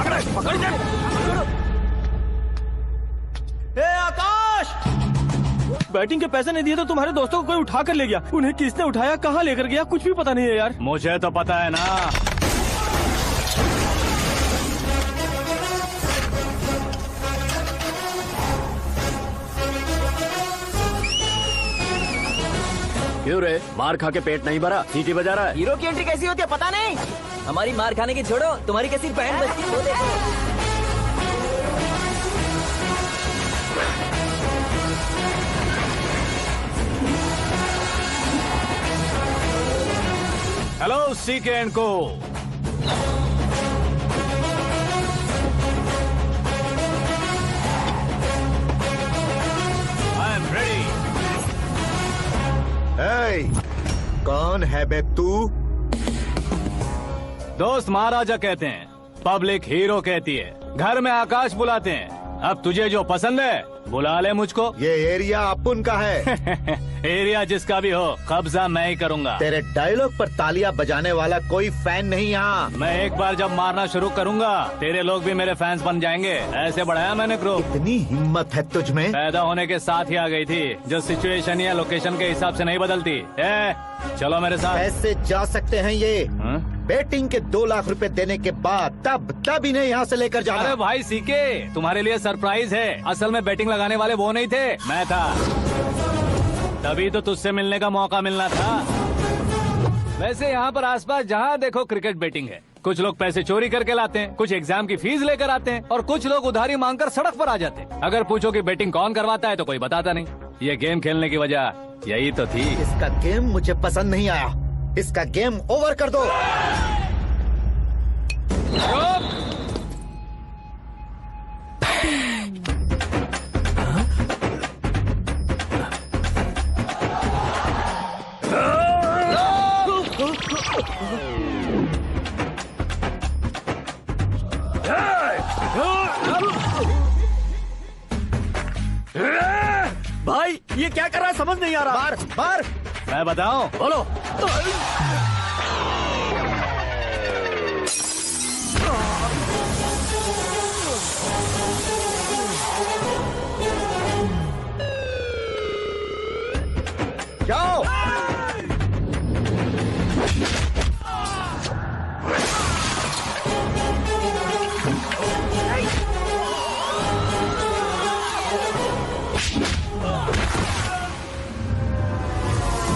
पकड़ ले। आकाश, बैटिंग के पैसे नहीं दिए तो तुम्हारे दोस्तों को कोई उठा कर ले गया। उन्हें किसने उठाया, कहाँ लेकर गया, कुछ भी पता नहीं है यार। मुझे तो पता है ना। क्यों रे, मार खा के पेट नहीं भरा, सीटी बजा रहा है? हीरो की एंट्री कैसी होती है पता नहीं। हमारी मार खाने की छोड़ो, तुम्हारी कैसी बैंड बजती है वो देखो। हेलो सीके एंड को। I am ready. कौन है बे तू? दोस्त महाराजा कहते हैं, पब्लिक हीरो कहती है, घर में आकाश बुलाते हैं। अब तुझे जो पसंद है बुला ले मुझको। ये एरिया अपुन का है। एरिया जिसका भी हो, कब्जा मैं ही करूंगा। तेरे डायलॉग पर तालियां बजाने वाला कोई फैन नहीं यहाँ। मैं एक बार जब मारना शुरू करूंगा, तेरे लोग भी मेरे फैंस बन जाएंगे। ऐसे बढ़ाया मैंने ग्रुप। इतनी हिम्मत है तुझ में? पैदा होने के साथ ही आ गई थी, जो सिचुएशन या लोकेशन के हिसाब से नहीं बदलती। चलो मेरे साथ। ऐसे जा सकते हैं ये? हाँ? बेटिंग के 2 लाख रुपए देने के बाद तब इन्हें यहाँ से लेकर जाना। अरे भाई सीके, तुम्हारे लिए सरप्राइज है। असल में बैटिंग लगाने वाले वो नहीं थे, मैं था। तभी तो तुझसे मिलने का मौका मिलना था। वैसे यहाँ पर आसपास जहाँ देखो क्रिकेट बैटिंग है। कुछ लोग पैसे चोरी करके लाते हैं, कुछ एग्जाम की फीस लेकर आते हैं, और कुछ लोग उधारी मांगकर सड़क पर आ जाते हैं। अगर पूछो कि बैटिंग कौन करवाता है तो कोई बताता नहीं। ये गेम खेलने की वजह यही तो थी। इसका गेम मुझे पसंद नहीं आया। इसका गेम ओवर कर दो। भाई ये क्या कर रहा है, समझ नहीं आ रहा। मार मार। मैं बताऊं? बोलो। जाओ।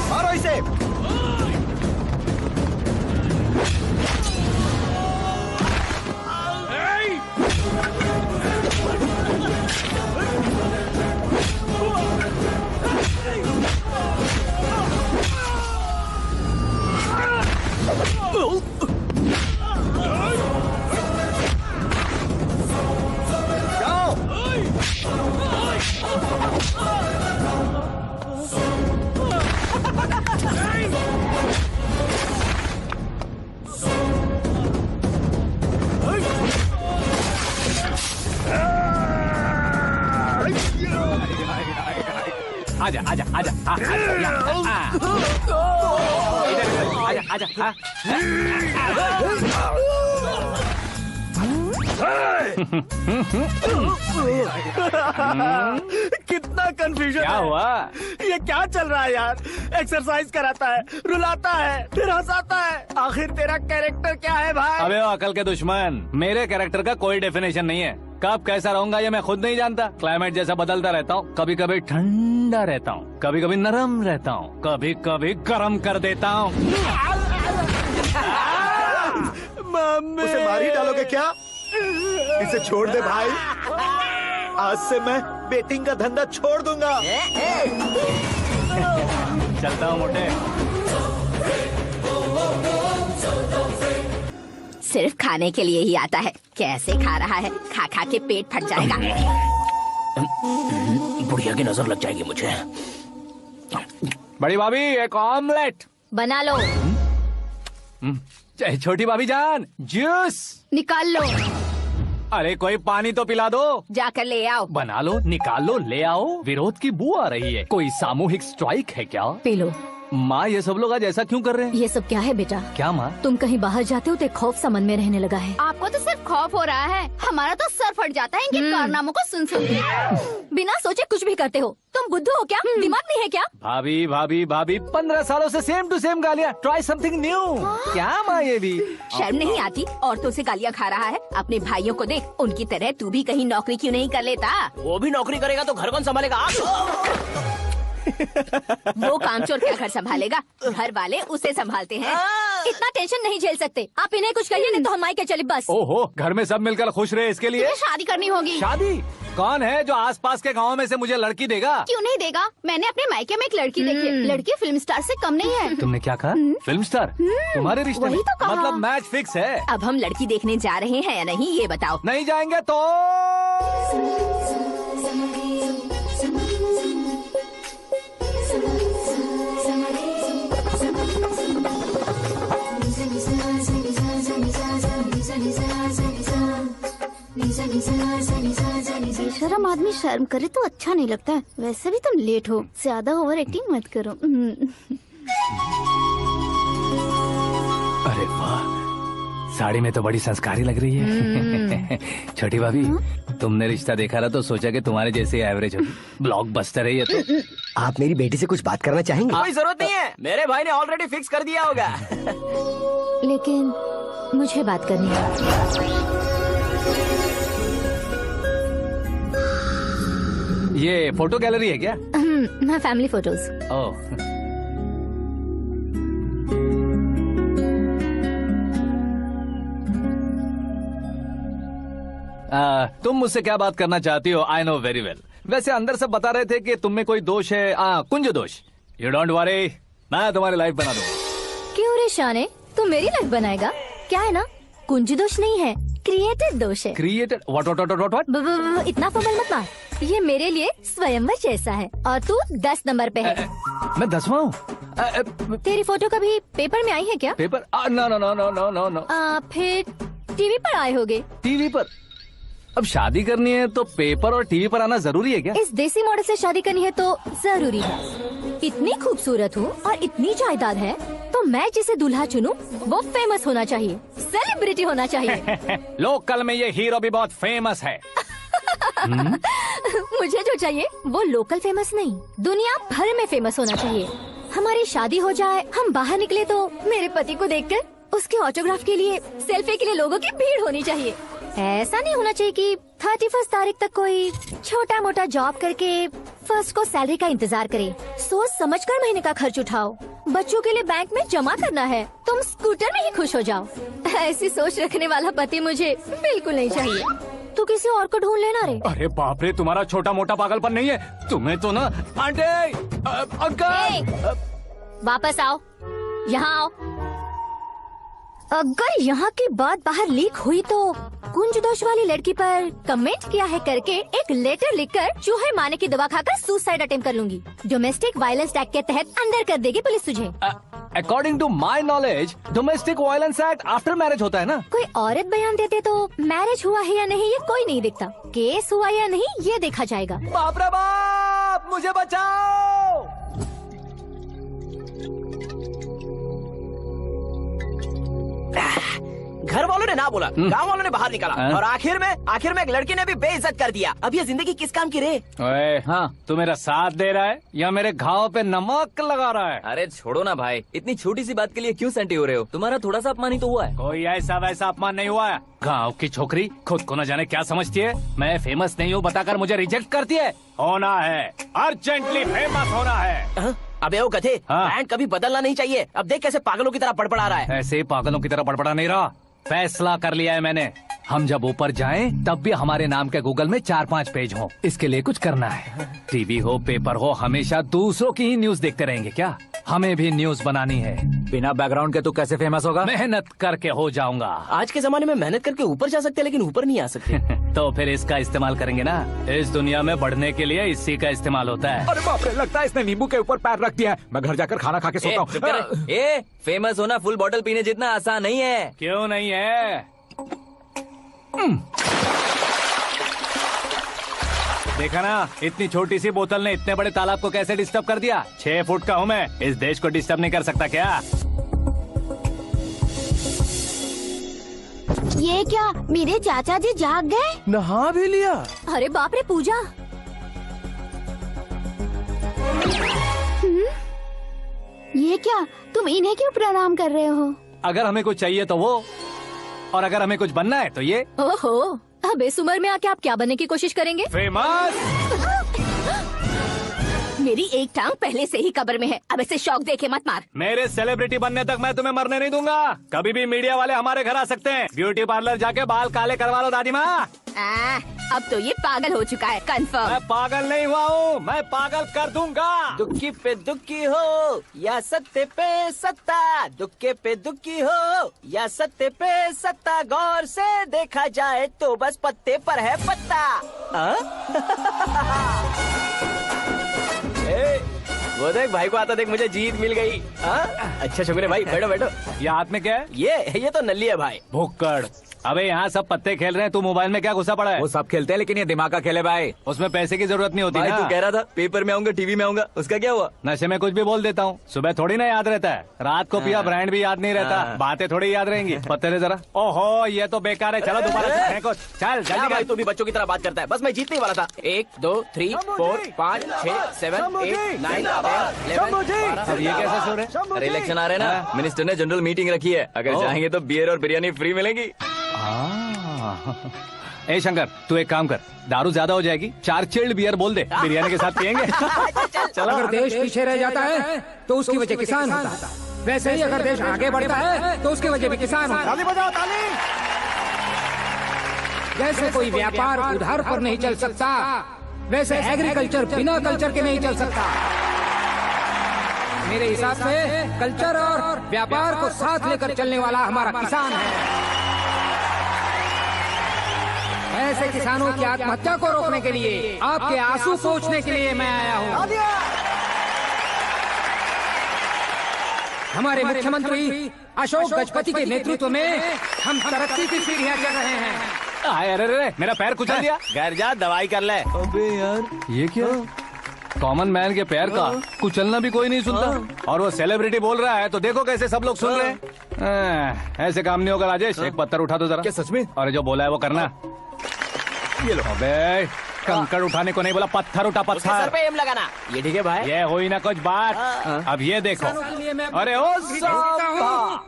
मारो इसे। आजा आजा आजा आजा आजा। कितना कंफ्यूजन क्या है। हुआ? ये क्या चल रहा है यार? एक्सरसाइज कराता है, रुलाता है, फिर हंसाता है। आखिर तेरा कैरेक्टर क्या है भाई? अबे ओ अकल के दुश्मन, मेरे कैरेक्टर का कोई डेफिनेशन नहीं है। कब कैसा रहूंगा ये मैं खुद नहीं जानता। क्लाइमेट जैसा बदलता रहता हूँ। कभी कभी ठंडा रहता हूँ, कभी कभी नरम रहता हूँ, कभी कभी गर्म कर देता हूँ। मम्मी, उसे मार ही डालोगे क्या? इसे छोड़ दे भाई। आज से मैं बेटिंग का धंधा छोड़ दूंगा। चलता हूँ मोटे। सिर्फ खाने के लिए ही आता है। कैसे खा रहा है, खा खा के पेट फट जाएगा। बुढ़िया की नजर लग जाएगी मुझे। बड़ी भाभी एक ऑमलेट बना लो। छोटी भाभी जान जूस निकाल लो। अरे कोई पानी तो पिला दो। जाकर ले आओ। बना लो, निकाल लो, ले आओ। विरोध की बू आ रही है। कोई सामूहिक स्ट्राइक है क्या? P low. माँ ये सब लोग आज ऐसा क्यों कर रहे हैं? ये सब क्या है बेटा? क्या माँ? तुम कहीं बाहर जाते हो तो एक खौफ सा मन में रहने लगा है। आपको तो सिर्फ खौफ हो रहा है। हमारा तो सर फट जाता है इनके कारनामों को सुन सुन के। बिना सोचे कुछ भी करते हो। तुम बुद्धू हो क्या? दिमाग नहीं है क्या? भाभी भाभी भाभी 15 सालों से सेम टू सेम गालियाँ। Try something new. क्या माँ ये भी शर्म नहीं आती? औरतों से गालियाँ खा रहा है। अपने भाइयों को देख, उनकी तरह तू भी कहीं नौकरी क्यों नहीं कर लेता? वो भी नौकरी करेगा तो घर कौन संभालेगा? आप वो कामचोर क्या घर संभालेगा? घर वाले उसे संभालते हैं। इतना टेंशन नहीं झेल सकते। आप इन्हें कुछ कहिए नहीं तो हम मायके चले बस। ओहो, घर में सब मिलकर खुश रहे इसके लिए। तुम्हें शादी करनी होगी। शादी? कौन है जो आसपास के गाँव में से मुझे लड़की देगा? क्यों नहीं देगा? मैंने अपने मायके में एक लड़की देखी है। लड़की फिल्म स्टार से कम नहीं है। तुमने क्या कहा? Film star? तुम्हारे रिश्ते में? वही तो कहा। मतलब मैच फिक्स है। अब हम लड़की देखने जा रहे हैं या नहीं ये बताओ। नहीं जाएंगे तो बेशरम आदमी शर्म करे तो अच्छा नहीं लगता है। वैसे भी तुम लेट हो, ज्यादा ओवर एक्टिंग मत करो। अरे वाह, साड़ी में तो बड़ी संस्कारी लग रही है। छोटी भाभी, तुमने रिश्ता देखा ना तो सोचा कि तुम्हारे जैसे एवरेज होगी। ब्लॉकबस्टर है ये तो। आप मेरी बेटी से कुछ बात करना चाहेंगे? कोई जरूरत नहीं है, मेरे भाई ने ऑलरेडी फिक्स कर दिया होगा। लेकिन मुझे बात करनी है। ये फोटो गैलरी है क्या? मैं फैमिली फोटोज। ओह, तुम मुझसे क्या बात करना चाहती हो? I know very well. वैसे अंदर सब बता रहे थे कि तुम में कोई दोष है। कुंज दोष। यू डोंट वरी, मैं तुम्हारी लाइफ बना दूंगा। क्यों रे शाने, तू मेरी लाइफ बनाएगा? क्या है ना, कुंज दोष नहीं है, क्रिएटेड दोष है। क्रिएटेड? व्हाट? इतना फॉर्मल मत मार। ये मेरे लिए स्वयंवर जैसा है और तू 10 नंबर पे है। मैं 10वां हूँ? तेरी फोटो कभी पेपर में आई है क्या? Paper? No no no no no no no. फिर टीवी पर आए होगे। टीवी पर? अब शादी करनी है तो पेपर और टीवी पर आना जरूरी है क्या? इस देसी मॉडल से शादी करनी है तो जरूरी है। इतनी खूबसूरत हूँ और इतनी जायदाद है तो मैं जिसे दूल्हा चुनूं वो फेमस होना चाहिए, सेलिब्रिटी होना चाहिए। लोकल में ये हीरो भी बहुत फेमस है। मुझे जो चाहिए वो लोकल फेमस नहीं, दुनिया भर में फेमस होना चाहिए। हमारी शादी हो जाए, हम बाहर निकले तो मेरे पति को देखकर उसके ऑटोग्राफ के लिए, सेल्फी के लिए लोगों की भीड़ होनी चाहिए। ऐसा नहीं होना चाहिए कि 31 तारीख तक कोई छोटा मोटा जॉब करके फर्स्ट को सैलरी का इंतजार करे। सोच समझकर महीने का खर्च उठाओ। बच्चों के लिए बैंक में जमा करना है, तुम स्कूटर में ही खुश हो जाओ। ऐसी सोच रखने वाला पति मुझे बिल्कुल नहीं चाहिए। तू किसी और को ढूंढ लेना रे। अरे बाप रे, तुम्हारा छोटा मोटा पागलपन नहीं है। तुम्हें तो ना आंटी, अंकल। वापस आओ, यहाँ आओ। अगर यहाँ की बात बाहर लीक हुई तो कुंज दोष वाली लड़की पर कमेंट किया है करके एक लेटर लिखकर चूहे मारने की दवा खाकर सुसाइड अटेम्प्ट कर लूंगी। डोमेस्टिक वायलेंस एक्ट के तहत अंदर कर देगी पुलिस तुझे। According to my knowledge domestic violence act after marriage होता है ना? कोई औरत बयान देते तो मैरिज हुआ है या नहीं ये कोई नहीं देखता, केस हुआ या नहीं ये देखा जाएगा। बाप रे बाप, मुझे बचाओ। घर वालों ने ना बोला, गांव वालों ने बाहर निकाला और आखिर में एक लड़की ने भी बेइज्जत कर दिया। अब ये जिंदगी किस काम की रे? ओए, हाँ, तू मेरा साथ दे रहा है या मेरे घाव पे नमक लगा रहा है? अरे छोड़ो ना भाई, इतनी छोटी सी बात के लिए क्यों सेंटी हो रहे हो? तुम्हारा थोड़ा सा अपमान ही तो हुआ है। कोई ऐसा वैसा अपमान नहीं हुआ है। गाँव की छोकरी खुद को न जाने क्या समझती है। मैं फेमस नहीं हूँ बताकर मुझे रिजेक्ट करती है। होना है, अर्जेंटली फेमस होना है। अबे ओ गधे, हाँ। ब्रांड कभी बदलना नहीं चाहिए। अब देख कैसे पागलों की तरह बड़बड़ा रहा है। ऐसे पागलों की तरह बड़बड़ा नहीं रहा। फैसला कर लिया है मैंने। हम जब ऊपर जाएं तब भी हमारे नाम के गूगल में 4-5 पेज हो। इसके लिए कुछ करना है। टीवी हो, पेपर हो, हमेशा दूसरों की ही न्यूज देखते रहेंगे क्या? हमें भी न्यूज बनानी है। बिना बैकग्राउंड के तू कैसे फेमस होगा? मेहनत करके हो जाऊंगा। आज के जमाने में मेहनत करके ऊपर जा सकते हैं लेकिन ऊपर नहीं आ सकते। तो फिर इसका इस्तेमाल करेंगे ना। इस दुनिया में बढ़ने के लिए इसी का इस्तेमाल होता है। अरे बाप रे, लगता है इसने नींबू के ऊपर पैर रख दिया है। मैं घर जाकर खाना खा के सोता चुप करे। फेमस होना फुल बॉटल पीने जितना आसान नहीं है। क्यों नहीं है? देखा ना, इतनी छोटी सी बोतल ने इतने बड़े तालाब को कैसे डिस्टर्ब कर दिया। 6 फुट का हूँ मैं, इस देश को डिस्टर्ब नहीं कर सकता क्या? ये क्या मेरे चाचा जी जाग गए? नहा भी लिया। अरे बाप रे पूजा, ये क्या तुम इन्हें क्यों प्रणाम कर रहे हो? अगर हमें कुछ चाहिए तो वो, और अगर हमें कुछ बनना है तो ये। ओहो, अब इस उम्र में आके आप क्या बनने की कोशिश करेंगे? फेमस। मेरी एक टांग पहले से ही कब्र में है, अब इसे शौक देके मत मार। मेरे सेलिब्रिटी बनने तक मैं तुम्हें मरने नहीं दूंगा। कभी भी मीडिया वाले हमारे घर आ सकते हैं। ब्यूटी पार्लर जाके बाल काले करवा लो दादी माँ। अब तो ये पागल हो चुका है, कंफर्म। मैं पागल नहीं हुआ हूँ, मैं पागल कर दूंगा। दुखी पे दुखी हो या सत्य पे सत्ता, दुखे पे दुखी हो या सत्य पे सत्ता, गौर से देखा जाए तो बस पत्ते पर है पत्ता। वो देख भाई को आता देख, मुझे जीत मिल गई। अच्छा शुक्र भाई, बैठो बैठो। ये हाथ में क्या है? ये तो नल्ली है भाई। भुक्कड़। अबे यहाँ सब पत्ते खेल रहे हैं, तू मोबाइल में क्या घुसा पड़ा है? वो सब खेलते हैं लेकिन ये दिमाग का खेल है भाई। उसमें पैसे की जरूरत नहीं होती भाई ना। तू कह रहा था पेपर में आऊंगा, टीवी में आऊंगा, उसका क्या हुआ? नशे में कुछ भी बोल देता हूँ, सुबह थोड़ी ना याद रहता है। रात को पिया ब्रांड भी याद नहीं रहता, बातें थोड़ी याद रहेंगी। पत्ते ले जरा। ओहो ये तो बेकार है, चलो दोबारा से फेंको। चल क्या जल्दी भाई कर। तू भी बच्चों की तरह बात करता है। बस मैं जीतने ही वाला था। 1 2 3 4 5 6 7 8 9 10 11 अब ये कैसे सो रहे? अरे इलेक्शन आ रहे हैं ना, मिनिस्टर ने जनरल मीटिंग रखी है। अगर चाहेंगे तो बियर और बिरयानी फ्री मिलेगी। ए शंकर, तू एक काम कर, दारू ज्यादा हो जाएगी, 4 चिल्ड बियर बोल दे, बिरयानी के साथ पियेंगे। चलो। अगर देश पीछे रह जाता है तो उसकी वजह किसान होता है, वैसे ही अगर देश आगे बढ़ता है तो उसकी वजह भी किसान होता है। ताली बजाओ ताली। जैसे कोई व्यापार उधार पर नहीं चल सकता, वैसे एग्रीकल्चर बिना कल्चर के नहीं चल सकता। मेरे हिसाब से कल्चर और व्यापार को साथ लेकर चलने वाला हमारा किसान है। ऐसे किसानों की आत्महत्या को रोकने के लिए, आपके आंसू पोंछने के लिए मैं आया हूँ। हमारे मुख्यमंत्री अशोक गजपति के नेतृत्व में हम तरक्की की सीढ़ियाँ चढ़ रहे हैं। अरे अरे मेरा पैर कुचल दिया। घर जा दवाई कर ले। अबे यार ये क्या? कॉमन मैन के पैर का कुचलना भी कोई नहीं सुनता, और वो सेलिब्रिटी बोल रहा है तो देखो कैसे सब लोग सुन रहे हैं। ऐसे काम नहीं होगा राजेश, एक पत्थर उठा दो जरा। क्या सच में? और जो बोला है वो करना। ये लो। अबे कंकड़ उठाने को नहीं बोला, पत्थर उठा, उसके सर पत्थर। पे एम लगाना। ये ठीक है भाई। ये हुई ना कुछ बात। अब ये देखो। किसानों के लिए मैं अरे ओ साहब,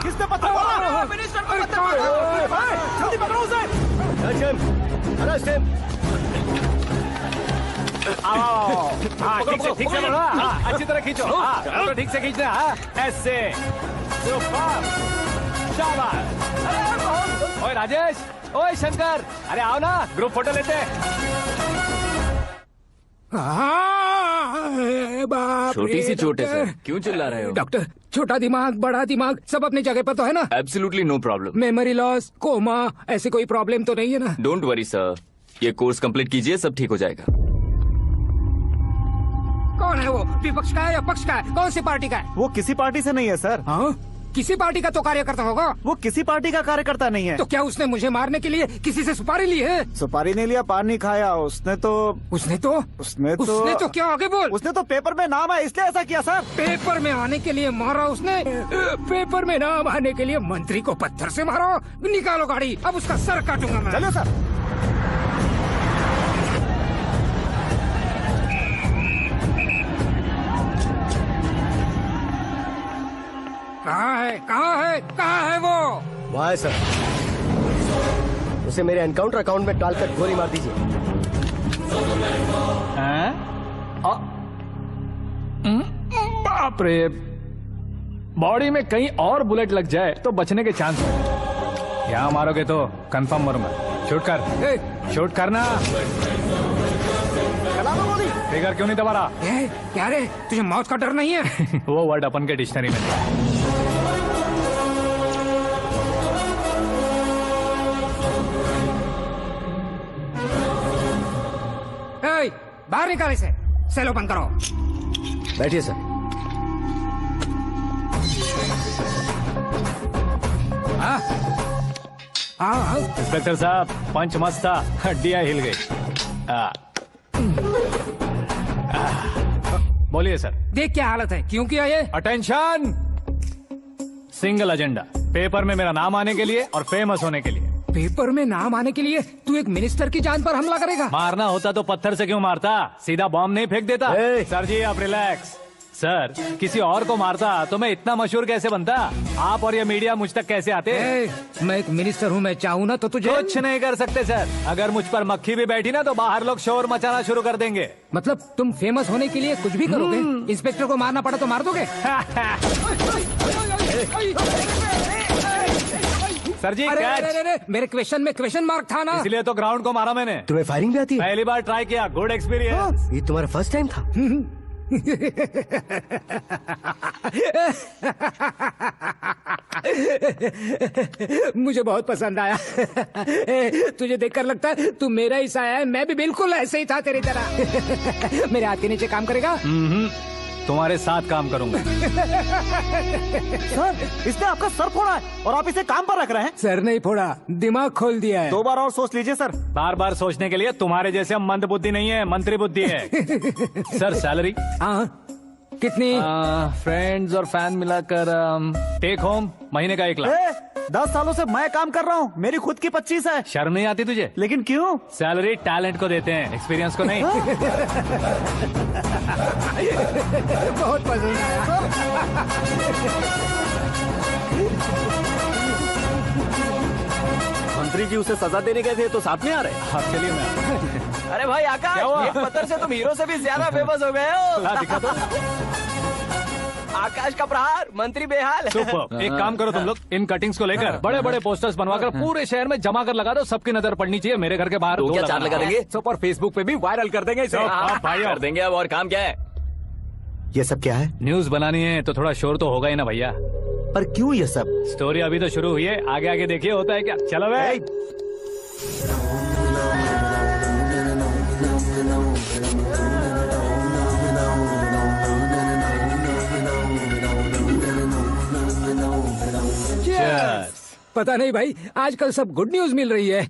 किसने पत्थर मारा? मिनिस्टर को पत्थर मारा। जल्दी पकड़ो उसे। आओ। हाँ ठीक से पकड़ो। हाँ, अच्छी तरह खींचो। हाँ तो ठीक से खींचना। हाँ ऐसे। सुपर। शाबाश। ओए राजेश, ओए शंकर, अरे आओ ना, ग्रुप फोटो लेते हैं। छोटी सी चोट है सर, क्यों चिल्ला रहे हो? डॉक्टर, छोटा दिमाग बड़ा दिमाग सब अपनी जगह पर तो है ना? Absolutely no problem. Memory loss, coma, ऐसी कोई प्रॉब्लम तो नहीं है ना? डोंट वरी सर, ये कोर्स कंप्लीट कीजिए, सब ठीक हो जाएगा। कौन है वो? विपक्ष का है या पक्ष का है? कौन सी पार्टी का है? वो किसी पार्टी से नहीं है सर। हाँ? किसी पार्टी का तो कार्यकर्ता होगा। वो किसी पार्टी का कार्यकर्ता नहीं है। तो क्या उसने मुझे मारने के लिए किसी से सुपारी ली है? सुपारी नहीं लिया, पान नहीं खाया। उसने तो क्या आगे बोल? उसने तो पेपर में नाम है इसलिए ऐसा किया सर। पेपर में आने के लिए मारा उसने? पेपर में नाम आने के लिए मंत्री को पत्थर से मारो? निकालो गाड़ी, अब उसका सर काटूंगा मैं। चलो सर। कहाँ है वो? वहाँ है सर, उसे मेरे एनकाउंटर अकाउंट में डालकर गोली मार दीजिए। बाप रे, बॉडी में कहीं और बुलेट लग जाए तो बचने के चांस है। यहाँ मारोगे तो कंफर्म मरूंगा। शूट कर, शूट करना। फिगर क्यों नहीं दबा रहा? क्या रे, तुझे मौत का डर नहीं है? वो वर्ड अपन के डिक्शनरी में नहीं। बाहर निकाल इसे, सेलो बंद करो। बैठिए सर। इंस्पेक्टर साहब, पंच मस्त था, हड्डियां हिल गई। बोलिए सर। देख क्या हालत है, क्यों किया ये? अटेंशन, सिंगल एजेंडा, पेपर में मेरा नाम आने के लिए और फेमस होने के लिए। पेपर में नाम आने के लिए तू एक मिनिस्टर की जान पर हमला करेगा? मारना होता तो पत्थर से क्यों मारता, सीधा बॉम्ब नहीं फेंक देता। सर जी आप रिलैक्स। सर किसी और को मारता तो मैं इतना मशहूर कैसे बनता, आप और ये मीडिया मुझ तक कैसे आते। मैं एक मिनिस्टर हूँ, मैं चाहूँ ना तो तुझे कुछ नहीं कर सकते सर। अगर मुझ पर मक्खी भी बैठी ना तो बाहर लोग शोर मचाना शुरू कर देंगे। मतलब तुम फेमस होने के लिए कुछ भी करोगे? इंस्पेक्टर को मारना पड़ा तो मार दोगे? सर जी अरे, कैच। अरे, अरे, मेरे क्वेश्चन में क्वेश्चन मार्क था ना, इसलिए तो ग्राउंड को मारा मैंने। तुम्हें फायरिंग भी आती है? पहली बार ट्राई किया, गुड एक्सपीरियंस। ये तुम्हारा फर्स्ट टाइम था? मुझे बहुत पसंद आया। तुझे देखकर लगता है तू मेरा ही साया है, मैं भी बिल्कुल ऐसे ही था तेरी तरह। मेरे हाथ के नीचे काम करेगा? तुम्हारे साथ काम करूंगा। सर इसने आपका सर फोड़ा है और आप इसे काम पर रख रहे हैं। सर नहीं फोड़ा, दिमाग खोल दिया है। 2 बार और सोच लीजिए सर। बार बार सोचने के लिए तुम्हारे जैसे मंद बुद्धि नहीं है, मंत्री बुद्धि है। सर सैलरी हाँ कितनी? फ्रेंड्स और फैन मिलाकर टेक होम महीने का 1 लाख। 10 सालों से मैं काम कर रहा हूँ, मेरी खुद की 25 है। शर्म नहीं आती तुझे? लेकिन क्यों? सैलरी टैलेंट को देते हैं, एक्सपीरियंस को नहीं। बहुत पसंद आया। मंत्री जी उसे सजा देने गए थे तो साथ में आ रहे। हाँ चलिए मैं। अरे भाई आकाश, क्या हुआ? एक पत्थर से तुम हीरो से भी ज्यादा फेमस हो गए हो। ला दिखा दो। आकाश का प्रहार, मंत्री बेहाल। सुपर। एक काम करो तुम लोग, इन कटिंग्स को लेकर बड़े बड़े पोस्टर्स बनवाकर पूरे शहर में जमा कर लगा दो, सबकी नजर पड़नी चाहिए। मेरे घर के बाहर तो दो क्या 4 लगा देंगे? और फेसबुक पे भी वायरल कर देंगे इसे। भाई कर देंगे। अब और काम क्या है? ये सब क्या है? न्यूज बनानी है तो थोड़ा शोर तो होगा ही ना भैया। पर क्यों ये सब? स्टोरी अभी तो शुरू हुई है, आगे आगे देखिए होता है क्या। चलो भाई। पता नहीं भाई, आजकल सब गुड न्यूज मिल रही है।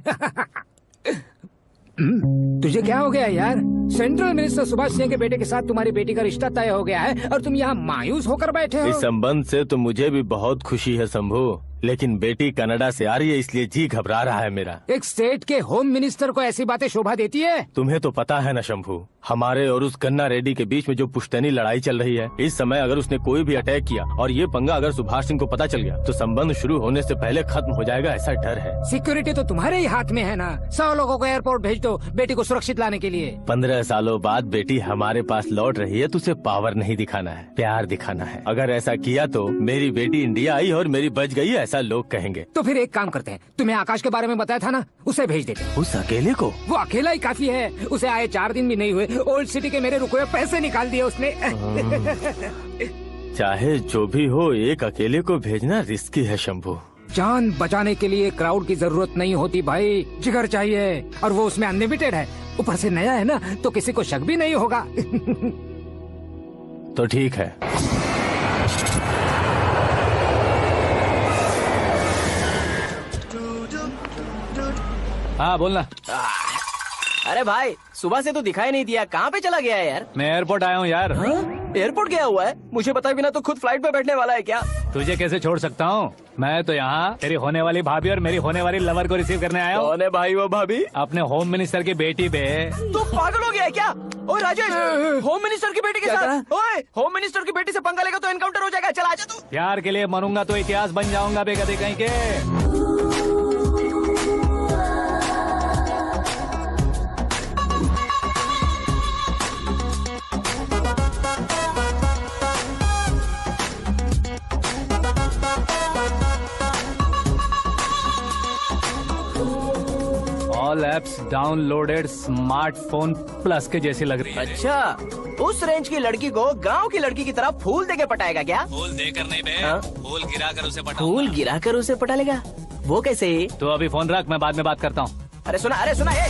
तुझे क्या हो गया यार? सेंट्रल मिनिस्टर सुभाष सिंह के बेटे के साथ तुम्हारी बेटी का रिश्ता तय हो गया है और तुम यहाँ मायूस होकर बैठे हो। इस संबंध से तो मुझे भी बहुत खुशी है शंभू, लेकिन बेटी कनाडा से आ रही है इसलिए जी घबरा रहा है मेरा। एक स्टेट के होम मिनिस्टर को ऐसी बातें शोभा देती है? तुम्हें तो पता है ना शंभू, हमारे और उस गन्ना रेड्डी के बीच में जो पुश्तैनी लड़ाई चल रही है। इस समय अगर उसने कोई भी अटैक किया और ये पंगा अगर सुभाष सिंह को पता चल गया तो संबंध शुरू होने से पहले खत्म हो जाएगा, ऐसा डर है। सिक्योरिटी तो तुम्हारे ही हाथ में है ना। 100 लोगों को एयरपोर्ट भेज दो बेटी को सुरक्षित लाने के लिए। 15 सालों बाद बेटी हमारे पास लौट रही है तो उसे पावर नहीं दिखाना है, प्यार दिखाना है। अगर ऐसा किया तो मेरी बेटी इंडिया आई और मेरी बच गई, ऐसा लोग कहेंगे। तो फिर एक काम करते हैं, तुम्हें आकाश के बारे में बताया था ना, उसे भेज देते हैं। उस अकेले को? वो अकेला ही काफी है, उसे आए 4 दिन भी नहीं हुए, ओल्ड सिटी के मेरे रुके हुए पैसे निकाल दिए उसने। चाहे जो भी हो, एक अकेले को भेजना रिस्की है शंभू। जान बचाने के लिए क्राउड की जरूरत नहीं होती भाई, जिगर चाहिए, और वो उसमें अनलिमिटेड है। ऊपर से नया है ना तो किसी को शक भी नहीं होगा। तो ठीक है। हाँ बोलना। अरे भाई सुबह से तो दिखाई नहीं दिया, कहाँ पे चला गया है यार? मैं एयरपोर्ट आया हूँ यार। एयरपोर्ट गया हुआ है? मुझे बताए बिना तो खुद फ्लाइट पे बैठने वाला है क्या? तुझे कैसे छोड़ सकता हूँ? मैं तो यहाँ तेरी होने वाली भाभी और मेरी होने वाली लवर को रिसीव करने आया हूँ। कौन है भाई वो भाभी? अपने होम मिनिस्टर की बेटी पे। तू पागल हो गया है क्या? ओए राजेश, होम मिनिस्टर की बेटी के साथ? ओए होम मिनिस्टर की बेटी से पंगा लेगा तो एनकाउंटर हो जाएगा। चल आजा तू। प्यार के लिए मरूंगा तो इतिहास बन जाऊंगा बेगदे कहीं के। All apps downloaded smartphone plus के जैसी लग रही है। अच्छा, उस रेंज की लड़की को गांव की लड़की की तरह फूल देके पटाएगा क्या? फूल देकर नहीं बे, हाँ? फूल गिराकर उसे पटा। फूल गिराकर उसे पटा लेगा? वो कैसे? तो अभी फोन रख, मैं बाद में बात करता हूँ। अरे सुना ये।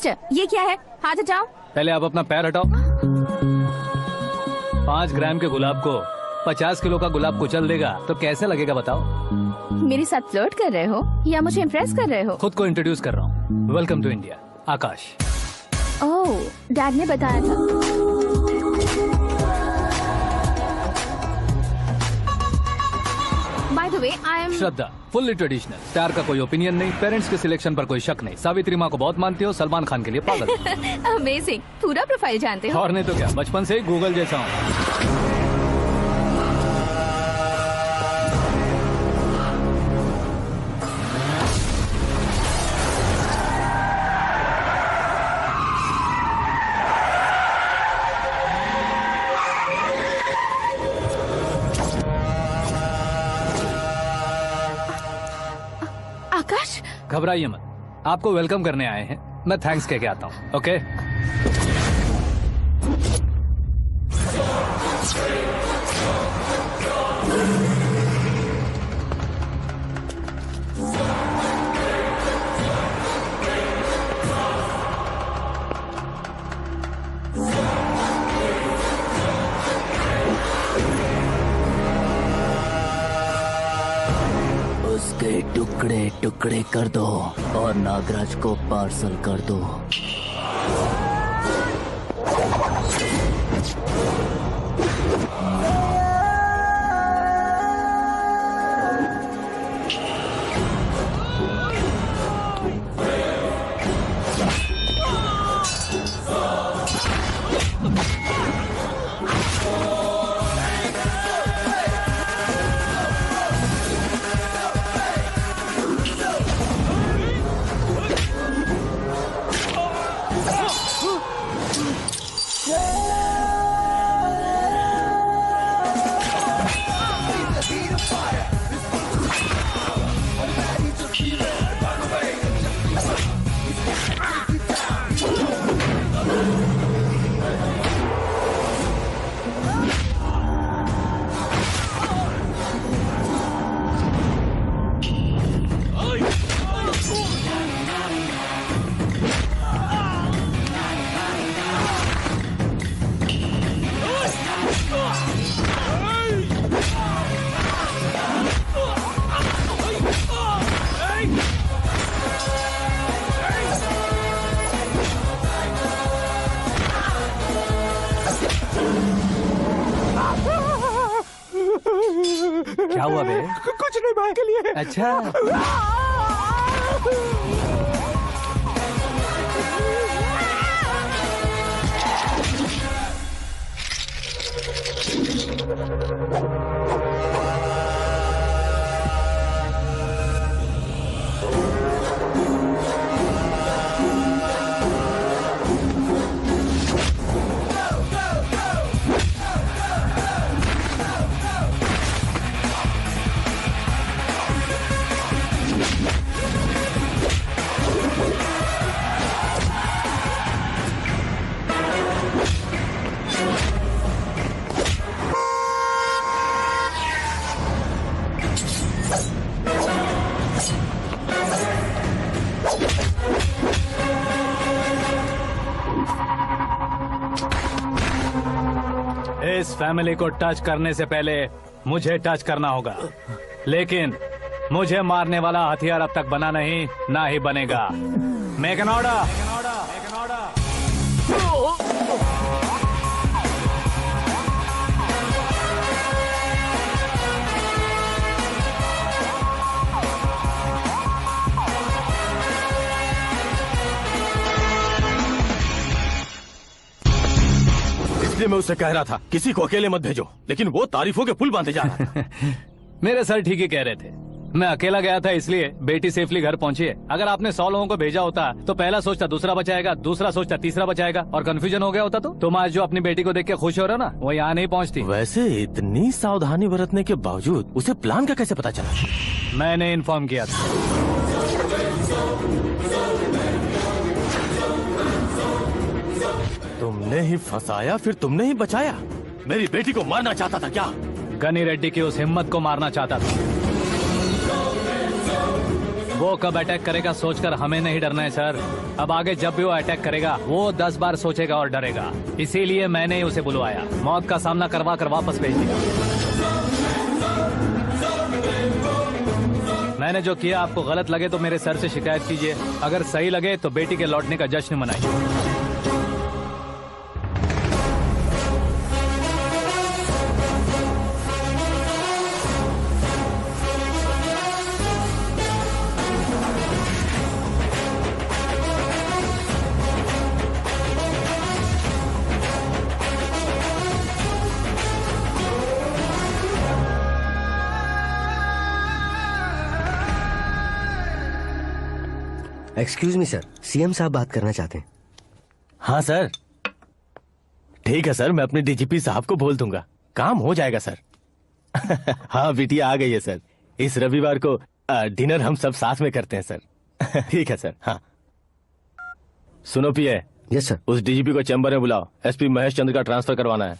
मिस्टर, ये क्या है? हाथ हटाओ। पहले आप अपना पैर हटाओ। 5 ग्राम के गुलाब को 50 किलो का गुलाब कुचल देगा तो कैसे लगेगा बताओ? मेरे साथ फ्लर्ट कर रहे हो या मुझे इम्प्रेस कर रहे हो? खुद को इंट्रोड्यूस कर रहा हूँ। Welcome to India, Akash. Oh, dad ने बताया था। By the way, I am Shraddha, fully traditional. प्यार का कोई ओपिनियन नहीं, पेरेंट्स के सिलेक्शन पर कोई शक नहीं। सावित्री माँ को बहुत मानती हो, सलमान खान के लिए पागल। अमेजिंग, पूरा प्रोफाइल जानते हो। और नहीं तो क्या, बचपन से ही गूगल जैसा हूँ। आकाश, घबराइए मत, आपको वेलकम करने आए हैं। मैं थैंक्स कह के आता हूँ। ओके? उसके टुकड़े टुकड़े कर दो और नागराज को पार्सल कर दो। क्या हुआ बे? कुछ नहीं, भाई के लिए। अच्छा, इस फैमिली को टच करने से पहले मुझे टच करना होगा, लेकिन मुझे मारने वाला हथियार अब तक बना नहीं, ना ही बनेगा। Make an order. इसलिए मैं उससे कह रहा था किसी को अकेले मत भेजो, लेकिन वो तारीफों के पुल बांधे जा रहा था। मेरे सर ठीक ही कह रहे थे। मैं अकेला गया था इसलिए बेटी सेफली घर पहुंची है। अगर आपने 100 लोगों को भेजा होता तो पहला सोचता दूसरा बचाएगा, दूसरा सोचता तीसरा बचाएगा, और कंफ्यूजन हो गया होता तो तुम आज जो अपनी बेटी को देख के खुश हो रहे हो ना, वो यहाँ नहीं पहुँचती। वैसे इतनी सावधानी बरतने के बावजूद उसे प्लान का कैसे पता चला? मैंने इन्फॉर्म किया था। तुमने ही फंसाया, फिर तुमने ही बचाया। मेरी बेटी को मारना चाहता था क्या? गनी रेड्डी की उस हिम्मत को मारना चाहता था। वो कब अटैक करेगा सोचकर हमें नहीं डरना है सर। अब आगे जब भी वो अटैक करेगा वो 10 बार सोचेगा और डरेगा। इसीलिए मैंने ही उसे बुलवाया। मौत का सामना करवा कर वापस भेज दिया। मैंने जो किया आपको गलत लगे तो मेरे सर से शिकायत कीजिए, अगर सही लगे तो बेटी के लौटने का जश्न मनाइए। एक्सक्यूज मी सर, सीएम साहब बात करना चाहते हैं। हाँ सर, ठीक है सर, मैं अपने डीजीपी साहब को बोल दूंगा, काम हो जाएगा सर। हाँ बिटिया आ गई है सर। इस रविवार को डिनर हम सब साथ में करते हैं सर। ठीक है सर। हाँ सुनो पिए। Yes sir. उस डीजीपी को चैम्बर में बुलाओ, एसपी महेश चंद्र का ट्रांसफर करवाना है।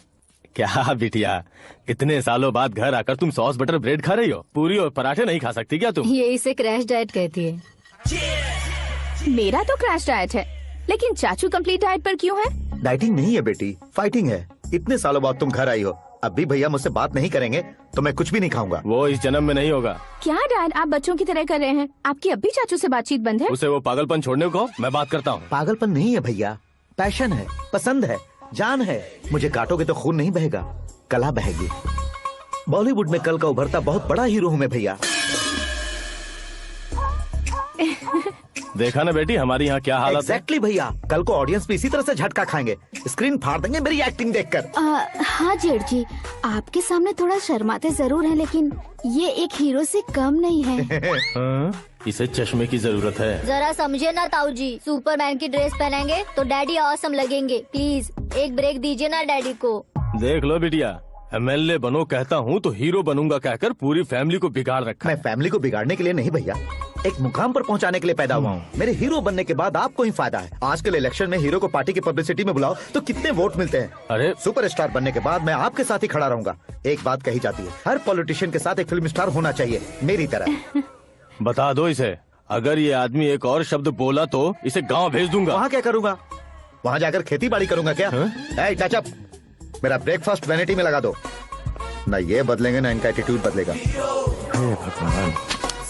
क्या बिटिया, इतने सालों बाद घर आकर तुम सॉस बटर ब्रेड खा रही हो? पूरी और पराठे नहीं खा सकती क्या तुम? ये इसे क्रैश डाइट कहती है। मेरा तो क्रैश डाइट है, लेकिन चाचू कंप्लीट डाइट पर क्यों है? डाइटिंग नहीं है बेटी, फाइटिंग है। इतने सालों बाद तुम घर आई हो, अब भी भैया मुझसे बात नहीं करेंगे तो मैं कुछ भी नहीं खाऊंगा। वो इस जन्म में नहीं होगा। क्या डैड, आप बच्चों की तरह कर रहे हैं? आपकी अब भी चाचू से बातचीत बंद है? उसे वो पागलपन छोड़ने को मैं बात करता हूँ। पागलपन नहीं है भैया, पैशन है, पसंद है, जान है। मुझे काटोगे तो खून नहीं बहेगा, कला बहेगी। बॉलीवुड में कल का उभरता बहुत बड़ा हीरो हूँ मैं भैया। देखा ना बेटी हमारी यहाँ क्या हालत है। एग्जैक्टली भैया, कल को ऑडियंस भी इसी तरह से झटका खाएंगे, स्क्रीन फाड़ देंगे मेरी एक्टिंग देखकर। हाँ जेठ जी, आपके सामने थोड़ा शर्माते जरूर हैं, लेकिन ये एक हीरो से कम नहीं है। इसे चश्मे की जरूरत है। जरा समझे ना ताऊ जी, सुपरमैन की ड्रेस पहनेंगे तो डैडी ऑसम लगेंगे। प्लीज एक ब्रेक दीजिए ना डैडी को। देख लो बिटिया, एमएलए बनो कहता हूँ तो हीरो बनूंगा कहकर पूरी फैमिली को बिगाड़ रखा। मैं फैमिली को बिगाड़ने के लिए नहीं भैया, एक मुकाम पर पहुंचाने के लिए पैदा हुआ हूँ। मेरे हीरो बनने के बाद आपको ही फायदा है। आजकल इलेक्शन में हीरो को पार्टी की पब्लिसिटी में बुलाओ तो कितने वोट मिलते हैं। अरे सुपरस्टार बनने के बाद मैं आपके साथ ही खड़ा रहूंगा। एक बात कही जाती है, हर पॉलिटिशियन के साथ एक फिल्म स्टार होना चाहिए, मेरी तरह। बता दो इसे, अगर ये आदमी एक और शब्द बोला तो इसे गाँव भेज दूंगा। वहाँ क्या करूँगा? वहाँ जाकर खेती बाड़ी करूँगा क्या? टचअप, मेरा ब्रेकफास्ट वैनिटी में लगा दो। ना ये बदलेंगे ना इनका एटीट्यूड बदलेगा। भगवान,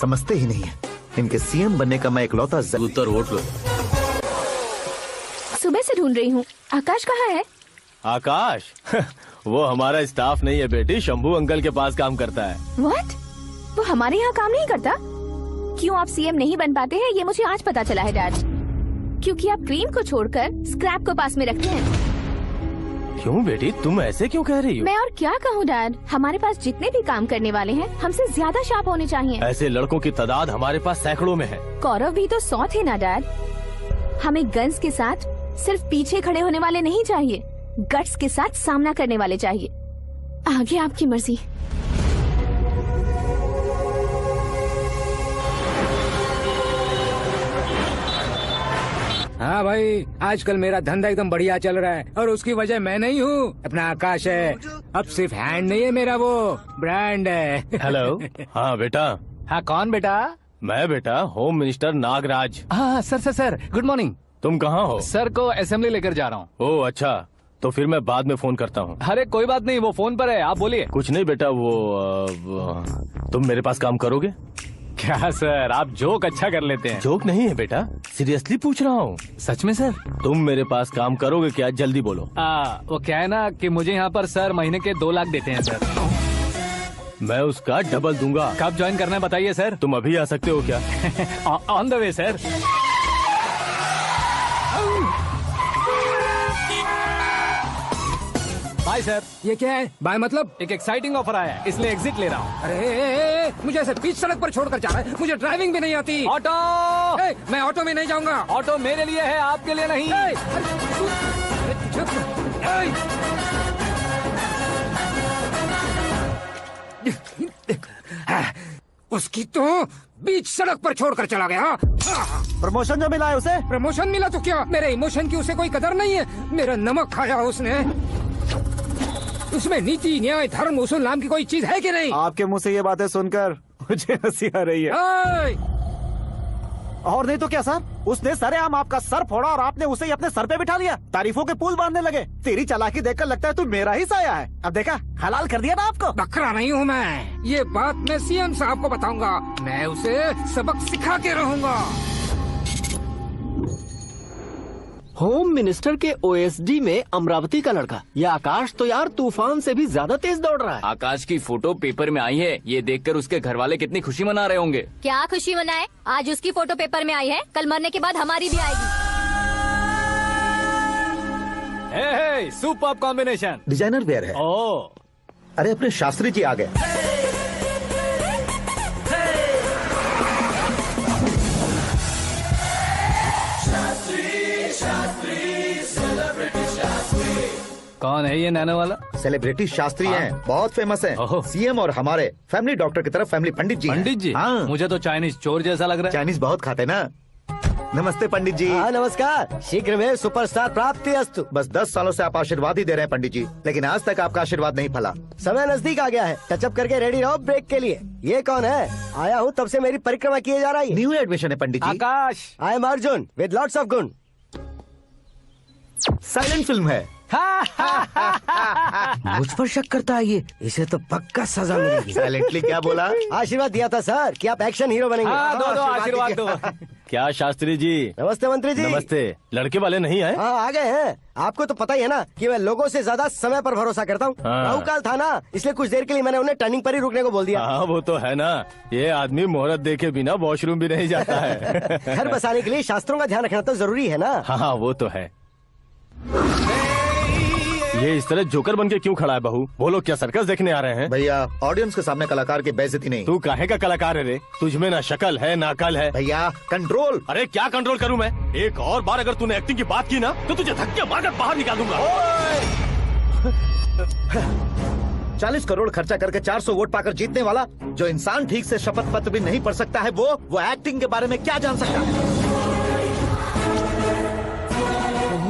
समझते ही नहीं है। इनके सीएम बनने का मैं इकलौता उत्तर वोट लो। सुबह से ढूंढ रही हूँ, आकाश कहाँ है? आकाश वो हमारा स्टाफ नहीं है बेटी, शंभू अंकल के पास काम करता है। व्हाट? वो हमारे यहाँ काम नहीं करता? क्यों आप सीएम नहीं बन पाते हैं ये मुझे आज पता चला है डैड। क्योंकि आप क्रीम को छोड़कर स्क्रैप को पास में रखते हैं। क्यों बेटी, तुम ऐसे क्यों कह रही हो? मैं और क्या कहूँ डैड, हमारे पास जितने भी काम करने वाले हैं हमसे ज्यादा शार्प होने चाहिए। ऐसे लड़कों की तादाद हमारे पास सैकड़ों में है। कौरव भी तो 100 थे ना डैड। हमें गन्स के साथ सिर्फ पीछे खड़े होने वाले नहीं चाहिए, गट्स के साथ सामना करने वाले चाहिए। आगे आपकी मर्जी। हाँ भाई, आजकल मेरा धंधा एकदम बढ़िया चल रहा है और उसकी वजह मैं नहीं हूँ, अपना आकाश है। अब सिर्फ हैंड नहीं है मेरा, वो ब्रांड है। हेलो। हाँ बेटा। हाँ कौन बेटा? मैं बेटा होम मिनिस्टर नागराज। हाँ सर गुड मॉर्निंग। तुम कहाँ हो? सर को असेंबली लेकर जा रहा हूँ। ओह अच्छा, तो फिर मैं बाद में फोन करता हूँ। अरे कोई बात नहीं, वो फोन पर है, आप बोलिए। कुछ नहीं बेटा, तुम मेरे पास काम करोगे? क्या सर, आप जोक अच्छा कर लेते हैं। जोक नहीं है बेटा, सीरियसली पूछ रहा हूँ। सच में सर? तुम मेरे पास काम करोगे क्या? जल्दी बोलो। वो क्या है ना कि मुझे यहाँ पर सर महीने के 2 लाख देते हैं सर। मैं उसका डबल दूंगा। कब ज्वाइन करना है बताइए सर। तुम अभी आ सकते हो क्या? On the way sir. Bye sir. ये क्या है? बाय मतलब? एक एक्साइटिंग ऑफर आया है, इसलिए एग्जिट ले रहा हूँ। अरे मुझे ऐसे बीच सड़क पर छोड़कर जा रहा है, मुझे ड्राइविंग भी नहीं आती। ऑटो। मैं ऑटो में नहीं जाऊंगा। ऑटो मेरे लिए है, आपके लिए नहीं। उसकी तो बीच सड़क पर छोड़कर चला गया। प्रमोशन जो मिला है उसे? प्रमोशन मिला तो क्या, मेरे इमोशन की उसे कोई कदर नहीं है। मेरा नमक खाया उसने। उसमें नीति न्याय धर्म उसूल नाम की कोई चीज है कि नहीं? आपके मुंह से ये बातें सुनकर मुझे हंसी आ रही है। और नहीं तो क्या सर, उसने सरेआम आपका सर फोड़ा और आपने उसे ही अपने सर पे बिठा लिया। तारीफों के पुल बांधने लगे। तेरी चालाकी देखकर लगता है तू मेरा ही साया है। अब देखा, हलाल कर दिया ना आपको। बकरा नहीं हूँ मैं, ये बात मैं सीएम साहब को बताऊंगा। मैं उसे सबक सिखा के रहूंगा। होम मिनिस्टर के ओएसडी में अमरावती का लड़का, ये आकाश तो यार तूफान से भी ज्यादा तेज दौड़ रहा है। आकाश की फोटो पेपर में आई है, ये देखकर उसके घर वाले कितनी खुशी मना रहे होंगे। क्या खुशी मनाए? आज उसकी फोटो पेपर में आई है, कल मरने के बाद हमारी भी आएगी। हे, सुपर कॉम्बिनेशन। डिजाइनर वेयर है। ओ, अरे अपने शास्त्री जी आ गए। कौन है ये नैनो वाला? सेलिब्रिटी शास्त्री हैं, बहुत फेमस हैं। सीएम और हमारे फैमिली डॉक्टर की तरफ फैमिली पंडित जी। पंडित जी? हाँ। मुझे तो चाइनीज चोर जैसा लग रहा है। चाइनीज बहुत खाते ना। नमस्ते पंडित जी। हाँ नमस्कार, शीघ्र में सुपरस्टार प्राप्ति अस्तु। बस 10 सालों से आप आशीर्वाद ही दे रहे हैं पंडित जी, लेकिन आज तक आपका आशीर्वाद नहीं फला। समय नजदीक आ गया है, टचअप करके रेडी रहो ब्रेक के लिए। ये कौन है? आया हूँ तब से मेरी परिक्रमा किए जा रही है। न्यू एडमिशन है Pandit ji. Akash. I am Arjun with lots of गुण। साइलेंट फिल्म है। मुझ पर शक करता है ये, इसे तो पक्का सजा मिलेगी। साइलेंटली क्या बोला? आशीर्वाद दिया था सर कि आप एक्शन हीरो बनेंगे। हाँ, दो आशीर्वाद दो। क्या शास्त्री जी? नमस्ते मंत्री जी। नमस्ते। लड़के वाले नहीं आए? हाँ आ गए हैं। आपको तो पता ही है ना कि मैं लोगों से ज्यादा समय पर भरोसा करता हूँ। हाँ। राहु काल था ना, इसलिए कुछ देर के लिए मैंने उन्हें टर्निंग पर ही रुकने को बोल दिया। हाँ वो तो है ना, ये आदमी मुहूर्त देखे बिना वॉशरूम भी नहीं जाता है। घर बसाने के लिए शास्त्रों का ध्यान रखना तो जरूरी है ना। हाँ वो तो है। ये इस तरह जोकर बन के क्यों खड़ा है बहू? बोलो, क्या सर्कस देखने आ रहे हैं? भैया ऑडियंस के सामने कलाकार की बेइज्जती नहीं। तू काहे का कलाकार है रे? तुझमें ना शक्ल है ना अकल है। भैया कंट्रोल। अरे क्या कंट्रोल करूं मैं? एक और बार अगर तूने एक्टिंग की बात की ना तो तुझे धक्के मारकर बाहर निकालूंगा। 40 करोड़ खर्चा करके 400 वोट पाकर जीतने वाला, जो इंसान ठीक से शपथ पत्र भी नहीं पढ़ सकता है, वो एक्टिंग के बारे में क्या जान सकता है?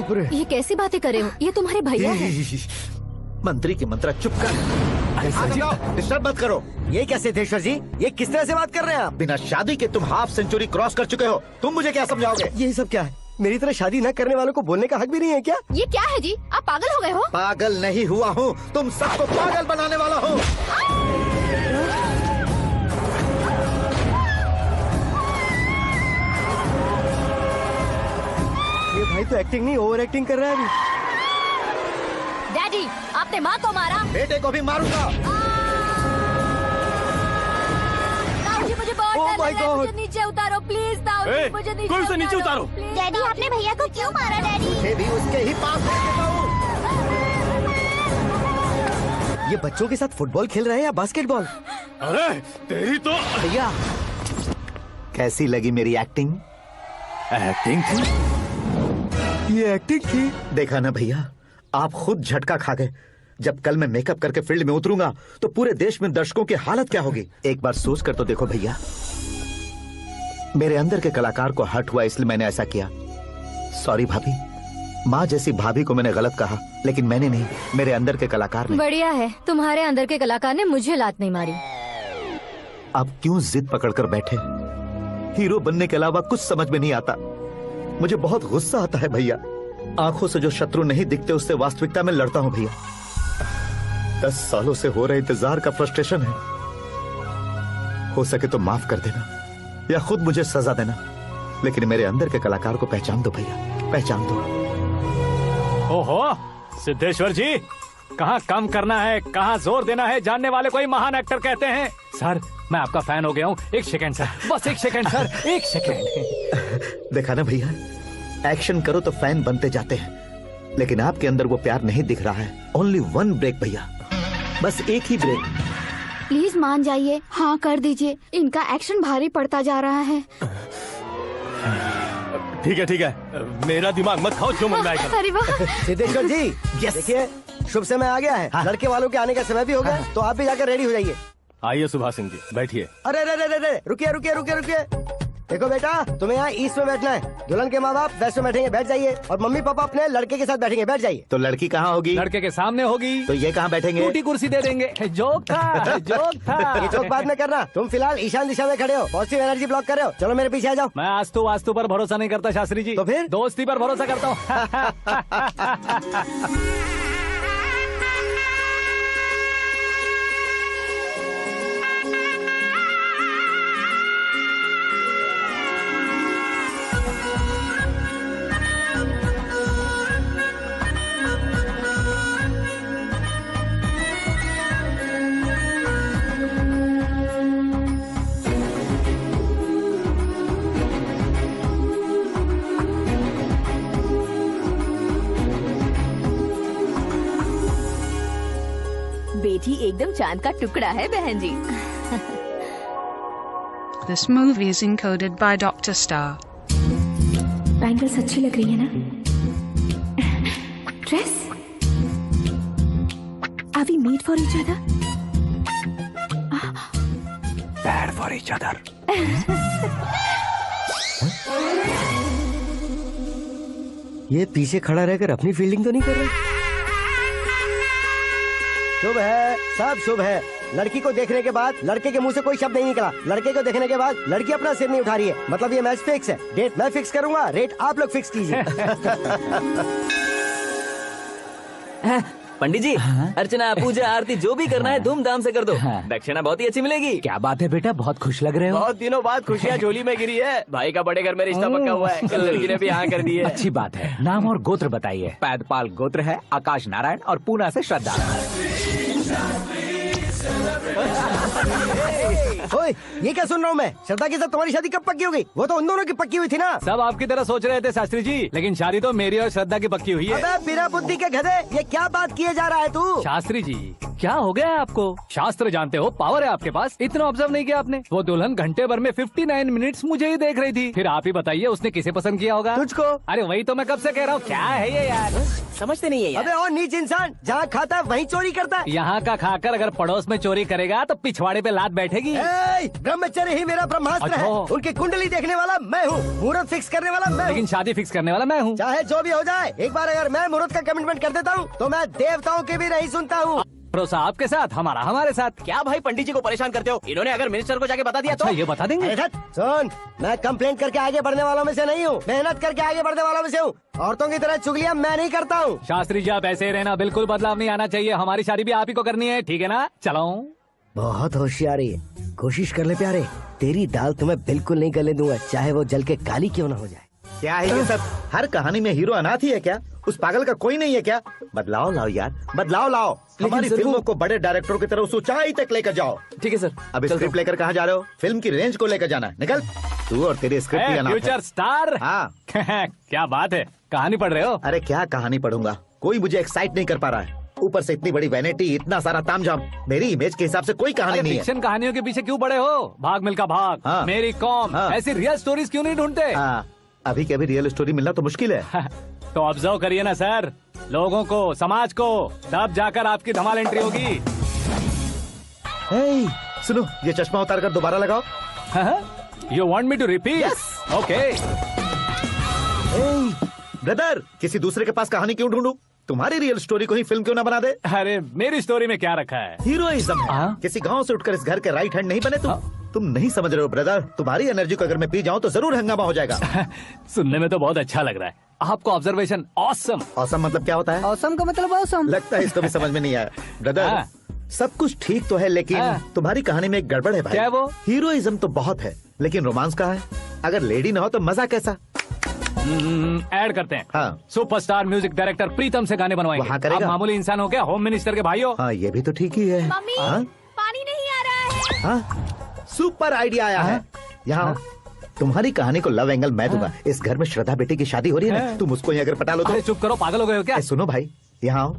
ये कैसी बातें करे हो? ये तुम्हारे भैया हैं। मंत्री की मंत्रा चुप कर। डिस्टर्ब मत करो। ये क्या सिद्धेश्वर जी, ये किस तरह से बात कर रहे हैं आप? बिना शादी के तुम हाफ सेंचुरी क्रॉस कर चुके हो, तुम मुझे क्या समझाओगे? ये सब क्या है? मेरी तरह शादी न करने वालों को बोलने का हक भी नहीं है क्या? ये क्या है जी? आप पागल हो गए हो? पागल नहीं हुआ हूँ, तुम सबको पागल बनाने वाला हूँ। ये भाई तो एक्टिंग नहीं ओवर एक्टिंग कर रहा है अभी। डैडी, आपने माँ को मारा। बेटे को भी मारूंगा। ताऊजी मुझे बहुत डर लग रहा है, मुझे नीचे उतारो प्लीज। ताऊजी मुझे नीचे उतारो। डैडी आपने भैया को क्यों मारा? डैडी मुझे भी उसके ही पास भेज देता हूँ। ये बच्चों के साथ फुटबॉल खेल रहे हैं या बास्केटबॉल? अरे तेरी तो भैया कैसी लगी मेरी एक्टिंग? एक्टिंग थी? ये एक्टिंग थी? देखा ना भैया, आप खुद झटका खा गए। जब कल मैं मेकअप करके फील्ड में उतरूंगा तो पूरे देश में दर्शकों की हालत क्या होगी? एक बार सोच कर तो देखो भैया। मेरे अंदर के कलाकार को हर्ट हुआ इसलिए मैंने ऐसा किया। सॉरी भाभी। माँ जैसी भाभी को मैंने गलत कहा, लेकिन मैंने नहीं, मेरे अंदर के कलाकार ने। बढ़िया है, तुम्हारे अंदर के कलाकार ने मुझे लात नहीं मारी। आप क्यों जिद पकड़कर बैठे? हीरो बनने के अलावा कुछ समझ में नहीं आता। मुझे बहुत गुस्सा आता है भैया। आंखों से जो शत्रु नहीं दिखते उससे वास्तविकता में लड़ता हूँ भैया। 10 सालों से हो रहे इंतजार का फ्रस्ट्रेशन है। हो सके तो माफ कर देना या खुद मुझे सजा देना, लेकिन मेरे अंदर के कलाकार को पहचान दो भैया, पहचान दो। ओहो सिद्धेश्वर जी, कहाँ कम करना है कहाँ जोर देना है, जानने वाले को ही महान एक्टर कहते हैं। सर मैं आपका फैन हो गया हूँ। एक सेकंड सर, बस एक सेकंड सर, एक सेकंड। देखा ना भैया, एक्शन करो तो फैन बनते जाते हैं, लेकिन आपके अंदर वो प्यार नहीं दिख रहा है। ओनली 1 ब्रेक भैया, बस एक ही ब्रेक। प्लीज मान जाइए, हाँ कर दीजिए। इनका एक्शन भारी पड़ता जा रहा है। ठीक है, मेरा दिमाग मत खाओ, जो मन में आएगा। अरे वाह सिद्धेश्वर जी, देखिए शुभ समय आ गया है। हाँ। लड़के वालों के आने का समय भी हो गया, तो आप भी जाकर रेडी हो जाइए। आइए सुभाष सिंह जी, बैठिए। अरे रुकिए। देखो बेटा, तुम्हें यहाँ ईस्ट में बैठना है, दुल्हन के माँ बाप वेस्ट में बैठेंगे, बैठ जाइए, और मम्मी पापा अपने लड़के के साथ बैठेंगे, बैठ जाइए। तो लड़की कहाँ होगी? लड़के के सामने होगी। तो ये कहाँ बैठेंगे? टूटी कुर्सी दे देंगे। जोक था, जोक था। ये जोक बाद में करना, तुम फिलहाल ईशान दिशा में खड़े हो, पॉजिटिव एनर्जी ब्लॉक कर रहे हो। चलो मेरे पीछे आ जाओ। मैं वास्तु पर भरोसा नहीं करता शास्त्री जी। तो फिर? दोस्ती पर भरोसा करता हूँ। बेटी एकदम चांद का टुकड़ा है बहन जी। This movie is encoded by Dr. Star. Bangles अच्छी लग रही है ना? Dress? Are we made for each other? Bad for each other. ये पीछे खड़ा रहकर अपनी फील्डिंग तो नहीं कर रहा? शुभ है, सब शुभ है। लड़की को देखने के बाद लड़के के मुंह से कोई शब्द नहीं निकला, लड़के को देखने के बाद लड़की अपना सिर नहीं उठा रही है, मतलब ये मैच फिक्स है। डेट मैं फिक्स करूंगा, रेट आप लोग फिक्स कीजिए। पंडित जी, अर्चना पूजा आरती जो भी करना है धूमधाम से कर दो। दक्षिणा बहुत ही अच्छी मिलेगी। क्या बात है बेटा, बहुत खुश लग रहे हो। बहुत दिनों बाद खुशियाँ झोली में गिरी है। भाई का बड़े घर में रिश्ता पक्का हुआ है, कल लड़की ने भी हाँ कर दी है। अच्छी बात है। नाम और गोत्र बताइए। पैदपाल गोत्र है, आकाश नारायण, और पूना से श्रद्धा। ओए, ये क्या सुन रहा हूँ मैं? श्रद्धा के साथ तुम्हारी शादी कब पक्की हो गई? वो तो उन दोनों की पक्की हुई थी ना। सब आपकी तरह सोच रहे थे शास्त्री जी, लेकिन शादी तो मेरी और श्रद्धा की पक्की हुई है। अबे बिना बुद्धि के गधे, ये क्या बात किए जा रहा है तू? शास्त्री जी, क्या हो गया है आपको? शास्त्र जानते हो, पावर है आपके पास। इतना ऑब्जर्व नहीं किया आपने? वो दुल्हन घंटे भर में 59 मिनट्स मुझे ही देख रही थी। फिर आप ही बताइए उसने किसे पसंद किया होगा? तुझको। अरे वही तो मैं कब से कह रहा हूँ, क्या है ये यार? समझते नहीं है यार। अबे और नीच इंसान, जहाँ खाता है वहीं चोरी करता है। यहाँ का खाकर अगर पड़ोस में चोरी करेगा तो पिछवाड़े पे लात बैठेगी। ब्रह्मचर्य ही मेरा ब्रह्मास्त्र है। उनकी कुंडली देखने वाला मैं हूँ, मुहूर्त फिक्स करने वाला मैं हूँ। लेकिन शादी फिक्स करने वाला मैं हूँ। चाहे जो भी हो जाए, एक बार अगर मैं मुहूर्त का कमिटमेंट कर देता हूँ तो मैं देवताओं की भी नहीं सुनता हूँ। भरोसा आपके साथ, हमारा हमारे साथ। क्या भाई पंडित जी को परेशान करते हो? इन्होंने अगर मिनिस्टर को जाके बता दिया अच्छा, तो ये बता देंगे। सुन, मैं कंप्लेंट करके आगे बढ़ने वालों में से नहीं हूँ, मेहनत करके आगे बढ़ने वालों में से हूँ। औरतों की तरह चुगलियाँ मैं नहीं करता हूँ। शास्त्री जी आप ऐसे ही रहना, बिल्कुल बदलाव नहीं आना चाहिए। हमारी शादी भी आप ही को करनी है, ठीक है ना? चलो। बहुत होशियारी है, कोशिश कर ले प्यारे, तेरी दाल तुम्हें बिल्कुल नहीं गले दूंगा, चाहे वो जल के काली क्यों ना हो जाए। क्या है ये सब? हर कहानी में हीरो अनाथ ही है क्या? उस पागल का कोई नहीं है क्या? बदलाव लाओ यार, बदलाव लाओ। हमारी फिल्मों को बड़े डायरेक्टरों की तरह उस ऊंचाई तक लेकर जाओ। ठीक है सर। अब स्क्रिप्ट लेकर कहाँ जा रहे हो? फिल्म की रेंज को लेकर जाना है, निकल। तू और तेरे स्क्रिप्ट ही अनाथ है। Future star. हाँ। क्या बात है, कहानी पढ़ रहे हो? अरे क्या कहानी पढ़ूंगा, कोई मुझे एक्साइट नहीं कर पा रहा है। ऊपर से इतनी बड़ी वैनिटी, इतना सारा तामझाम, मेरी इमेज के हिसाब से कोई कहानी नहीं है। फिक्शन कहानियों के पीछे क्यों पड़े हो? भाग मिल्खा भाग, हाँ। मेरी कॉम, हाँ। ऐसी रियल स्टोरीज क्यों नहीं ढूंढते? हाँ, अभी के अभी रियल स्टोरी मिलना तो मुश्किल है। तो ऑब्जर्व करिए ना सर, लोगों को, समाज को, तब जाकर आपकी धमाल एंट्री होगी। सुनो, ये चश्मा उतार कर दोबारा लगाओ। You want me to repeat? Okay. Brother, किसी दूसरे के पास कहानी क्यों ढूंढूं? तुम्हारी रियल स्टोरी को ही फिल्म क्यों ना बना दे? अरे मेरी स्टोरी में क्या रखा है? हीरोइज्म है। किसी गांव से उठकर इस घर के राइट हैंड नहीं बने तुम नहीं समझ रहे हो ब्रदर। तुम्हारी एनर्जी को अगर मैं पी जाऊं तो जरूर हंगामा हो जाएगा। सुनने में तो बहुत अच्छा लग रहा है आपको। Observation awesome. ऑसम मतलब क्या होता है? ऑसम का मतलब ऑसम। लगता है इसको भी समझ में नहीं आया। ब्रदर, सब कुछ ठीक तो है, लेकिन तुम्हारी कहानी में एक गड़बड़ है भाई। क्या वो? हीरोइज्म तो बहुत है, लेकिन रोमांस कहाँ है? अगर लेडी ना हो तो मजा कैसा? ऐड करते हैं। हाँ। सुपरस्टार म्यूजिक डायरेक्टर प्रीतम से गाने बनवाएंगे। वहाँ करेगा? आप मामूली इंसान हो क्या? होम मिनिस्टर के भाई हो। हाँ, ये भी तो ठीक ही है। मम्मी, हाँ? पानी नहीं आ रहा है। हाँ? सुपर आइडिया आया है। यहाँ तुम्हारी कहानी को लव एंगल मैं दूंगा। इस घर में श्रद्धा बेटी की शादी हो रही है ना, तुम उसको ही अगर पटा लो तो। अरे चुप करो, पागल हो गए हो क्या? सुनो भाई, यहाँ आओ।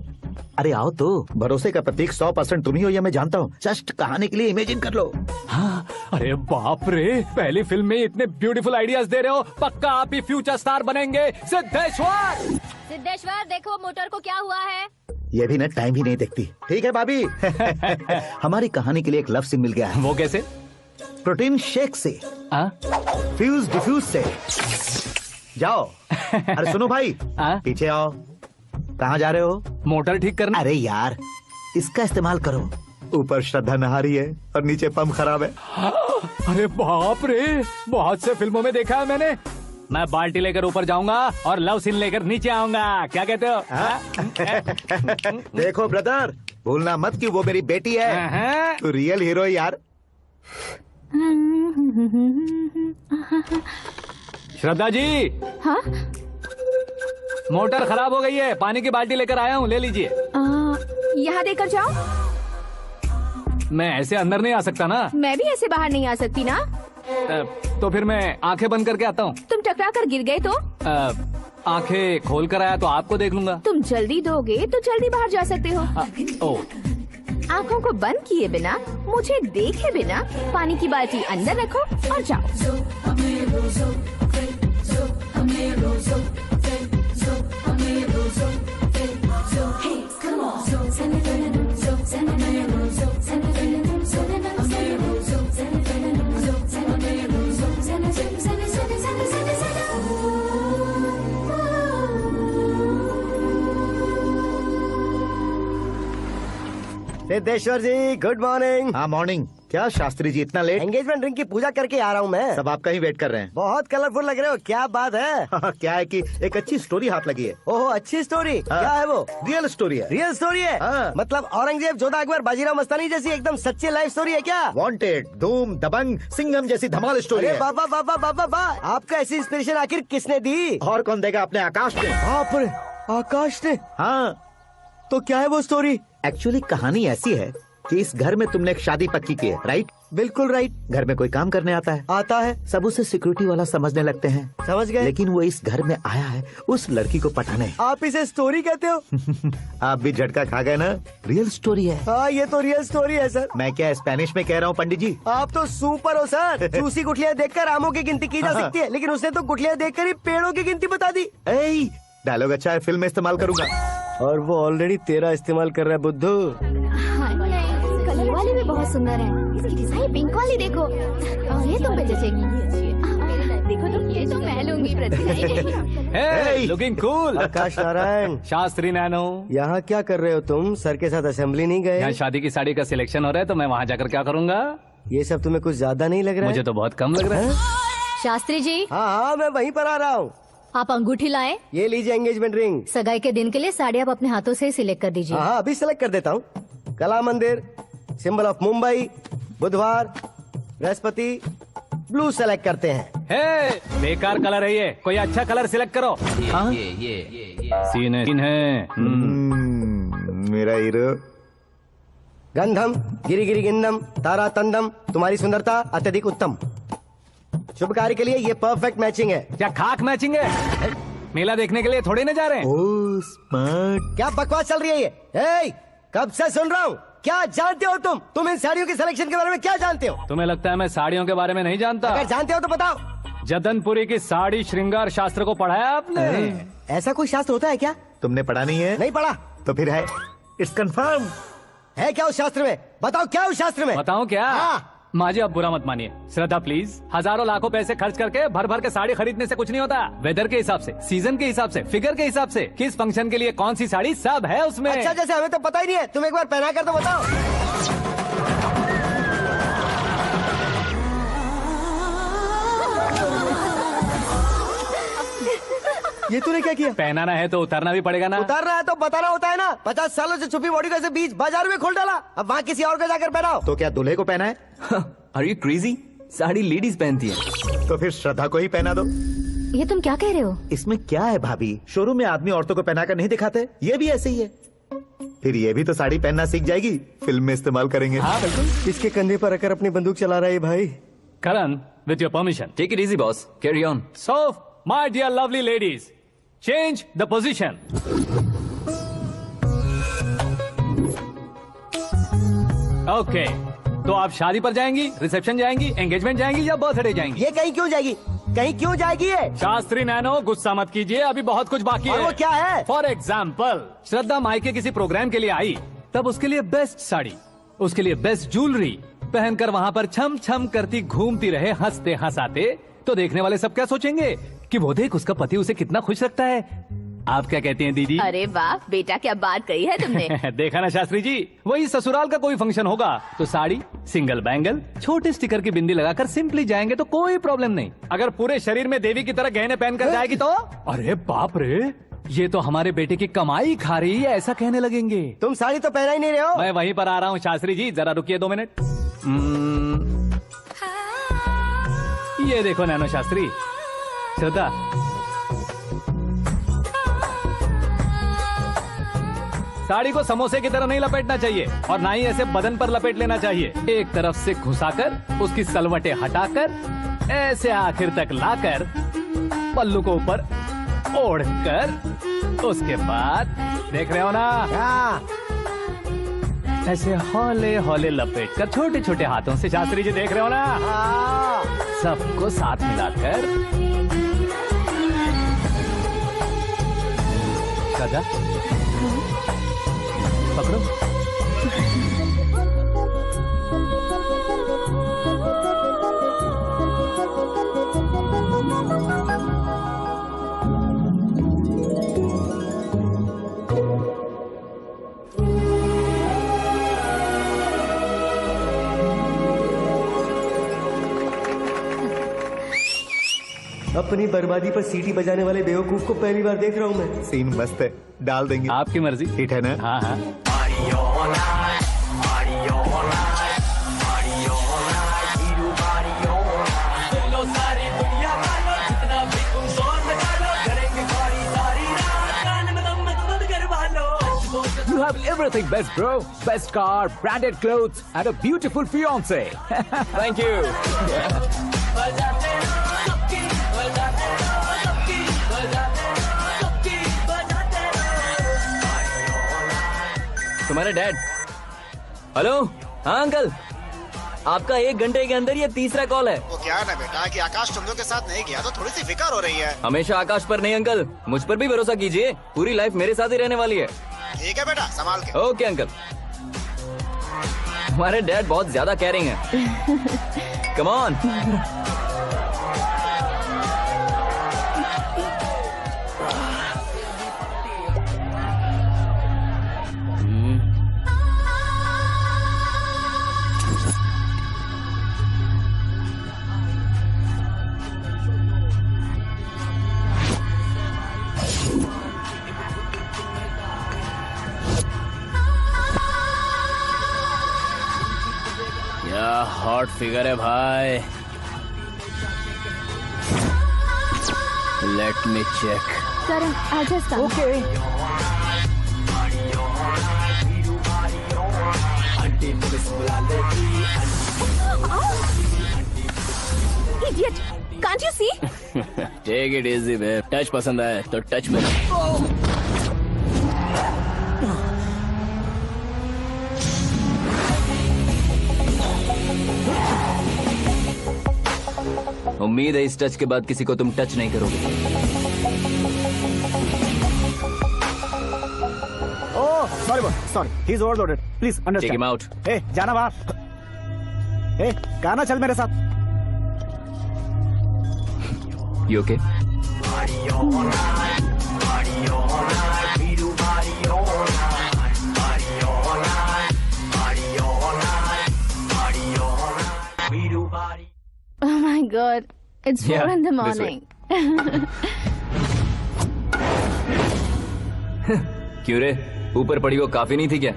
अरे आओ तो, भरोसे का प्रतीक 100% तुम ही हो, ये मैं जानता हूँ। जस्ट कहानी के लिए इमेजिन कर लो। हाँ, अरे बाप रे, पहली फिल्म में इतने ब्यूटीफुल आइडियाज दे रहे हो। पक्का आप ही फ्यूचर स्टार बनेंगे। सिद्धेश्वर, सिद्धेश्वर देखो मोटर को क्या हुआ है। ये भी ना टाइम ही नहीं देखती। ठीक है भाभी। हमारी कहानी के लिए एक लव सीन मिल गया है। वो कैसे? प्रोटीन शेक से, फ्यूज डिफ्यूज से। जाओ। अरे सुनो भाई, पीछे आओ। कहाँ जा रहे हो? मोटर ठीक करना। अरे यार, इसका इस्तेमाल करो। ऊपर श्रद्धा नहा रही है और नीचे पंप खराब है। अरे बाप रे, बहुत से फिल्मों में देखा है मैंने। मैं बाल्टी लेकर ऊपर जाऊंगा और लव सीन लेकर नीचे आऊंगा। क्या कहते हो? देखो ब्रदर, भूलना मत कि वो मेरी बेटी है। तू रियल हीरो यार। श्रद्धा जी। हाँ? मोटर खराब हो गई है, पानी की बाल्टी लेकर आया हूँ, ले लीजिए। यहाँ देकर जाओ। मैं ऐसे अंदर नहीं आ सकता ना। मैं भी ऐसे बाहर नहीं आ सकती ना। तो फिर मैं आंखें बंद करके आता हूँ। तुम टकरा कर गिर गए तो? आंखें खोल कर आया तो आपको देख लूंगा। तुम जल्दी दोगे तो जल्दी बाहर जा सकते हो। आँखों को बंद किए बिना, मुझे देखे बिना पानी की बाल्टी अंदर रखो और जाओ। सिद्धेश्वर जी, गुड मॉर्निंग। हाँ मॉर्निंग। क्या शास्त्री जी इतना लेट? एंगेजमेंट रिंग की पूजा करके आ रहा हूँ मैं। सब आपका ही वेट कर रहे हैं। बहुत कलरफुल लग रहे हो, क्या बात है? क्या है कि एक अच्छी स्टोरी हाथ लगी है। ओहो, अच्छी स्टोरी। क्या है वो? रियल स्टोरी है। रियल स्टोरी है? मतलब औरंगजेब, जोधा अकबर, बाजीराव मस्तानी जैसी एकदम सच्ची लाइफ स्टोरी है क्या? वांटेड, धूम, दबंग, सिंघम जैसी धमाल स्टोरी है। बाबा बाबा बाबा बा, आपका ऐसी इंस्पिरेशन आखिर किसने दी? और कौन देगा? अपने आकाश ने। बाप रे, आकाश ने? हाँ। तो क्या है वो स्टोरी? एक्चुअली कहानी ऐसी है कि इस घर में तुमने एक शादी पक्की की है, राइट? बिल्कुल राइट। घर में कोई काम करने आता है? आता है। सब उसे सिक्योरिटी वाला समझने लगते हैं। समझ गए। लेकिन वो इस घर में आया है उस लड़की को पटाने। आप इसे स्टोरी कहते हो? आप भी झटका खा गए ना। रियल स्टोरी है। हाँ, ये तो रियल स्टोरी है सर। मैं क्या स्पेनिश में कह रहा हूँ पंडित जी? आप तो सुपर हो सर। चूसी गुठलियाँ देखकर आमों की गिनती की जा सकती है, लेकिन उसने तो गुठलियाँ देखकर ही पेड़ों की गिनती बता दी। डायलॉग अच्छा है, फिल्म में इस्तेमाल करूंगा। और वो ऑलरेडी तेरा इस्तेमाल कर रहा है बुद्धू। कलर वाली भी बहुत सुंदर है। इसकी डिजाइन पिंक वाली देखो, और ये तुम पे जचेगी। देखो तो, ये तो मैं लूंगी। Hey, looking cool। आकाश नारायण। शास्त्री नैनो। यहाँ क्या कर रहे हो तुम? सर के साथ असेंबली नहीं गए? यहाँ शादी की साड़ी का सिलेक्शन हो रहा है, तो मैं वहाँ जाकर क्या करूँगा? ये सब तुम्हें कुछ ज्यादा नहीं लग रहा है? मुझे तो बहुत कम लग रहा है। शास्त्री जी। हाँ, मैं वहीं पर आ रहा हूँ। आप अंगूठी लाएं। ये लीजिए एंगेजमेंट रिंग। सगाई के दिन के लिए साड़ी आप अपने हाथों से सिलेक्ट कर दीजिए। हाँ, अभी सिलेक्ट कर देता हूँ। कला मंदिर, सिंबल ऑफ मुंबई, बुधवार, बृहस्पति, ब्लू सेलेक्ट करते हैं। बेकार कलर है ये, कोई अच्छा कलर सिलेक्ट करो। ये सीन है। मेरा हीरो। गंधम, गिरी गिरी गिंदम, तारा तंदम, तुम्हारी सुंदरता अत्यधिक उत्तम। शुभ कार्य के लिए ये परफेक्ट मैचिंग है। क्या खाक मैचिंग है? मेला देखने के लिए थोड़ी ना जा रहे हैं। Oh smart. क्या बकवास चल रही है ये? कब से सुन रहा हूँ। क्या जानते हो तुम इन साड़ियों के सिलेक्शन के बारे में क्या जानते हो? तुम्हें लगता है मैं साड़ियों के बारे में नहीं जानता? अगर जानते हो तो बताओ। जदनपुरी की साड़ी श्रृंगार शास्त्र को पढ़ाया आपने? ऐसा कोई शास्त्र होता है क्या? तुमने पढ़ा नहीं है? नहीं पढ़ा। तो फिर है। It's confirm. है क्या उस शास्त्र में? बताओ क्या उस शास्त्र में? बताऊं क्या? माँ जी, आप बुरा मत मानिए। श्रद्धा प्लीज, हजारों लाखों पैसे खर्च करके भर भर के साड़ी खरीदने से कुछ नहीं होता। वेदर के हिसाब से, सीजन के हिसाब से, फिगर के हिसाब से, किस फंक्शन के लिए कौन सी साड़ी, सब है उसमें। अच्छा, जैसे हमें तो पता ही नहीं है, तुम एक बार पहना कर तो बताओ। ये तूने क्या किया? पहनाना है तो उतारना भी पड़ेगा ना। उतारना है तो बताना होता है ना। 50 सालों से छुपी बॉडी को ऐसे बीच बाजार में खोल डाला, अब वहाँ किसी और को जाकर पहनाओ। तो क्या दूल्हे को पहना है? Are you crazy? Sari ladies पहनती है। तो फिर श्रद्धा को ही पहना दो। ये तुम क्या कह रहे हो? इसमें क्या है भाभी? शोरूम में आदमी औरतों को पहनाकर नहीं दिखाते? ये भी ऐसे ही है। फिर ये भी तो साड़ी पहनना सीख जाएगी, फिल्म में इस्तेमाल करेंगे। हाँ बिल्कुल। इसके कंधे पर रखकर अपनी बंदूक चला रहा है भाई। करण, with your permission. Take it easy, boss. Carry on. So, my dear lovely ladies, change the position. Okay. तो आप शादी पर जाएंगी, रिसेप्शन जाएंगी, एंगेजमेंट जाएंगी या बर्थडे जाएंगी? ये कहीं क्यों जाएगी? कहीं क्यों जाएगी ये? शास्त्री नैनो, गुस्सा मत कीजिए, अभी बहुत कुछ बाकी है। वो क्या है? फॉर एग्जाम्पल, श्रद्धा मायके किसी प्रोग्राम के लिए आई, तब उसके लिए बेस्ट साड़ी, उसके लिए बेस्ट ज्वेलरी, पहनकर वहाँ पर छम छम करती घूमती रहे हंसते हंसाते, तो देखने वाले सब क्या सोचेंगे कि वो देख उसका पति उसे कितना खुश रखता है। आप क्या कहती हैं दीदी? अरे वाह बेटा, क्या बात कही है तुमने। देखा ना शास्त्री जी, वही ससुराल का कोई फंक्शन होगा तो साड़ी, सिंगल बैंगल, छोटे स्टिकर की बिंदी लगाकर सिंपली जाएंगे तो कोई प्रॉब्लम नहीं। अगर पूरे शरीर में देवी की तरह गहने पहनकर जाएगी तो अरे बाप रे, ये तो हमारे बेटे की कमाई खा रही है, ऐसा कहने लगेंगे। तुम साड़ी तो पहना ही नहीं रहे हो। मैं वहीं पर आ रहा हूँ शास्त्री जी, जरा रुकिए 2 मिनट। ये देखो नैनो शास्त्री, श्रद्धा, साड़ी को समोसे की तरह नहीं लपेटना चाहिए और ना ही ऐसे बदन पर लपेट लेना चाहिए। एक तरफ से घुसाकर उसकी सलवटें हटाकर ऐसे आखिर तक लाकर पल्लू को ऊपर ओढ़कर, उसके बाद देख रहे हो ना, ऐसे हौले हौले लपेटकर छोटे छोटे हाथों से, शास्त्री जी देख रहे हो ना, सबको साथ मिलाकर दादा पकड़ो। अपनी बर्बादी पर सीटी बजाने वाले बेवकूफ को पहली बार देख रहा हूँ मैं। सीन मस्त है, डाल देंगे। आपकी मर्जी। हिट है ना? हाँ हाँ। You have everything best, bro. Best car, branded clothes, and a beautiful fiance. Thank you. तुम्हारे डैड। हेलो, हाँ अंकल, आपका 1 घंटे के अंदर ये तीसरा कॉल है। वो क्या है ना बेटा कि आकाश तुम लोग के साथ नहीं गया तो थोड़ी सी फिक्र हो रही है। हमेशा आकाश पर नहीं अंकल, मुझ पर भी भरोसा कीजिए, पूरी लाइफ मेरे साथ ही रहने वाली है। ठीक है बेटा, संभाल के। Okay uncle. हमारे डैड बहुत ज्यादा केयरिंग है। Come on. क्या हॉट फिगर है भाई। Let me check. Karan, I'll just come. Okay. Idiot! Can't you see? Take it easy babe. Touch पसंद आए तो टच में। उम्मीद है इस टच के बाद किसी को तुम टच नहीं करोगे। Oh sorry sorry, he is overloaded, please understand. Take him out. ए जाना बाहर। ए गाना चल मेरे साथ। You okay? Oh my God! It's 4 Yeah, in the this way. morning. क्यों रे, ऊपर पड़ी वो काफी नहीं थी क्या?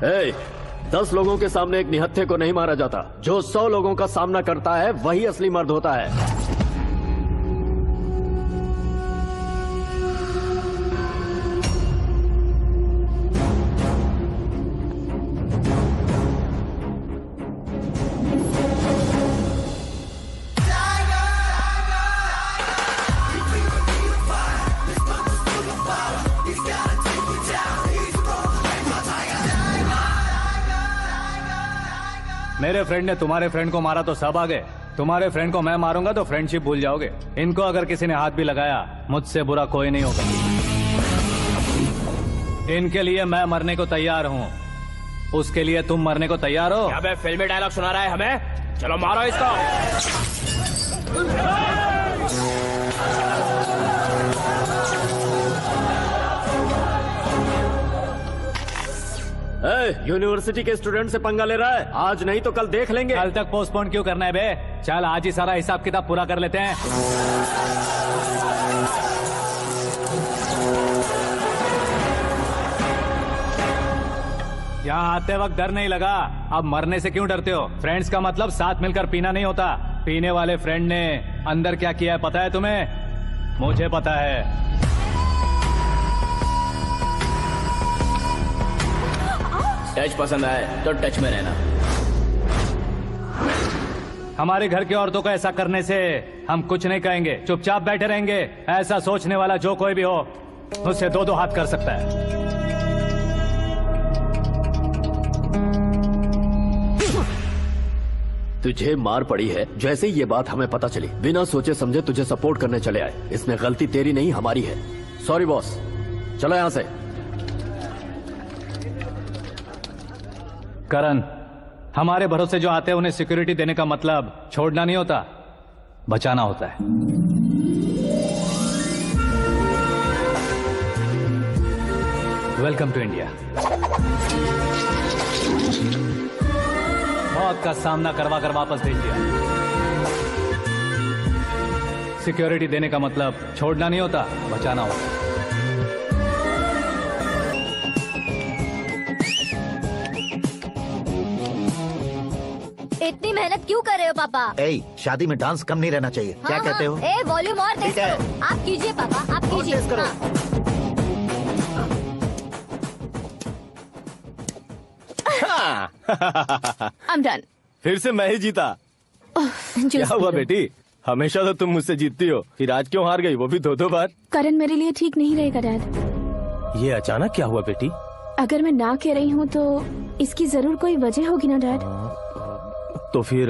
ए, 10 लोगों के सामने एक निहत्थे को नहीं मारा जाता। जो 100 लोगों का सामना करता है वही असली मर्द होता है। मेरे फ्रेंड ने तुम्हारे फ्रेंड को मारा तो सब आ गए, तुम्हारे फ्रेंड को मैं मारूंगा तो फ्रेंडशिप भूल जाओगे। इनको अगर किसी ने हाथ भी लगाया, मुझसे बुरा कोई नहीं होगा। इनके लिए मैं मरने को तैयार हूँ, उसके लिए तुम मरने को तैयार हो? क्या बे फिल्मी डायलॉग सुना रहा है हमें? चलो मारो इसको। यूनिवर्सिटी के स्टूडेंट से पंगा ले रहा है, आज नहीं तो कल देख लेंगे। कल तक पोस्टपोन क्यों करना है बे? चल आज ही सारा हिसाब किताब पूरा कर लेते हैं। यहाँ आते वक्त डर नहीं लगा, अब मरने से क्यों डरते हो? फ्रेंड्स का मतलब साथ मिलकर पीना नहीं होता। पीने वाले फ्रेंड ने अंदर क्या किया है पता है तुम्हें? मुझे पता है। टच पसंद आए तो टच में रहना। हमारे घर की औरतों को ऐसा करने से हम कुछ नहीं कहेंगे, चुपचाप बैठे रहेंगे। ऐसा सोचने वाला जो कोई भी हो, उससे दो हाथ कर सकता है। तुझे मार पड़ी है, जैसे ये बात हमें पता चली बिना सोचे समझे तुझे सपोर्ट करने चले आए। इसमें गलती तेरी नहीं हमारी है। सॉरी बॉस, चलो यहाँ से। करण, हमारे भरोसे जो आते हैं उन्हें सिक्योरिटी देने का मतलब छोड़ना नहीं होता, बचाना होता है। Welcome to India. मौत का सामना करवा कर वापस भेज दिया। सिक्योरिटी देने का मतलब छोड़ना नहीं होता, बचाना होता है। इतनी मेहनत क्यों कर रहे हो पापा? ए, शादी में डांस कम नहीं रहना चाहिए। क्या कहते हो? ए वॉल्यूम और तेज करो। आप कीजिए पापा, आप कीजिए। I'm done. फिर से मैं ही जीता। क्या हुआ बेटी? हमेशा तो तुम मुझसे जीतती हो, फिर आज क्यों हार गई, वो भी 2-2 बार? करण मेरे लिए ठीक नहीं रहेगा डैड। ये अचानक क्या हुआ बेटी? अगर मैं ना कह रही हूँ तो इसकी जरूर कोई वजह होगी ना डैड। तो फिर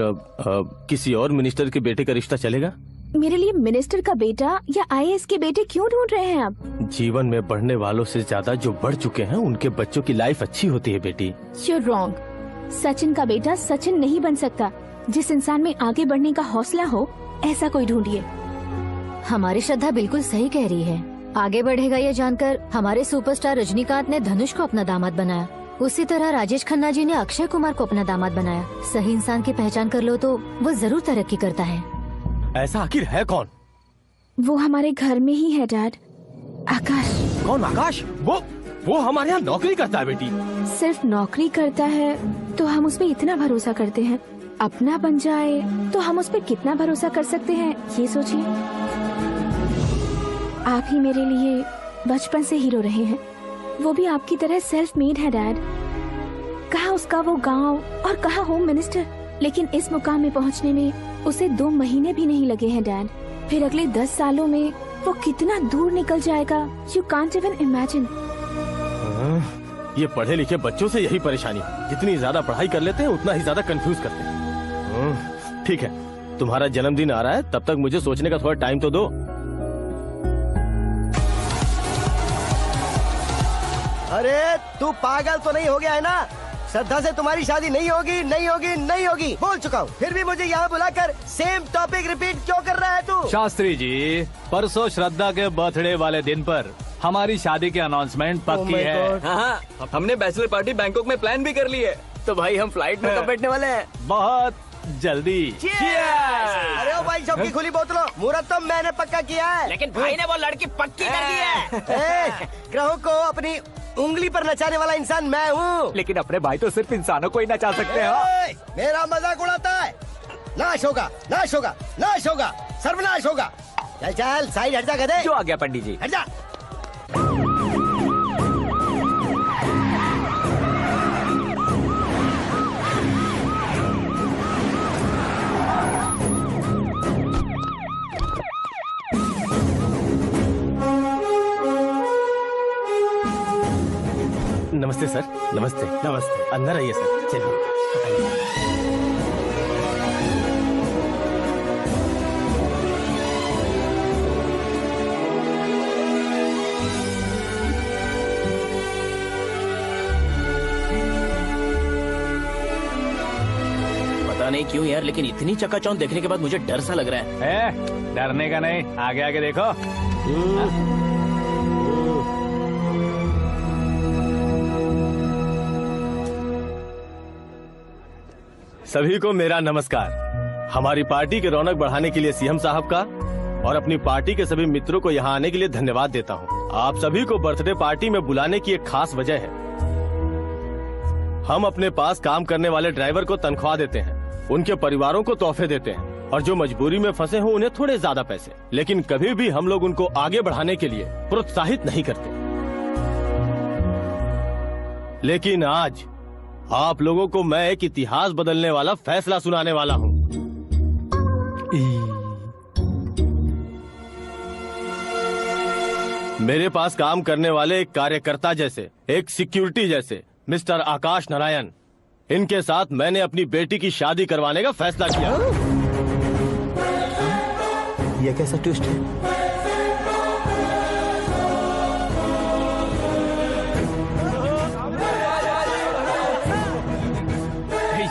किसी और मिनिस्टर के बेटे का रिश्ता चलेगा? मेरे लिए मिनिस्टर का बेटा या आईएएस के बेटे क्यों ढूंढ रहे हैं आप? जीवन में बढ़ने वालों से ज्यादा जो बढ़ चुके हैं उनके बच्चों की लाइफ अच्छी होती है बेटी। You're wrong. सचिन का बेटा सचिन नहीं बन सकता। जिस इंसान में आगे बढ़ने का हौसला हो, ऐसा कोई ढूंढिए। हमारी श्रद्धा बिल्कुल सही कह रही है। आगे बढ़ेगा ये जानकर हमारे सुपरस्टार रजनीकांत ने धनुष को अपना दामाद बनाया। उसी तरह राजेश खन्ना जी ने अक्षय कुमार को अपना दामाद बनाया। सही इंसान की पहचान कर लो तो वो जरूर तरक्की करता है। ऐसा आखिर है कौन? वो हमारे घर में ही है डैड, आकाश। कौन आकाश? वो हमारे यहाँ नौकरी करता है बेटी। सिर्फ नौकरी करता है तो हम उस पर इतना भरोसा करते हैं, अपना बन जाए तो हम उस पर कितना भरोसा कर सकते हैं, ये सोचिए। आप ही मेरे लिए बचपन से हीरो रहे हैं, वो भी आपकी तरह सेल्फ मेड है डैड। कहाँ उसका वो गांव और कहाँ होम मिनिस्टर, लेकिन इस मुकाम में पहुँचने में उसे 2 महीने भी नहीं लगे हैं डैड। फिर अगले 10 सालों में वो कितना दूर निकल जाएगा, यू कांट इवन इमेजिन। ये पढ़े लिखे बच्चों से यही परेशानी है, जितनी ज्यादा पढ़ाई कर लेते हैं उतना ही ज्यादा कंफ्यूज करते हैं। ठीक है, तुम्हारा जन्मदिन आ रहा है, तब तक मुझे सोचने का थोड़ा टाइम तो दो। अरे तू पागल तो नहीं हो गया है ना? श्रद्धा से तुम्हारी शादी नहीं होगी, नहीं होगी, नहीं होगी, बोल चुका हूँ। फिर भी मुझे यहाँ बुलाकर सेम टॉपिक रिपीट क्यों कर रहा है तू? शास्त्री जी, परसों श्रद्धा के बर्थडे वाले दिन पर हमारी शादी की अनाउंसमेंट पक्की है। हाँ, हमने बैचलर पार्टी बैंकॉक में प्लान भी कर ली है। तो भाई हम फ्लाइट में कब बैठने वाले हैं? बहुत जल्दी। अरे ओ भाई साहब की खुली बोतलों, मुहूर्त तो मैंने पक्का किया है। लेकिन भाई ने वो लड़की पक्की कर दी है। ग्रहों को अपनी उंगली पर नचाने वाला इंसान मैं हूँ। लेकिन अपने भाई तो सिर्फ इंसानों को ही नचा सकते हैं। मेरा मजाक उड़ाता है? नाश होगा, नाश होगा, नाश होगा, सर्वनाश होगा। चल चल साइड हट जा गधे। जो आ गया पंडित जी। हट जा। नमस्ते सर। नमस्ते। नमस्ते। अंदर आइए सर। चलिए। क्यों यार, लेकिन इतनी चकाचौंध देखने के बाद मुझे डर सा लग रहा है। डरने का नहीं, आगे आगे देखो। सभी को मेरा नमस्कार। हमारी पार्टी की रौनक बढ़ाने के लिए सीएम साहब का और अपनी पार्टी के सभी मित्रों को यहाँ आने के लिए धन्यवाद देता हूँ। आप सभी को बर्थडे पार्टी में बुलाने की एक खास वजह है। हम अपने पास काम करने वाले ड्राइवर को तनख्वाह देते हैं, उनके परिवारों को तोहफे देते हैं और जो मजबूरी में फंसे हो उन्हें थोड़े ज्यादा पैसे, लेकिन कभी भी हम लोग उनको आगे बढ़ाने के लिए प्रोत्साहित नहीं करते। लेकिन आज आप लोगों को मैं एक इतिहास बदलने वाला फैसला सुनाने वाला हूँ। मेरे पास काम करने वाले एक कार्यकर्ता जैसे, एक सिक्योरिटी जैसे मिस्टर आकाश नारायण, इनके साथ मैंने अपनी बेटी की शादी करवाने का फैसला किया। यह कैसा ट्विस्ट है?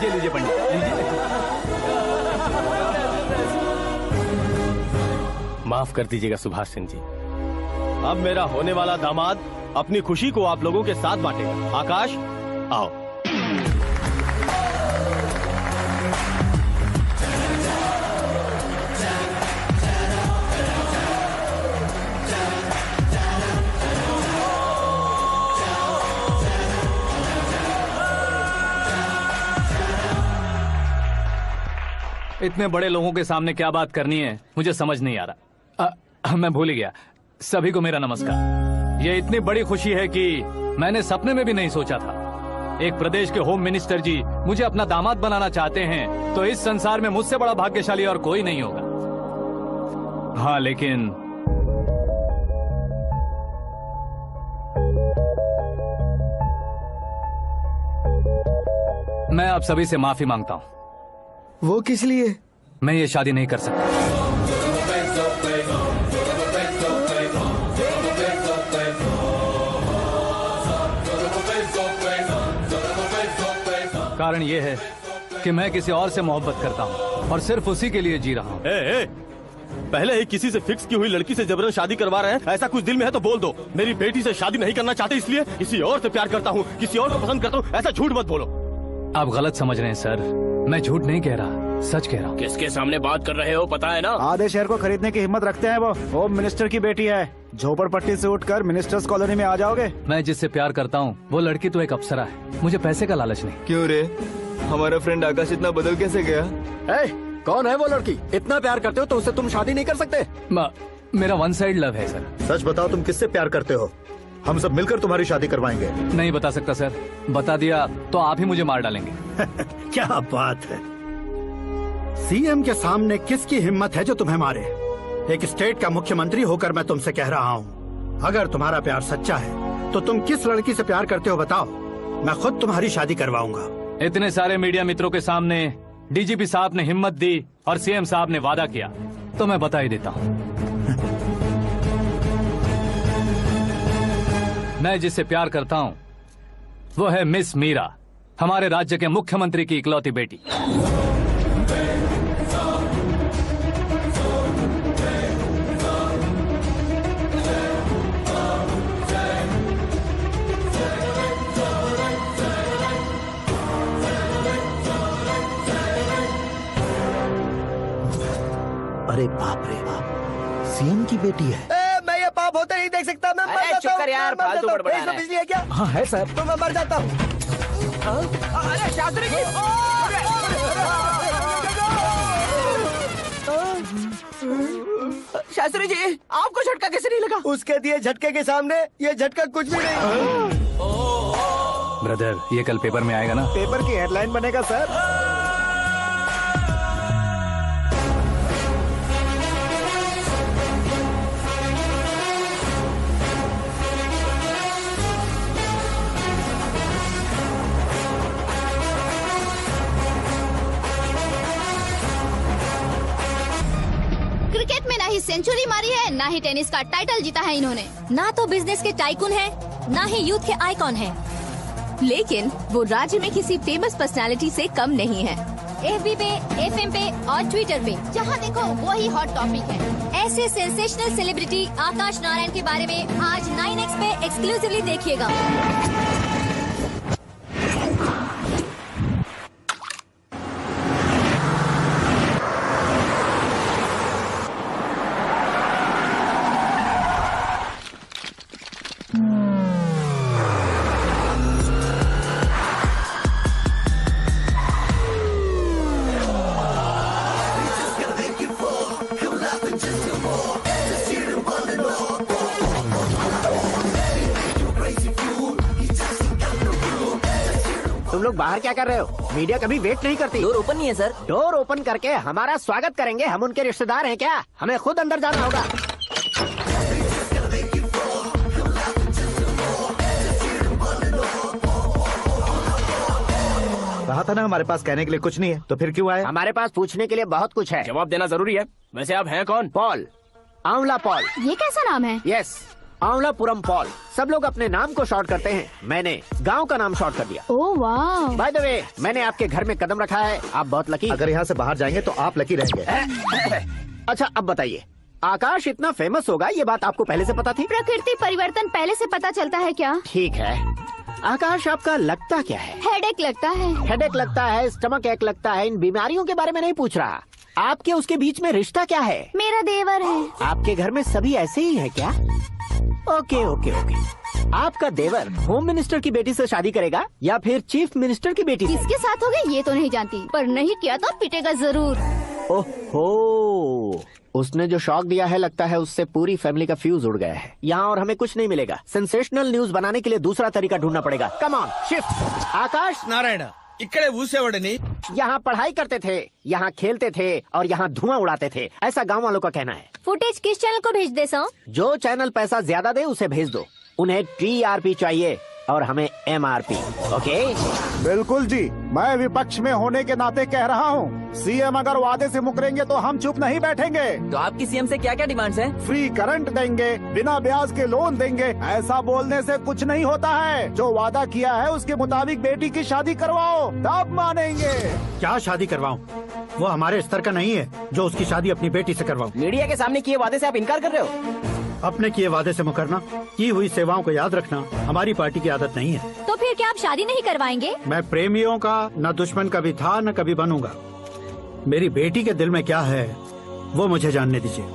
लीजिए पंडित, माफ कर दीजिएगा सुभाष सिंह जी। अब मेरा होने वाला दामाद अपनी खुशी को आप लोगों के साथ बांटेगा। आकाश, आओ। इतने बड़े लोगों के सामने क्या बात करनी है मुझे समझ नहीं आ रहा। मैं भूल ही गया। सभी को मेरा नमस्कार। ये इतनी बड़ी खुशी है कि मैंने सपने में भी नहीं सोचा था। एक प्रदेश के होम मिनिस्टर जी मुझे अपना दामाद बनाना चाहते हैं तो इस संसार में मुझसे बड़ा भाग्यशाली और कोई नहीं होगा। हाँ, लेकिन मैं आप सभी से माफी मांगता हूँ। वो किस लिए? मैं ये शादी नहीं कर सकता। कारण ये है कि मैं किसी और से मोहब्बत करता हूँ और सिर्फ उसी के लिए जी रहा हूँ। पहले ही किसी से फिक्स की हुई लड़की से जबरन शादी करवा रहे हैं। ऐसा कुछ दिल में है तो बोल दो। मेरी बेटी से शादी नहीं करना चाहते इसलिए किसी और से प्यार करता हूँ, किसी और को पसंद करता हूँ, ऐसा झूठ मत बोलो। आप गलत समझ रहे हैं सर, मैं झूठ नहीं कह रहा, सच कह रहा हूँ। किसके सामने बात कर रहे हो पता है ना? आधे शहर को खरीदने की हिम्मत रखते हैं वो। होम मिनिस्टर की बेटी है। झोपड़पट्टी से उठकर मिनिस्टर्स कॉलोनी में आ जाओगे। मैं जिससे प्यार करता हूँ वो लड़की तो एक अप्सरा है, मुझे पैसे का लालच नहीं। क्यों रे, हमारा फ्रेंड आकाश इतना बदल कैसे गया? कौन है वो लड़की? इतना प्यार करते हो तो उससे तुम शादी नहीं कर सकते? मेरा वन साइड लव है सर। सच बताओ, तुम किससे प्यार करते हो? हम सब मिलकर तुम्हारी शादी करवाएंगे। नहीं बता सकता सर, बता दिया तो आप ही मुझे मार डालेंगे। क्या बात है, सीएम के सामने किसकी हिम्मत है जो तुम्हें मारे? एक स्टेट का मुख्यमंत्री होकर मैं तुमसे कह रहा हूँ, अगर तुम्हारा प्यार सच्चा है तो तुम किस लड़की से प्यार करते हो बताओ, मैं खुद तुम्हारी शादी करवाऊंगा। इतने सारे मीडिया मित्रों के सामने डीजीपी साहब ने हिम्मत दी और सीएम साहब ने वादा किया तो मैं बता ही देता हूँ। मैं जिससे प्यार करता हूँ वो है मिस मीरा, हमारे राज्य के मुख्यमंत्री की इकलौती बेटी। अरे बाप रे बाप, सीएम की बेटी है। मैं ये पाप होते नहीं देख सकता। मैं मर जाता हूँ। चुप कर यार, फालतू बड़बड़ा रहा है। बिजली है क्या? हाँ है सर। तो मैं मर जाता हूँ। अरे शास्त्री जी, शास्त्री जी आपको झटका कैसे नहीं लगा? उसके दिए झटके के सामने ये झटका कुछ भी नहीं। ब्रदर, ये कल पेपर में आएगा ना? पेपर की हेडलाइन बनेगा सर। क्रिकेट में ना ही सेंचुरी मारी है, ना ही टेनिस का टाइटल जीता है इन्होंने। ना तो बिजनेस के टाइकून है, ना ही यूथ के आइकॉन है, लेकिन वो राज्य में किसी फेमस पर्सनालिटी से कम नहीं है। FB पे, FM पे और ट्विटर पे, जहाँ देखो वही हॉट टॉपिक है। ऐसे सेंसेशनल सेलिब्रिटी आकाश नारायण के बारे में आज 9X पे एक्सक्लूसिवली देखिएगा। तुम लोग बाहर क्या कर रहे हो? मीडिया कभी वेट नहीं करती। डोर ओपन नहीं है सर। डोर ओपन करके हमारा स्वागत करेंगे? हम उनके रिश्तेदार हैं क्या? हमें खुद अंदर जाना होगा। कहा था ना हमारे पास कहने के लिए कुछ नहीं है, तो फिर क्यों आए? हमारे पास पूछने के लिए बहुत कुछ है। जवाब देना जरूरी है। वैसे आप हैं कौन? पॉल, आंवला पॉल। ये कैसा नाम है? Yes, Aanvalapuram Paul. सब लोग अपने नाम को शॉर्ट करते हैं, मैंने गांव का नाम शॉर्ट कर दिया। ओह वाह। बाय द वे, मैंने आपके घर में कदम रखा है, आप बहुत लकी। अगर यहाँ से बाहर जाएंगे तो आप लकी रहेंगे। अच्छा अब बताइए, आकाश इतना फेमस होगा ये बात आपको पहले से पता थी? प्रकृति परिवर्तन पहले से पता चलता है क्या? ठीक है, आकाश आपका लगता क्या है? हेडेक लगता है। हेडेक लगता है, स्टमक एक लगता है, इन बीमारियों के बारे में नहीं पूछ रहा। आपके उसके बीच में रिश्ता क्या है? मेरा देवर है। आपके घर में सभी ऐसे ही है क्या? Okay okay okay. आपका देवर होम मिनिस्टर की बेटी से शादी करेगा या फिर चीफ मिनिस्टर की बेटी से? किसके साथ हो गई ये तो नहीं जानती, पर नहीं किया तो पिटेगा जरूर। ओहो, उसने जो शॉक दिया है लगता है उससे पूरी फैमिली का फ्यूज उड़ गया है। यहाँ और हमें कुछ नहीं मिलेगा। सेंसेशनल न्यूज बनाने के लिए दूसरा तरीका ढूंढना पड़ेगा। Come on, shift. Akash Narayan इकड़े ऊसेवड़नी यहाँ पढ़ाई करते थे, यहाँ खेलते थे और यहाँ धुआं उड़ाते थे, ऐसा गांव वालों का कहना है। फुटेज किस चैनल को भेज दे सो? जो चैनल पैसा ज्यादा दे उसे भेज दो। उन्हें TRP चाहिए और हमें MRP। ओके बिल्कुल जी, मैं विपक्ष में होने के नाते कह रहा हूँ, सीएम अगर वादे से मुकरेंगे तो हम चुप नहीं बैठेंगे। तो आपकी सीएम से क्या क्या डिमांड्स हैं? फ्री करंट देंगे, बिना ब्याज के लोन देंगे। ऐसा बोलने से कुछ नहीं होता है। जो वादा किया है उसके मुताबिक बेटी की शादी करवाओ, तब मानेंगे। क्या शादी करवाऊं? वो हमारे स्तर का नहीं है जो उसकी शादी अपनी बेटी से करवाऊं। मीडिया के सामने किए वादे से आप इनकार कर रहे हो? अपने किए वादे से मुकरना, की हुई सेवाओं को याद रखना हमारी पार्टी की आदत नहीं है। तो फिर क्या आप शादी नहीं करवाएंगे? मैं प्रेमियों का न दुश्मन कभी था न कभी बनूंगा। मेरी बेटी के दिल में क्या है वो मुझे जानने दीजिए।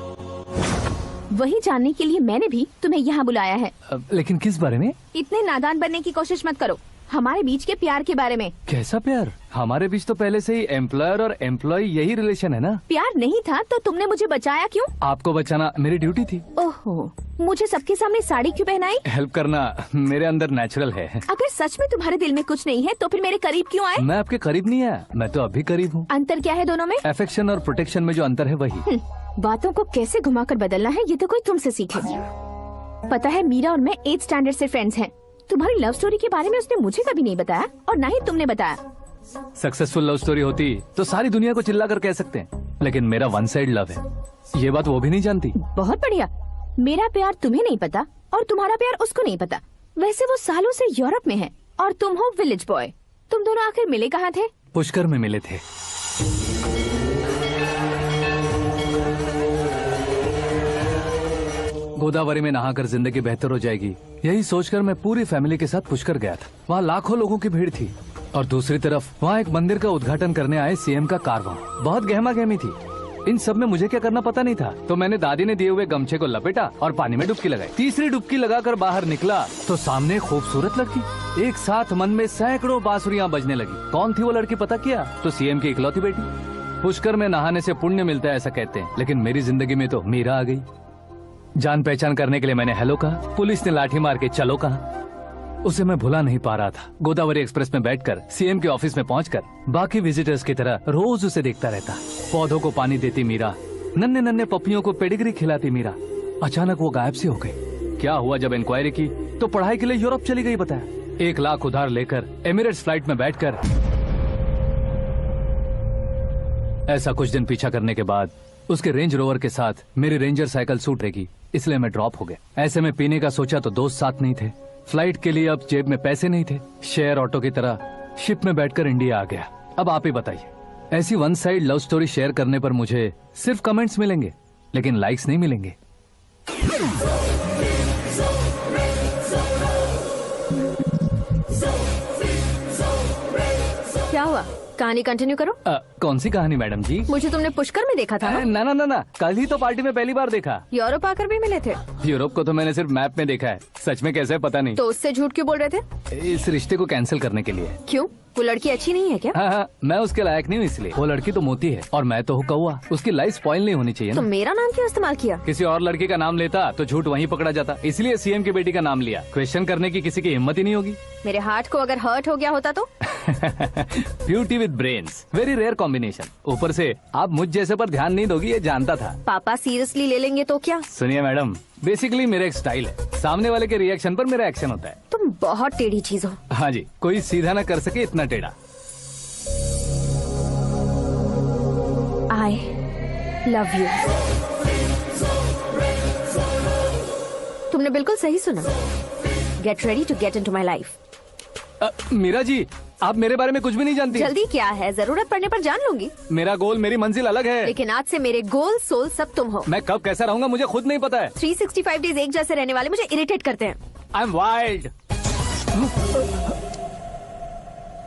वही जानने के लिए मैंने भी तुम्हें यहाँ बुलाया है। लेकिन किस बारे में? इतने नादान बनने की कोशिश मत करो। हमारे बीच के प्यार के बारे में। कैसा प्यार? हमारे बीच तो पहले से ही एम्प्लॉयर और एम्प्लॉय यही रिलेशन है ना। प्यार नहीं था तो तुमने मुझे बचाया क्यों? आपको बचाना मेरी ड्यूटी थी। ओहो, मुझे सबके सामने साड़ी क्यों पहनाई? हेल्प करना मेरे अंदर नेचुरल है। अगर सच में तुम्हारे दिल में कुछ नहीं है तो फिर मेरे करीब क्यों आए? मैं आपके करीब नहीं आया, मैं तो अभी करीब हूँ। अंतर क्या है दोनों में? अफेक्शन और प्रोटेक्शन में जो अंतर है वही। बातों को कैसे घुमाकर बदलना है ये तो कोई तुमसे सीखे। पता है मीरा और मैं 8th स्टैंडर्ड से फ्रेंड्स हैं। तुम्हारी लव स्टोरी के बारे में उसने मुझे कभी नहीं बताया और ना ही तुमने बताया। सक्सेसफुल लव स्टोरी होती तो सारी दुनिया को चिल्ला कर कह सकते हैं, लेकिन मेरा वन साइड लव है, ये बात वो भी नहीं जानती। बहुत बढ़िया। मेरा प्यार तुम्हें नहीं पता और तुम्हारा प्यार उसको नहीं पता। वैसे वो सालों से यूरोप में है और तुम हो विलेज बॉय। तुम दोनों आखिर मिले कहाँ थे? पुष्कर में मिले थे। गोदावरी में नहाकर जिंदगी बेहतर हो जाएगी, यही सोचकर मैं पूरी फैमिली के साथ पुष्कर गया था। वहाँ लाखों लोगों की भीड़ थी और दूसरी तरफ वहाँ एक मंदिर का उद्घाटन करने आए सीएम का कारवां। बहुत गहमा गहमी थी। इन सब में मुझे क्या करना पता नहीं था, तो मैंने दादी ने दिए हुए गमछे को लपेटा और पानी में डुबकी लगाई। तीसरी डुबकी लगाकर बाहर निकला तो सामने खूबसूरत लड़की। एक साथ मन में सैकड़ों बांसुरियां बजने लगी। कौन थी वो लड़की पता किया? तो सीएम की इकलौती बेटी। पुष्कर में नहाने से पुण्य मिलता है ऐसा कहते हैं, लेकिन मेरी जिंदगी में तो मीरा आ गई। जान पहचान करने के लिए मैंने हेलो कहा, पुलिस ने लाठी मार के चलो कहा। उसे मैं भुला नहीं पा रहा था। गोदावरी एक्सप्रेस में बैठकर सीएम के ऑफिस में पहुंचकर बाकी विजिटर्स की तरह रोज उसे देखता रहता। पौधों को पानी देती मीरा, नन्हे नन्हे पपियों को पेडिग्री खिलाती मीरा। अचानक वो गायब सी हो गई। क्या हुआ? जब इंक्वायरी की तो पढ़ाई के लिए यूरोप चली गई बताया। 1 लाख उधार लेकर एमिरेट्स फ्लाइट में बैठकर। ऐसा कुछ दिन पीछा करने के बाद उसके रेंज रोवर के साथ मेरी रेंजर साइकिल छूट रहेगी, इसलिए मैं ड्रॉप हो गया। ऐसे में पीने का सोचा तो दोस्त साथ नहीं थे। फ्लाइट के लिए अब जेब में पैसे नहीं थे। शेयर ऑटो की तरह शिप में बैठकर इंडिया आ गया। अब आप ही बताइए, ऐसी one side love story share करने पर मुझे सिर्फ कमेंट्स मिलेंगे, लेकिन लाइक्स नहीं मिलेंगे। क्या हुआ? कहानी कंटिन्यू करो। कौन सी कहानी मैडम जी? मुझे तुमने पुष्कर में देखा था ना? ना, कल ही तो पार्टी में पहली बार देखा। यूरोप आकर भी मिले थे? यूरोप को तो मैंने सिर्फ मैप में देखा है, सच में कैसे है पता नहीं। तो उससे झूठ क्यों बोल रहे थे? इस रिश्ते को कैंसिल करने के लिए। क्यों? वो लड़की अच्छी नहीं है क्या? हाँ, मैं उसके लायक नहीं हूँ इसलिए। वो लड़की तो मोती है और मैं तो हूँ कौवा। उसकी लाइफ स्पॉइल नहीं होनी चाहिए तो ना। मेरा नाम क्यों इस्तेमाल किया? किसी और लड़की का नाम लेता तो झूठ वहीं पकड़ा जाता, इसलिए सीएम की बेटी का नाम लिया। क्वेश्चन करने की किसी की हिम्मत ही नहीं होगी। मेरे हार्ट को अगर हर्ट हो गया होता तो? Beauty with brains, very rare combination. ऊपर से आप मुझ जैसे पर ध्यान नहीं दोगी ये जानता था। पापा सीरियसली ले लेंगे तो क्या? सुनिए मैडम, बेसिकली मेरा एक स्टाइल है, सामने वाले के रिएक्शन पर मेरा एक्शन होता है। तुम बहुत टेढ़ी चीज हो। हाँ जी, कोई सीधा न कर सके इतना टेढ़ा। I love you। तुमने बिल्कुल सही सुना। Get ready to get into my life। Meera ji, आप मेरे बारे में कुछ भी नहीं जानती। जल्दी क्या है, जरूरत पड़ने पर जान लूंगी। मेरा गोल, मेरी मंजिल अलग है। लेकिन आज से मेरे गोल सोल सब तुम हो। मैं कब कैसा रहूंगा मुझे खुद नहीं पता है। 365 डेज एक जैसे रहने वाले मुझे इरिटेट करते हैं। I am wild.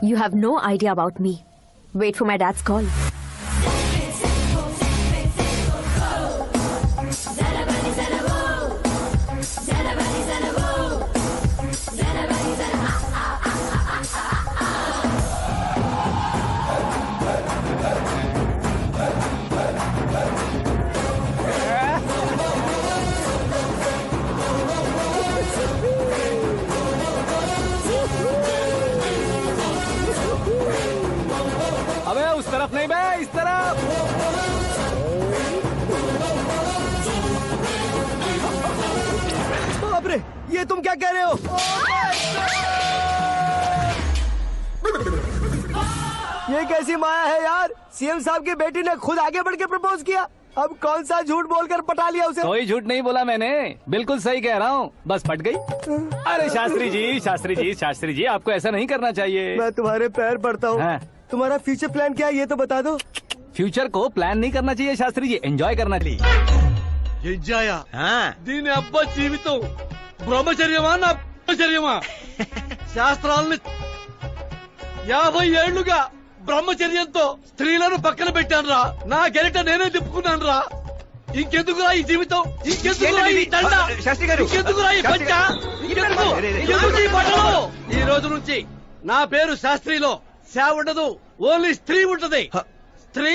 You have no idea about me। Wait for my dad's call। अबे उस तरफ नहीं बे, इस तरफ। बाप रे, ये तुम क्या कह रहे हो? ये कैसी माया है यार? सीएम साहब की बेटी ने खुद आगे बढ़ के प्रपोज किया। अब कौन सा झूठ बोलकर पटा लिया उसे? कोई झूठ नहीं बोला मैंने, बिल्कुल सही कह रहा हूँ, बस पट गई। अरे शास्त्री जी, आपको ऐसा नहीं करना चाहिए। मैं तुम्हारे पैर पड़ता हूँ। हाँ। तुम्हारा फ्यूचर प्लान क्या है ये तो बता दो। फ्यूचर को प्लान नहीं करना चाहिए शास्त्री जी, एंजॉय करना चाहिए। దీని అబ్బా జీవితం బ్రహ్మచర్యమా నా బ్రహ్మచర్యమా? శాస్త్రాలని 50 ఏళ్లుగా బ్రహ్మచర్యంతో స్త్రీలను పక్కన పెట్టానురా. నా గెరిట నేనే తిప్పుకున్నాను రా. ఇంకెందుకురా ఈ జీవితం? ఇంకెందుకురా ఈ దండ? ఇంకెందుకురా ఈ పంచ? ఇంకెందుకు ఈ బట్టలు? ఈ రోజు నుంచి నా పేరు శాస్త్రిలో శా ఉండదు, ఓన్లీ స్త్రీ ఉంటది. స్త్రీ.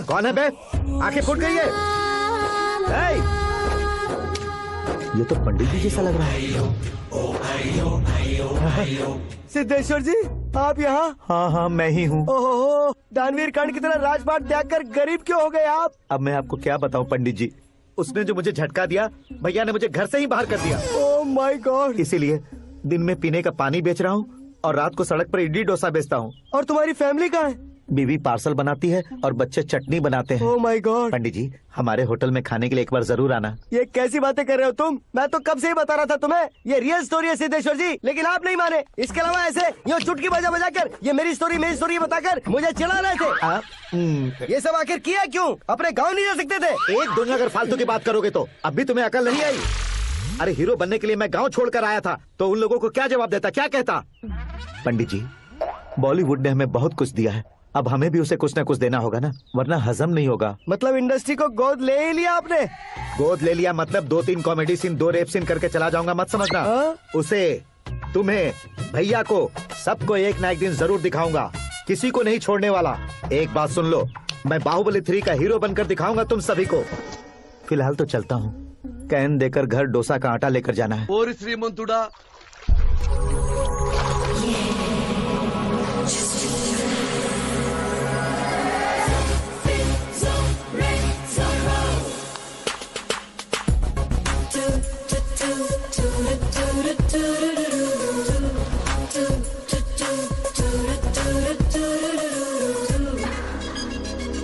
कौन है बे? आंखें फूट गई है। ये तो पंडित जी जैसा लग रहा है। सिद्धेश्वर जी, आप यहाँ? हाँ, मैं ही हूँ। ओहो, दानवीर कर्ण की तरह राजपाट त्याग कर गरीब क्यों हो गए आप? अब मैं आपको क्या बताऊँ पंडित जी, उसने जो मुझे झटका दिया, भैया ने मुझे घर से ही बाहर कर दिया। Oh my God. इसीलिए दिन में पीने का पानी बेच रहा हूँ और रात को सड़क पर इडली डोसा बेचता हूँ। और तुम्हारी फैमिली कहाँ है? बीवी पार्सल बनाती है और बच्चे चटनी बनाते हैं। Oh my God. पंडित जी, हमारे होटल में खाने के लिए एक बार जरूर आना। ये कैसी बातें कर रहे हो तुम? मैं तो कब से ही बता रहा था तुम्हें, ये रियल स्टोरी है सिद्धेश्वर जी, लेकिन आप नहीं माने। इसके अलावा ऐसे यूँ चुटकी बजा बजा कर ये मेरी स्टोरी बताकर मुझे चिढ़ा रहे थे। ये सब आखिर किया क्यों? अपने गाँव नहीं जा सकते थे? एक दिन अगर फालतू की बात करोगे तो अब भी तुम्हें अकल नहीं आई? अरे हीरो बनने के लिए मैं गाँव छोड़कर आया था तो उन लोगों को क्या जवाब देता, क्या कहता? पंडित जी, बॉलीवुड ने हमें बहुत कुछ दिया है, अब हमें भी उसे कुछ न कुछ देना होगा ना, वरना हजम नहीं होगा। मतलब इंडस्ट्री को गोद ले ही लिया आपने? गोद ले लिया मतलब 2-3 कॉमेडी सीन 2 रेप सीन करके चला जाऊंगा मत समझना। उसे, तुम्हें, भैया को, सबको एक ना एक दिन जरूर दिखाऊंगा, किसी को नहीं छोड़ने वाला। एक बात सुन लो, मैं बाहुबली 3 का हीरो बनकर दिखाऊंगा तुम सभी को। फिलहाल तो चलता हूँ, कैन देकर घर डोसा का आटा लेकर जाना है। और श्रीमंतुड़ा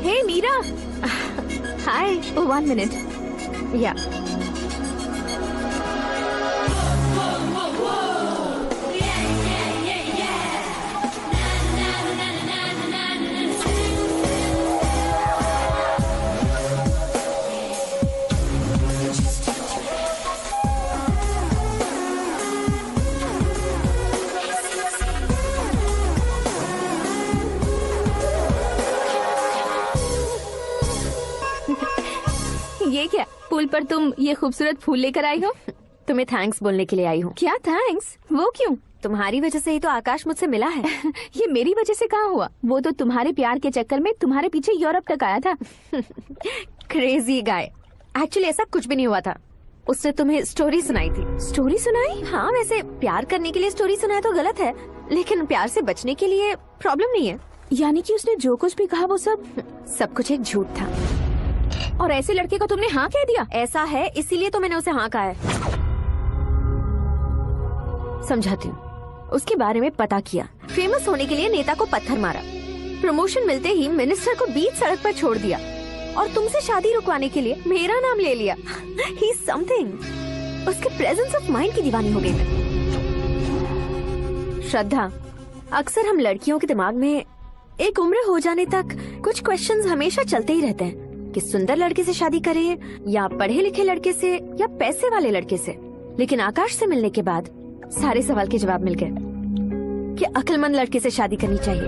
हे मीरा, हाय। 1 मिनट। या ये क्या, पुल पर तुम ये खूबसूरत फूल लेकर आई हो? तुम्हें थैंक्स बोलने के लिए आई हूँ। क्या थैंक्स? वो क्यों? तुम्हारी वजह से ही तो आकाश मुझसे मिला है। ये मेरी वजह से कहाँ हुआ? वो तो तुम्हारे प्यार के चक्कर में तुम्हारे पीछे यूरोप तक आया था। Crazy guy. एक्चुअली ऐसा कुछ भी नहीं हुआ था, उसने तुम्हें स्टोरी सुनाई थी। स्टोरी सुनाई? हाँ, वैसे प्यार करने के लिए स्टोरी सुनाए तो गलत है, लेकिन प्यार से बचने के लिए प्रॉब्लम नहीं है। यानी कि उसने जो कुछ भी कहा वो सब कुछ एक झूठ था। और ऐसे लड़के को तुमने हाँ कह दिया? ऐसा है इसीलिए तो मैंने उसे हाँ कहा है। समझाती हूँ। उसके बारे में पता किया, फेमस होने के लिए नेता को पत्थर मारा, प्रमोशन मिलते ही मिनिस्टर को बीच सड़क पर छोड़ दिया और तुमसे शादी रुकवाने के लिए मेरा नाम ले लिया। He is something. उसके प्रेजेंस ऑफ माइंड की दीवानी हो गई मैं। श्रद्धा, अक्सर हम लड़कियों के दिमाग में एक उम्र हो जाने तक कुछ क्वेश्चंस हमेशा चलते ही रहते हैं कि सुंदर लड़के से शादी करें या पढ़े लिखे लड़के से या पैसे वाले लड़के से। लेकिन आकाश से मिलने के बाद सारे सवाल के जवाब मिल गए कि अक्लमंद लड़के से शादी करनी चाहिए।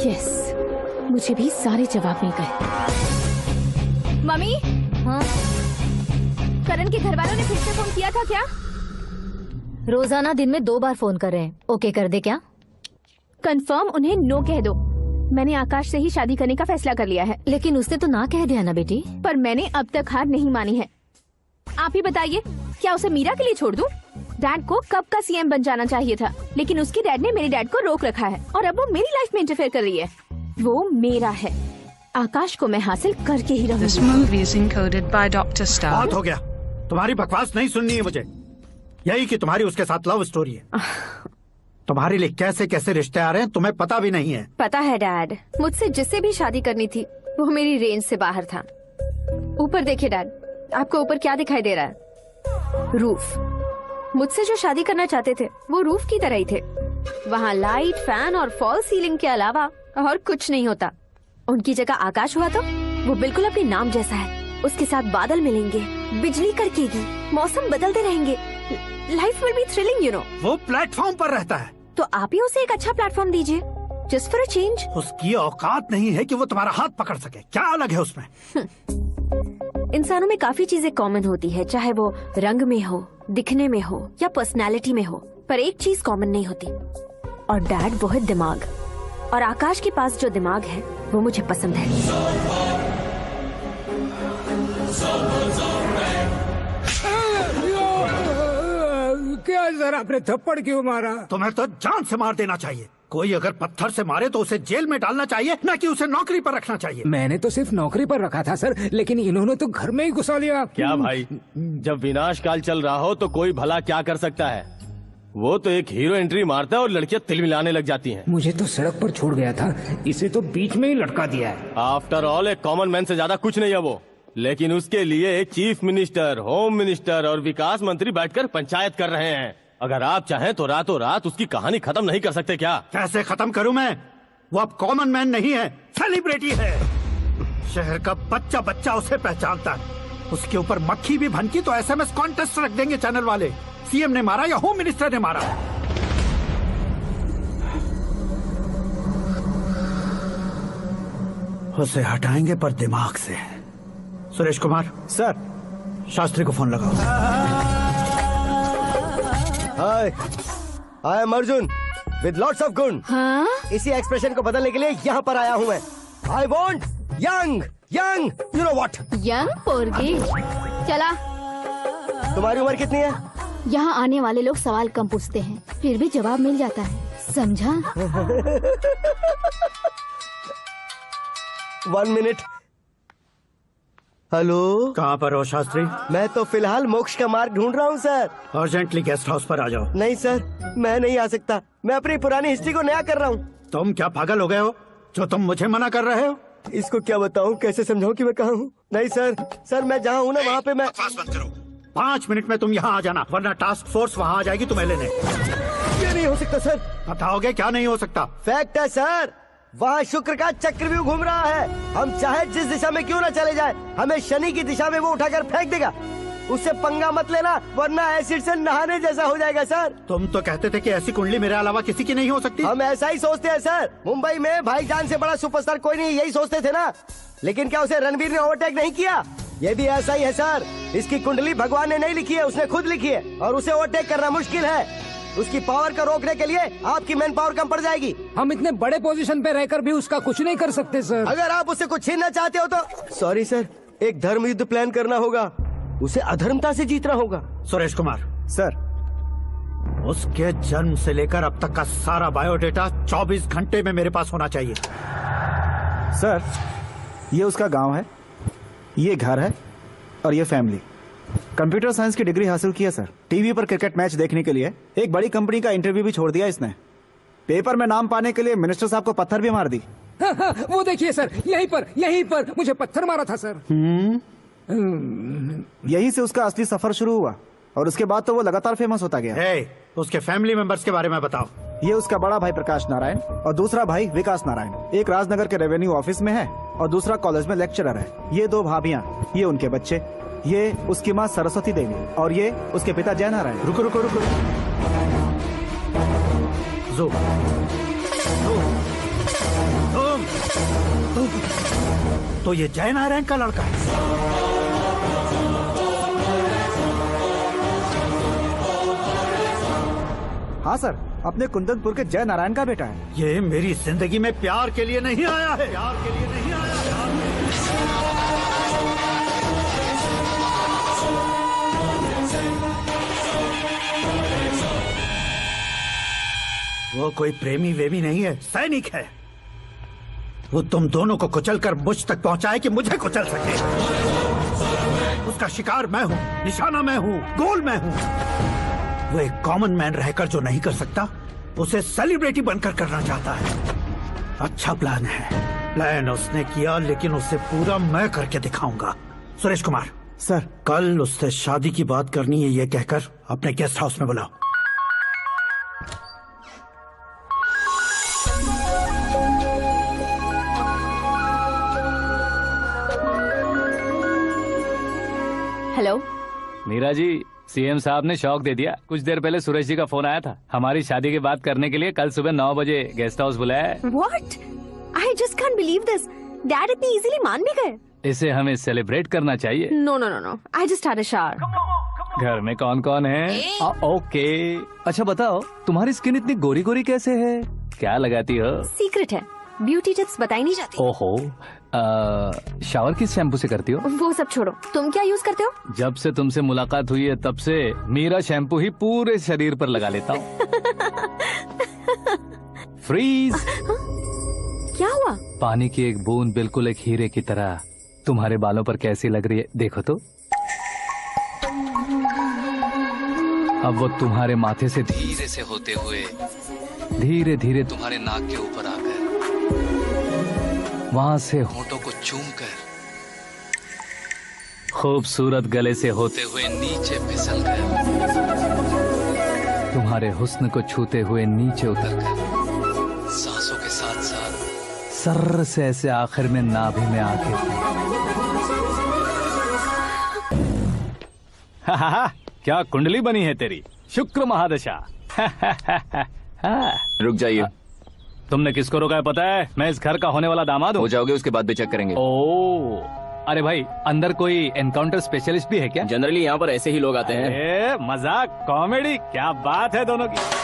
यस, मुझे भी सारे जवाब मिल गए। मम्मी, हाँ? करण के घर वालों ने फिर से फोन किया था क्या? रोजाना दिन में 2 बार फोन कर रहे हैं। ओके कर दे क्या? कंफर्म उन्हें नो कह दो। मैंने आकाश से ही शादी करने का फैसला कर लिया है। लेकिन उसने तो ना कह दिया ना बेटी। पर मैंने अब तक हार नहीं मानी है। आप ही बताइए, क्या उसे मीरा के लिए छोड़ दूं? डैड को कब का सीएम बन जाना चाहिए था, लेकिन उसके डैड ने मेरे डैड को रोक रखा है और अब वो मेरी लाइफ में इंटरफेयर कर रही है। वो मेरा है, आकाश को मैं हासिल करके ही रहूंगी। This movie is encoded by Dr. Star. बहुत हो गया, तुम्हारी बकवास नहीं सुननी है मुझे। यही कि तुम्हारी उसके साथ लव स्टोरी है। तुम्हारे लिए कैसे कैसे रिश्ते आ रहे हैं तुम्हें पता भी नहीं है। पता है डैड, मुझसे जिससे भी शादी करनी थी वो मेरी रेंज से बाहर था। ऊपर देखिए डैड, आपको ऊपर क्या दिखाई दे रहा है? रूफ। मुझसे जो शादी करना चाहते थे वो रूफ की तरह ही थे। वहाँ लाइट, फैन और फॉल सीलिंग के अलावा और कुछ नहीं होता। उनकी जगह आकाश हुआ तो वो बिल्कुल अपने नाम जैसा है। उसके साथ बादल मिलेंगे, बिजली कड़केगी, मौसम बदलते रहेंगे, life will be thrilling, you know. वो प्लेटफॉर्म पर रहता है तो आप ही उसे एक अच्छा प्लेटफॉर्म दीजिए, जस्ट फॉर अ चेंज। उसकी औकात नहीं है कि वो तुम्हारा हाथ पकड़ सके। क्या अलग है उसमें? इंसानों में काफी चीजें कॉमन होती है, चाहे वो रंग में हो, दिखने में हो या पर्सनालिटी में हो, पर एक चीज कॉमन नहीं होती, और डैड वो है दिमाग। और आकाश के पास जो दिमाग है वो मुझे पसंद है। क्या सर, आपने थप्पड़ क्यों मारा? तुम्हें तो जान से मार देना चाहिए। कोई अगर पत्थर से मारे तो उसे जेल में डालना चाहिए, न कि उसे नौकरी पर रखना चाहिए। मैंने तो सिर्फ नौकरी पर रखा था सर, लेकिन इन्होंने तो घर में ही घुसा लिया। क्या भाई, जब विनाश काल चल रहा हो तो कोई भला क्या कर सकता है? वो तो एक हीरो एंट्री मारता है और लड़कियां तिल मिलाने लग जाती हैं। मुझे तो सड़क पर छोड़ गया था, इसे तो बीच में ही लटका दिया है। आफ्टर ऑल एक कॉमन मैन से ज्यादा कुछ नहीं है वो, लेकिन उसके लिए चीफ मिनिस्टर, होम मिनिस्टर और विकास मंत्री बैठकर पंचायत कर रहे हैं। अगर आप चाहें तो रातों रात उसकी कहानी खत्म नहीं कर सकते क्या? कैसे खत्म करूं मैं? वो अब कॉमन मैन नहीं है, सेलिब्रिटी है। शहर का बच्चा बच्चा उसे पहचानता है। उसके ऊपर मक्खी भी भनकी तो SMS कॉन्टेस्ट रख देंगे चैनल वाले। सीएम ने मारा या होम मिनिस्टर ने मारा। उसे हटाएंगे पर दिमाग से। सुरेश कुमार सर, शास्त्री को फोन लगाओ। Hi, I am Arjun with lots of गुण। हाँ? इसी एक्सप्रेशन को बदलने के लिए यहाँ पर आया हूँ मैं। I want young young, you know what? Young पोरगी। चला। तुम्हारी उम्र कितनी है? यहाँ आने वाले लोग सवाल कम पूछते हैं, फिर भी जवाब मिल जाता है, समझा? 1 मिनट। हेलो, कहाँ पर हो शास्त्री? मैं तो फिलहाल मोक्ष का मार्ग ढूंढ रहा हूँ सर। अर्जेंटली गेस्ट हाउस पर आ जाओ। नहीं सर, मैं नहीं आ सकता। मैं अपनी पुरानी हिस्ट्री को नया कर रहा हूँ। तुम क्या पागल हो गए हो जो तुम मुझे मना कर रहे हो? इसको क्या बताऊँ, कैसे समझाऊँ कि मैं कहाँ हूँ? नहीं सर, सर मैं जहाँ हूँ ना वहाँ पे मैं। 5 मिनट में तुम यहाँ आ जाना, वरना टास्क फोर्स वहाँ आ जाएगी तुम्हें लेने। ये नहीं हो सकता सर। बताओगे क्या नहीं हो सकता? फैक्ट है सर, वहाँ शुक्र का चक्रव्यूह घूम रहा है। हम चाहे जिस दिशा में क्यों ना चले जाए, हमें शनि की दिशा में वो उठाकर फेंक देगा। उससे पंगा मत लेना, वरना एसिड से नहाने जैसा हो जाएगा सर। तुम तो कहते थे कि ऐसी कुंडली मेरे अलावा किसी की नहीं हो सकती। हम ऐसा ही सोचते हैं सर। मुंबई में भाईजान से बड़ा सुपरस्टार कोई नहीं, यही सोचते थे ना। लेकिन क्या उसे रणवीर ने ओवरटेक नहीं किया? ये भी ऐसा ही है सर। इसकी कुंडली भगवान ने नहीं लिखी है, उसने खुद लिखी है, और उसे ओवरटेक करना मुश्किल है। उसकी पावर को रोकने के लिए आपकी मैन पावर कम पड़ जाएगी। हम इतने बड़े पोजीशन पे रहकर भी उसका कुछ नहीं कर सकते सर। अगर आप उससे कुछ छीनना चाहते हो तो सॉरी सर, एक धर्म युद्ध प्लान करना होगा। उसे अधर्मता से जीतना होगा। सुरेश कुमार सर, उसके जन्म से लेकर अब तक का सारा बायोडेटा 24 घंटे में मेरे पास होना चाहिए। सर, ये उसका गांव है, ये घर है और ये फैमिली। कंप्यूटर साइंस की डिग्री हासिल की है सर। टीवी पर क्रिकेट मैच देखने के लिए एक बड़ी कंपनी का इंटरव्यू भी छोड़ दिया इसने। पेपर में नाम पाने के लिए मिनिस्टर साहब को पत्थर भी मार दी। वो देखिए सर, यहीं पर मुझे पत्थर मारा था सर। यही से उसका असली सफर शुरू हुआ और उसके बाद तो वो लगातार फेमस होता गया। उसके फैमिली मेंबर्स के बारे में बताओ। ये उसका बड़ा भाई प्रकाश नारायण और दूसरा भाई विकास नारायण। एक राजनगर के रेवेन्यू ऑफिस में है और दूसरा कॉलेज में लेक्चरर है। ये 2 भाभियां, ये उनके बच्चे, ये उसकी माँ सरस्वती देवी और ये उसके पिता जय नारायण। रुको रुको रुको, तो ये जय नारायण का लड़का है। हाँ सर, अपने कुंदनपुर के जय नारायण का बेटा है। ये मेरी जिंदगी में प्यार के लिए नहीं आया है, प्यार के लिए नहीं आया है। वो कोई प्रेमी वेमी नहीं है, सैनिक है। वो तुम दोनों को कुचलकर मुझ तक पहुंचाए कि मुझे कुचल सके। उसका शिकार मैं हूं, निशाना मैं हूं, गोल मैं हूं। वो एक कॉमन मैन रहकर जो नहीं कर सकता, उसे सेलिब्रिटी बनकर करना चाहता है। अच्छा प्लान है, प्लान उसने किया, लेकिन उसे पूरा मैं करके दिखाऊंगा। सुरेश कुमार सर, कल उससे शादी की बात करनी है, ये कहकर अपने गेस्ट हाउस में बुलाओ। हेलो मीरा जी, सीएम साहब ने शौक दे दिया। कुछ देर पहले सुरेश जी का फोन आया था, हमारी शादी की बात करने के लिए कल सुबह 9 बजे गेस्ट हाउस बुलाया है। What? I just can't believe this. Dad इतनी इजीली मान भी गए। इसे हमें सेलिब्रेट करना चाहिए। No, no, no, no. I just had a shower. घर में कौन कौन है? ओके। अच्छा बताओ, तुम्हारी स्किन इतनी गोरी गोरी कैसे है? क्या लगाती हो? सीक्रेट है, ब्यूटी टिप्स बताई नहीं जाती। ओहो, शावर किस शैम्पू से करती हो? वो सब छोड़ो, तुम क्या यूज करते हो? जब से तुमसे मुलाकात हुई है तब से मीरा शैम्पू ही पूरे शरीर पर लगा लेता हूँ। फ्रीज। क्या हुआ? पानी की एक बूंद बिल्कुल एक हीरे की तरह तुम्हारे बालों पर कैसी लग रही है, देखो तो। अब वो तुम्हारे माथे से धीरे से होते हुए धीरे धीरे तुम्हारे नाक के ऊपर आकर वहां से होठों को चूमकर खूबसूरत गले से होते हुए नीचे फिसल कर तुम्हारे हुस्न को छूते हुए नीचे उतरकर सांसों के साथ साथ सर्र से ऐसे आखिर में नाभि में आके क्या कुंडली बनी है तेरी, शुक्र महादशा। रुक जाइए। तुमने किसको रोका है पता है? मैं इस घर का होने वाला दामाद हूँ। हो जाओगे उसके बाद भी चेक करेंगे। ओ, अरे भाई अंदर कोई एनकाउंटर स्पेशलिस्ट भी है क्या? जनरली यहाँ पर ऐसे ही लोग आते हैं। मजाक कॉमेडी, क्या बात है दोनों की।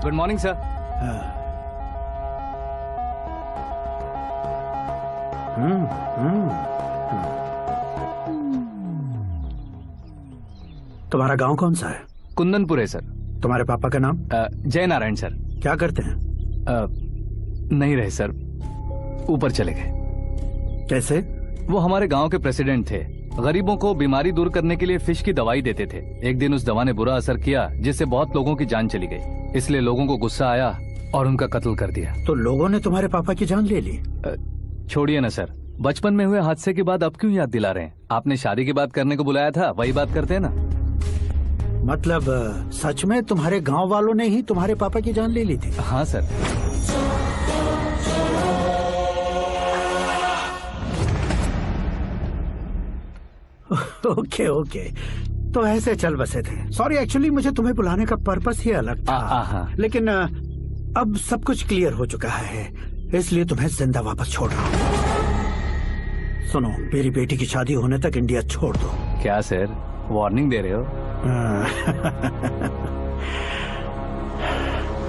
Good morning sir. तुम्हारा गांव कौन सा है? कुंदनपुर है सर। तुम्हारे पापा का नाम? जय नारायण सर। क्या करते हैं? नहीं रहे सर, ऊपर चले गए। कैसे? वो हमारे गांव के प्रेसिडेंट थे। गरीबों को बीमारी दूर करने के लिए फिश की दवाई देते थे। एक दिन उस दवा ने बुरा असर किया जिससे बहुत लोगों की जान चली गई। इसलिए लोगों को गुस्सा आया और उनका कत्ल कर दिया। तो लोगों ने तुम्हारे पापा की जान ले ली? छोड़िए ना सर, बचपन में हुए हादसे की बात अब क्यों याद दिला रहे हैं? आपने शादी की बात करने को बुलाया था, वही बात करते हैं ना। मतलब सच में तुम्हारे गांव वालों ने ही तुम्हारे पापा की जान ले ली थी? हाँ सर। ओके ओके, तो ऐसे चल बसे थे। सॉरी, एक्चुअली मुझे तुम्हें बुलाने का पर्पस ही अलग था। लेकिन अब सब कुछ क्लियर हो चुका है, इसलिए तुम्हें जिंदा वापस छोड़ रहा हूँ। सुनो, मेरी बेटी की शादी होने तक इंडिया छोड़ दो। क्या सर, वार्निंग दे रहे हो?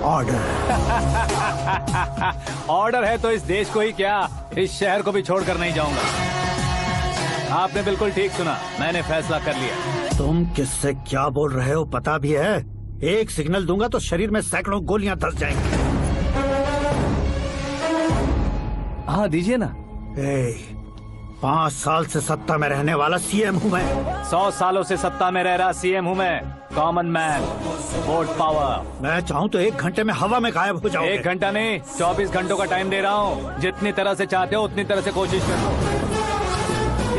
ऑर्डर। ऑर्डर है तो इस देश को ही क्या, इस शहर को भी छोड़कर नहीं जाऊंगा। आपने बिल्कुल ठीक सुना, मैंने फैसला कर लिया। तुम किससे क्या बोल रहे हो पता भी है? एक सिग्नल दूंगा तो शरीर में सैकड़ों गोलियां धस जाएंगी। हाँ दीजिए ना। 5 साल से सत्ता में रहने वाला सीएम हूँ मैं। 100 सालों से सत्ता में रह रहा सीएम हूँ मैं। Common man, vote power. मैं चाहूँ तो 1 घंटे में हवा में गायब हो जाऊँ। 1 घंटा नहीं, 24 घंटों का टाइम दे रहा हूँ। जितनी तरह से चाहते हो उतनी तरह से कोशिश करो।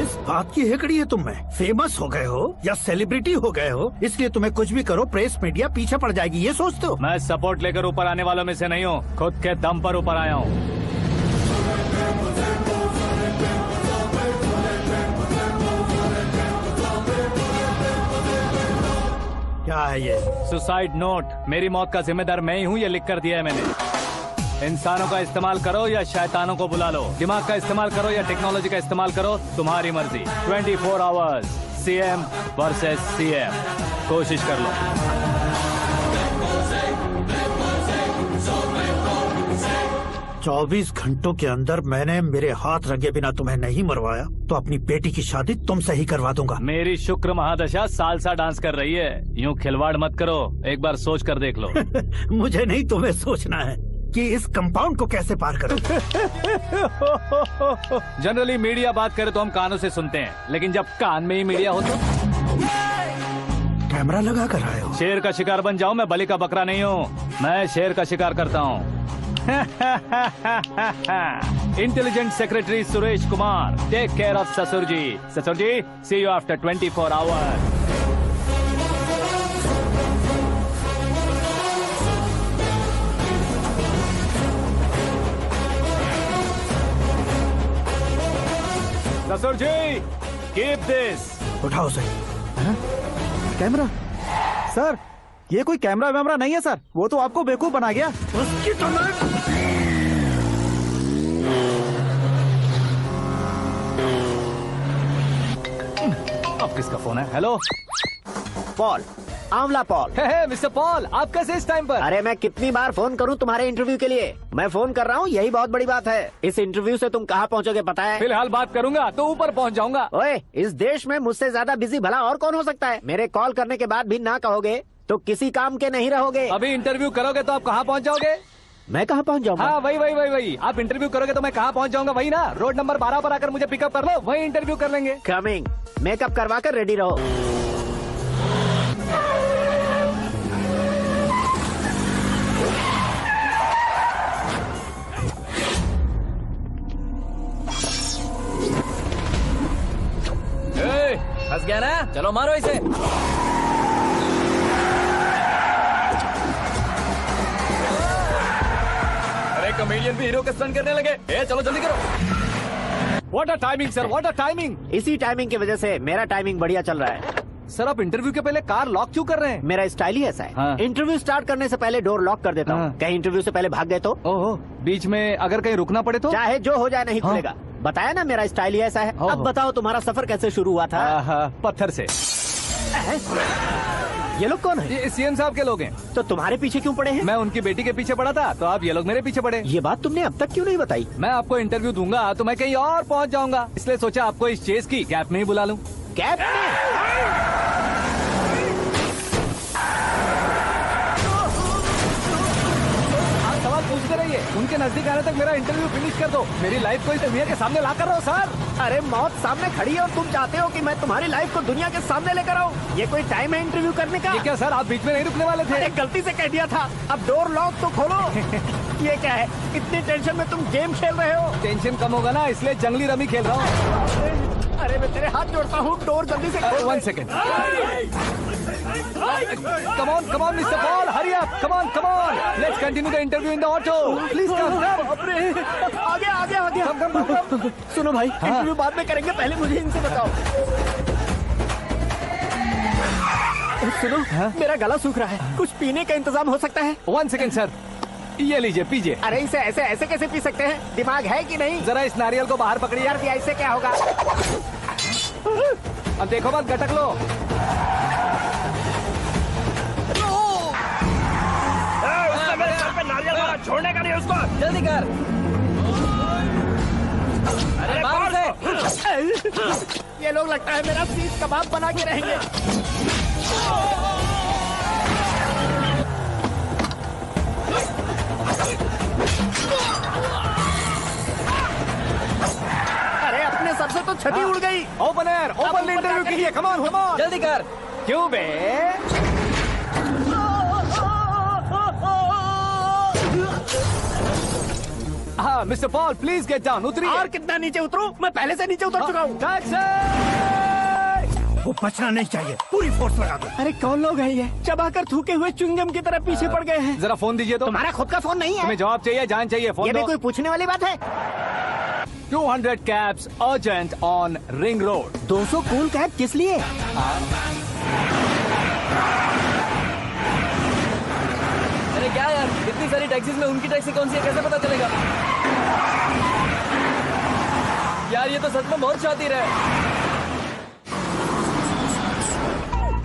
इस बात की हेकड़ी है तुम में? फेमस हो गए हो या सेलिब्रिटी हो गए हो, इसलिए तुम्हें कुछ भी करो प्रेस मीडिया पीछे पड़ जाएगी, ये सोचते हो? मैं सपोर्ट लेकर ऊपर आने वालों में से नहीं हूँ, खुद के दम पर ऊपर आया हूँ। क्या है ये? Suicide note. मेरी मौत का जिम्मेदार मैं ही हूँ, ये लिख कर दिया है मैंने। इंसानों का इस्तेमाल करो या शैतानों को बुला लो, दिमाग का इस्तेमाल करो या टेक्नोलॉजी का इस्तेमाल करो, तुम्हारी मर्जी। 24 आवर्स सीएम वर्सेस सीएम, कोशिश कर लो। चौबीस घंटों के अंदर मैंने मेरे हाथ रंगे बिना तुम्हें नहीं मरवाया तो अपनी बेटी की शादी तुमसे ही करवा दूंगा। मेरी शुक्र महादशा सालसा डांस कर रही है, यूँ खिलवाड़ मत करो, एक बार सोच कर देख लो। मुझे नहीं, तुम्हें सोचना है कि इस कंपाउंड को कैसे पार करो। जनरली मीडिया बात करे तो हम कानों से सुनते हैं, लेकिन जब कान में ही मीडिया हो तो कैमरा लगा कर आए हो। शेर का शिकार बन जाऊं, मैं बलि का बकरा नहीं हूँ, मैं शेर का शिकार करता हूँ। Intelligent secretary Suresh Kumar, take care of ससुर जी। ससुर जी, सी यू आफ्टर 24 आवर्स। ससुर जी, कीप दिस। उठाओ सही। कैमरा? सर, ये कोई कैमरा वैमरा नहीं है सर, वो तो आपको बेवकूफ बना गया। उसकी तो अब किसका फोन है? हेलो पॉल, आंवला पॉल। मिस्टर पॉल, आप कैसे इस टाइम पर? अरे मैं कितनी बार फोन करूं तुम्हारे इंटरव्यू के लिए? मैं फोन कर रहा हूं, यही बहुत बड़ी बात है। इस इंटरव्यू से तुम कहां पहुंचोगे पता है? फिलहाल बात करूंगा तो ऊपर पहुंच जाऊंगा। ओए, इस देश में मुझसे ज्यादा बिजी भला और कौन हो सकता है? मेरे कॉल करने के बाद भी ना कहोगे तो किसी काम के नहीं रहोगे। अभी इंटरव्यू करोगे तो आप कहाँ पहुँच जाओगे? मैं कहाँ पहुँच जाऊंगा? हाँ वही। आप इंटरव्यू करोगे तो मैं कहाँ पहुँच जाऊंगा? वही ना, रोड नंबर 12 पर आकर मुझे पिकअप कर लो, वही इंटरव्यू कर लेंगे। कमिंग। मेकअप करवा कर रेडी रहो। फंस गया ना, चलो मारो इसे। अरे कॉमेडियन भी हीरो के स्टंट करने लगे। चलो जल्दी करो। What a timing sir, what a timing. इसी टाइमिंग की वजह से मेरा टाइमिंग बढ़िया चल रहा है। सर आप इंटरव्यू के पहले कार लॉक क्यों कर रहे हैं? मेरा स्टाइल ही ऐसा है। हाँ। इंटरव्यू स्टार्ट करने से पहले डोर लॉक कर देता हूँ। कहीं इंटरव्यू से पहले भाग गए तो? ओहो, बीच में अगर कहीं रुकना पड़े तो? चाहे जो हो जाए नहीं खुलेगा। बताया ना मेरा स्टाइल ही ऐसा है। अब बताओ तुम्हारा सफर कैसे शुरू हुआ था? पत्थर से। ये लोग कौन है? ये सीएम साहब के लोग हैं। तो तुम्हारे पीछे क्यों पड़े हैं? मैं उनकी बेटी के पीछे पड़ा था, तो आप ये लोग मेरे पीछे पड़े। ये बात तुमने अब तक क्यों नहीं बताई? मैं आपको इंटरव्यू दूंगा तो मैं कहीं और पहुंच जाऊंगा, इसलिए सोचा आपको इस चेस की कैप में ही बुला लूं। कैप में? सवाल पूछते रहिए, उनके नजदीक आने तक मेरा इंटरव्यू फिनिश कर दो। मेरी लाइफ को इस दुनिया के सामने ला कर रहो सर। अरे मौत सामने खड़ी है और तुम चाहते हो कि मैं तुम्हारी लाइफ को दुनिया के सामने लेकर आऊं? ये कोई टाइम है इंटरव्यू करने का? ये क्या सर, आप बीच में नहीं रुकने वाले थे? अरे गलती से कह दिया था। अब डोर लॉक तो खोलो। ये क्या है, इतनी टेंशन में तुम गेम खेल रहे हो? टेंशन कम होगा ना, इसलिए जंगली रमी खेल रहा हूँ। अरे मैं तेरे हाथ जोड़ता हूँ, डोर जल्दी से खोल। 1 second. Come on, Mr. Paul, hurry up. Come on. Let's continue the interview in the auto. Please come. आगे। Come. सुनो भाई, इंटरव्यू बाद में करेंगे, पहले मुझे इनसे बताओ। सुनो, मेरा गला सूख रहा है, कुछ पीने का इंतजाम हो सकता है? 1 सेकेंड सर, ये लीजिए पीजिए। अरे इसे ऐसे कैसे पी सकते हैं? दिमाग है कि नहीं? जरा इस नारियल को बाहर पकड़िए। यार इससे क्या होगा? अब देखो मत, गटक लो। मेरे सर पे नारियल मारा, छोड़ने का नहीं उसको। जल्दी कर। अरे मार उसे। ये लोग लगता है मेरा सीख कबाब बना के रहेंगे। अरे अपने सर से तो छठी उड़ गई। ओपन इंटरव्यू कीजिए। कम ऑन जल्दी कर। क्यों बे? हाँ mister Paul, please get down. उतरिए। और कितना नीचे उतरूं? मैं पहले से नीचे उतर चुका हूँ। वो बचना नहीं चाहिए, पूरी फोर्स लगा दो। अरे कौन लोग हैं ये? चबाकर थूके हुए च्युइंगम की तरह पीछे पड़ गए हैं। जरा फोन दीजिए तो। तुम्हारा खुद का फोन नहीं है? तुम्हें जवाब चाहिए, जान चाहिए, फोन ये दो। भी कोई पूछने वाली बात है? 200 cabs urgent on Ring Road. 200 cool cab किस लिए? अरे क्या यार, इतनी सारी टैक्सीज में उनकी टैक्सी कौन सी है, कैसे पता चलेगा? यार ये तो सच में बहुत शातिर है।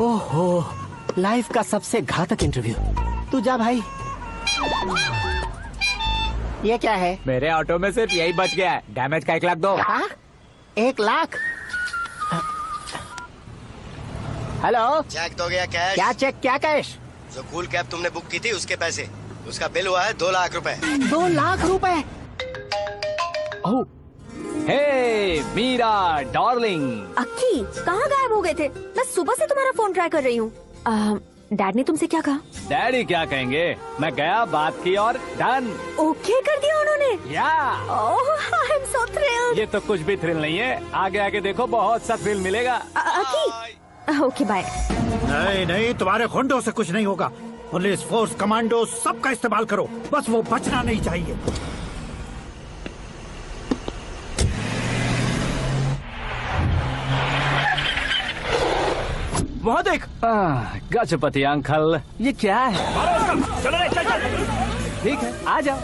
ओहो, लाइफ का सबसे घातक इंटरव्यू। तू जा भाई। ये क्या है? मेरे ऑटो में सिर्फ यही बच गया है। डैमेज का 1 लाख दो। 1 लाख? हेलो, चेक तो गया कैश। क्या चेक, क्या कैश? जो कूल कैब तुमने बुक की थी उसके पैसे, उसका बिल हुआ है 2 लाख रुपए। 2 लाख रुपए? हे मीरा डार्लिंग। अक्की, कहाँ गायब हो गए थे? मैं सुबह से तुम्हारा फोन ट्राई कर रही हूँ। डैड ने तुमसे क्या कहा? डैडी क्या कहेंगे, मैं गया, बात की और डन। ओके कर दिया उन्होंने? या। ओह, आई एम सो थ्रिल्ड। ये तो कुछ भी थ्रिल नहीं है, आगे आगे देखो बहुत सा थ्रिल मिलेगा। अक्की, ओके बाय। नहीं, तुम्हारे गुंडों से कुछ नहीं होगा। पुलिस फोर्स, कमांडो, सबका इस्तेमाल करो, बस वो बचना नहीं चाहिए। वहाँ देख। गजपति अंकल, ये क्या है? चलो रे, चल। ठीक है, आ जाओ।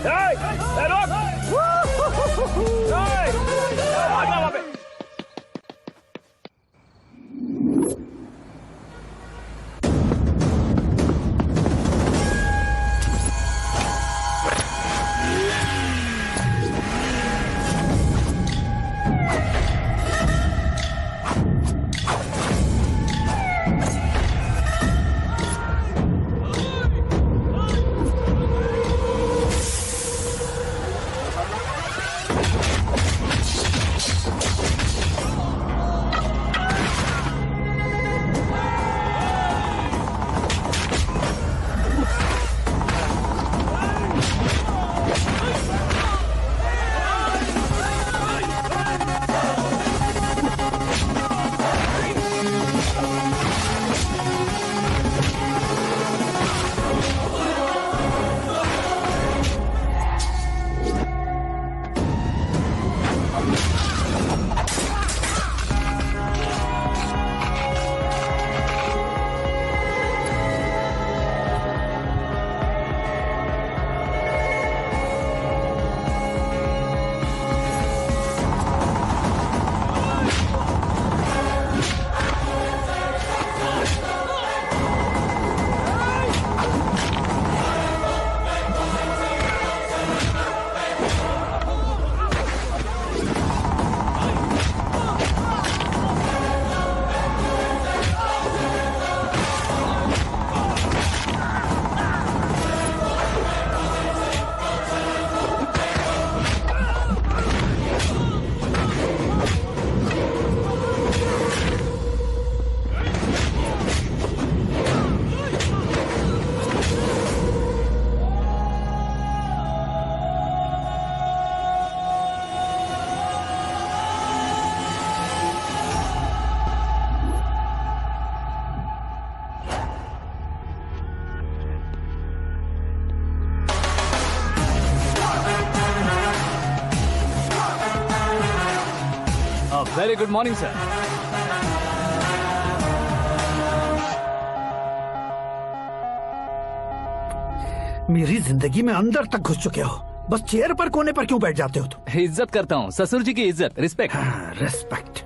Very good morning sir. मेरी जिंदगी में अंदर तक घुस चुके हो, बस चेयर पर कोने पर क्यों बैठ जाते हो तुम? इज्जत करता हूँ, ससुर जी की इज्जत, रिस्पेक्ट। रिस्पेक्ट।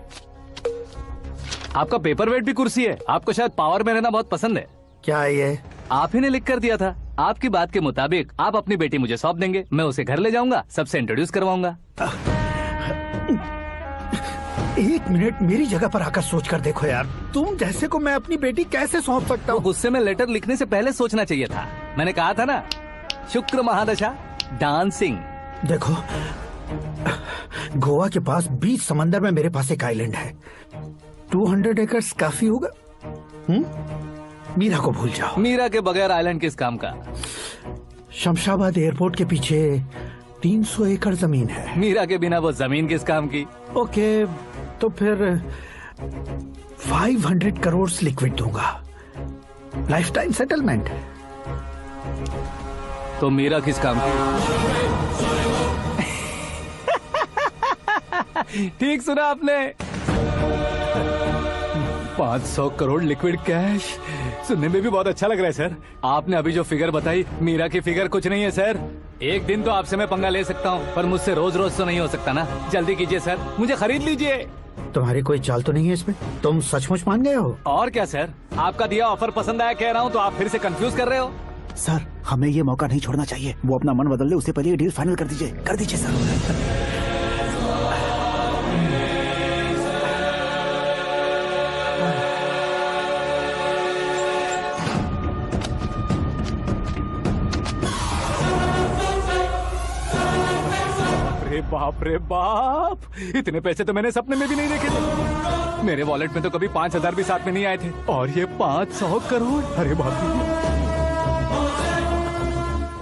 आपका पेपर वेट भी कुर्सी है। आपको शायद पावर में रहना बहुत पसंद है। क्या ये? आप ही ने लिख कर दिया था। आपकी बात के मुताबिक आप अपनी बेटी मुझे सौंप देंगे, मैं उसे घर ले जाऊंगा, सबसे इंट्रोड्यूस करवाऊंगा। एक मिनट मेरी जगह पर आकर सोच कर देखो यार, तुम जैसे को मैं अपनी बेटी कैसे सौंप सकता हूँ? गुस्से में लेटर लिखने से पहले सोचना चाहिए था। मैंने कहा था ना, शुक्र महादशा डांसिंग। देखो, गोवा के पास बीच समंदर में मेरे पास एक आइलैंड है। 200 एकर्स काफी होगा। मीरा को भूल जाओ। मीरा के बगैर आइलैंड किस काम का? शमशाबाद एयरपोर्ट के पीछे 300 एकड़ जमीन है। मीरा के बिना वो जमीन किस काम की? ओके, तो फिर 500 करोड़ लिक्विड दूंगा, लाइफ टाइम सेटलमेंट। तो मीरा किस काम की? ठीक सुना आपने, 500 करोड़ लिक्विड कैश। सुनने में भी बहुत अच्छा लग रहा है सर। आपने अभी जो फिगर बताई, मीरा की फिगर कुछ नहीं है सर। एक दिन तो आपसे मैं पंगा ले सकता हूँ, पर मुझसे रोज रोज तो नहीं हो सकता ना। जल्दी कीजिए सर, मुझे खरीद लीजिए। तुम्हारी कोई चाल तो नहीं है इसमें? तुम सचमुच मान गए हो? और क्या सर, आपका दिया ऑफर पसंद आया कह रहा हूँ, तो आप फिर से कंफ्यूज कर रहे हो। सर, हमें ये मौका नहीं छोड़ना चाहिए। वो अपना मन बदल ले, उससे पहले ये डील फाइनल कर दीजिए। कर दीजिए सर। बाप रे बाप, इतने पैसे तो मैंने सपने में भी नहीं देखे थे। मेरे वॉलेट में तो कभी 5000 भी साथ में नहीं आए थे, और ये 500 करोड़। अरे बाप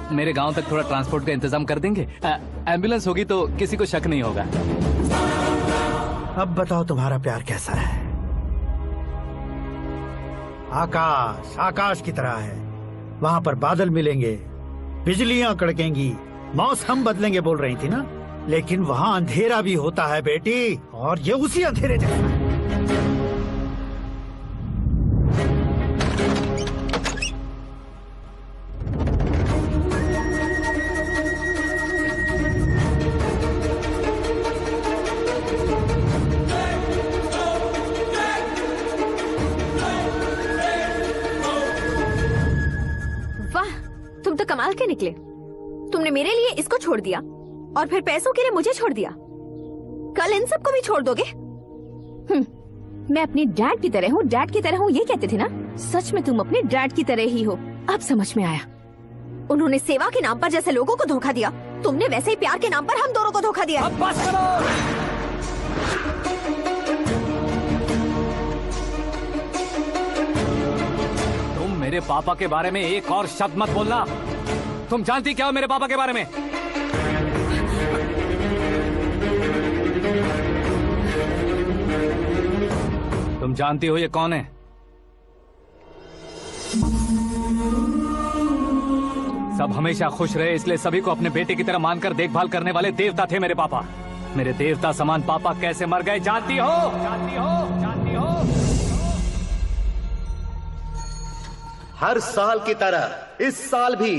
रे। मेरे गांव तक थोड़ा ट्रांसपोर्ट का इंतजाम कर देंगे? एम्बुलेंस होगी तो किसी को शक नहीं होगा। अब बताओ तुम्हारा प्यार कैसा है? आकाश आकाश की तरह है, वहाँ पर बादल मिलेंगे, बिजलियां कड़केंगी, मौसम बदलेंगे बोल रही थी ना। लेकिन वहाँ अंधेरा भी होता है बेटी, और ये उसी अंधेरे जैसा है। वाह, तुम तो कमाल के निकले। तुमने मेरे लिए इसको छोड़ दिया और फिर पैसों के लिए मुझे छोड़ दिया। कल इन सबको भी छोड़ दोगे? मैं अपनी डैड की तरह हूँ, डैड की तरह हूँ, ये कहते थे ना। सच में तुम अपने डैड की तरह ही हो। अब समझ में आया। उन्होंने सेवा के नाम पर जैसे लोगों को धोखा दिया, तुमने वैसे ही प्यार के नाम पर हम दोनों को धोखा दिया। अब बस करो। तुम मेरे पापा के बारे में एक और शब्द मत बोलना। तुम जानती क्या हो मेरे पापा के बारे में? तुम जानती हो ये कौन है? सब हमेशा खुश रहे, इसलिए सभी को अपने बेटे की तरह मानकर देखभाल करने वाले देवता थे मेरे पापा। मेरे देवता समान पापा कैसे मर गए जानती हो? जानती हो? जानती हो? हर साल की तरह इस साल भी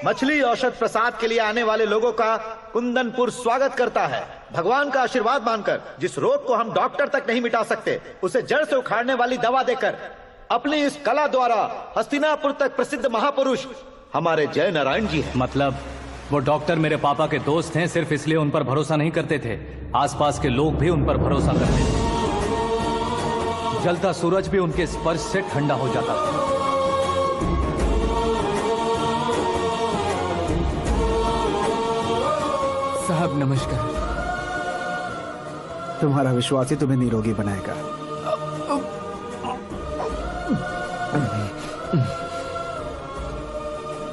मछली औषध प्रसाद के लिए आने वाले लोगों का कुंदनपुर स्वागत करता है। भगवान का आशीर्वाद मानकर, जिस रोग को हम डॉक्टर तक नहीं मिटा सकते, उसे जड़ से उखाड़ने वाली दवा देकर अपनी इस कला द्वारा हस्तिनापुर तक प्रसिद्ध महापुरुष हमारे जय नारायण जी हैं। मतलब वो डॉक्टर मेरे पापा के दोस्त हैं, सिर्फ इसलिए उन पर भरोसा नहीं करते थे। आसपास के लोग भी उन पर भरोसा करते थे। जलता सूरज भी उनके स्पर्श से ठंडा हो जाता था। साहब नमस्कार। तुम्हारा विश्वास ही तुम्हें निरोगी बनाएगा।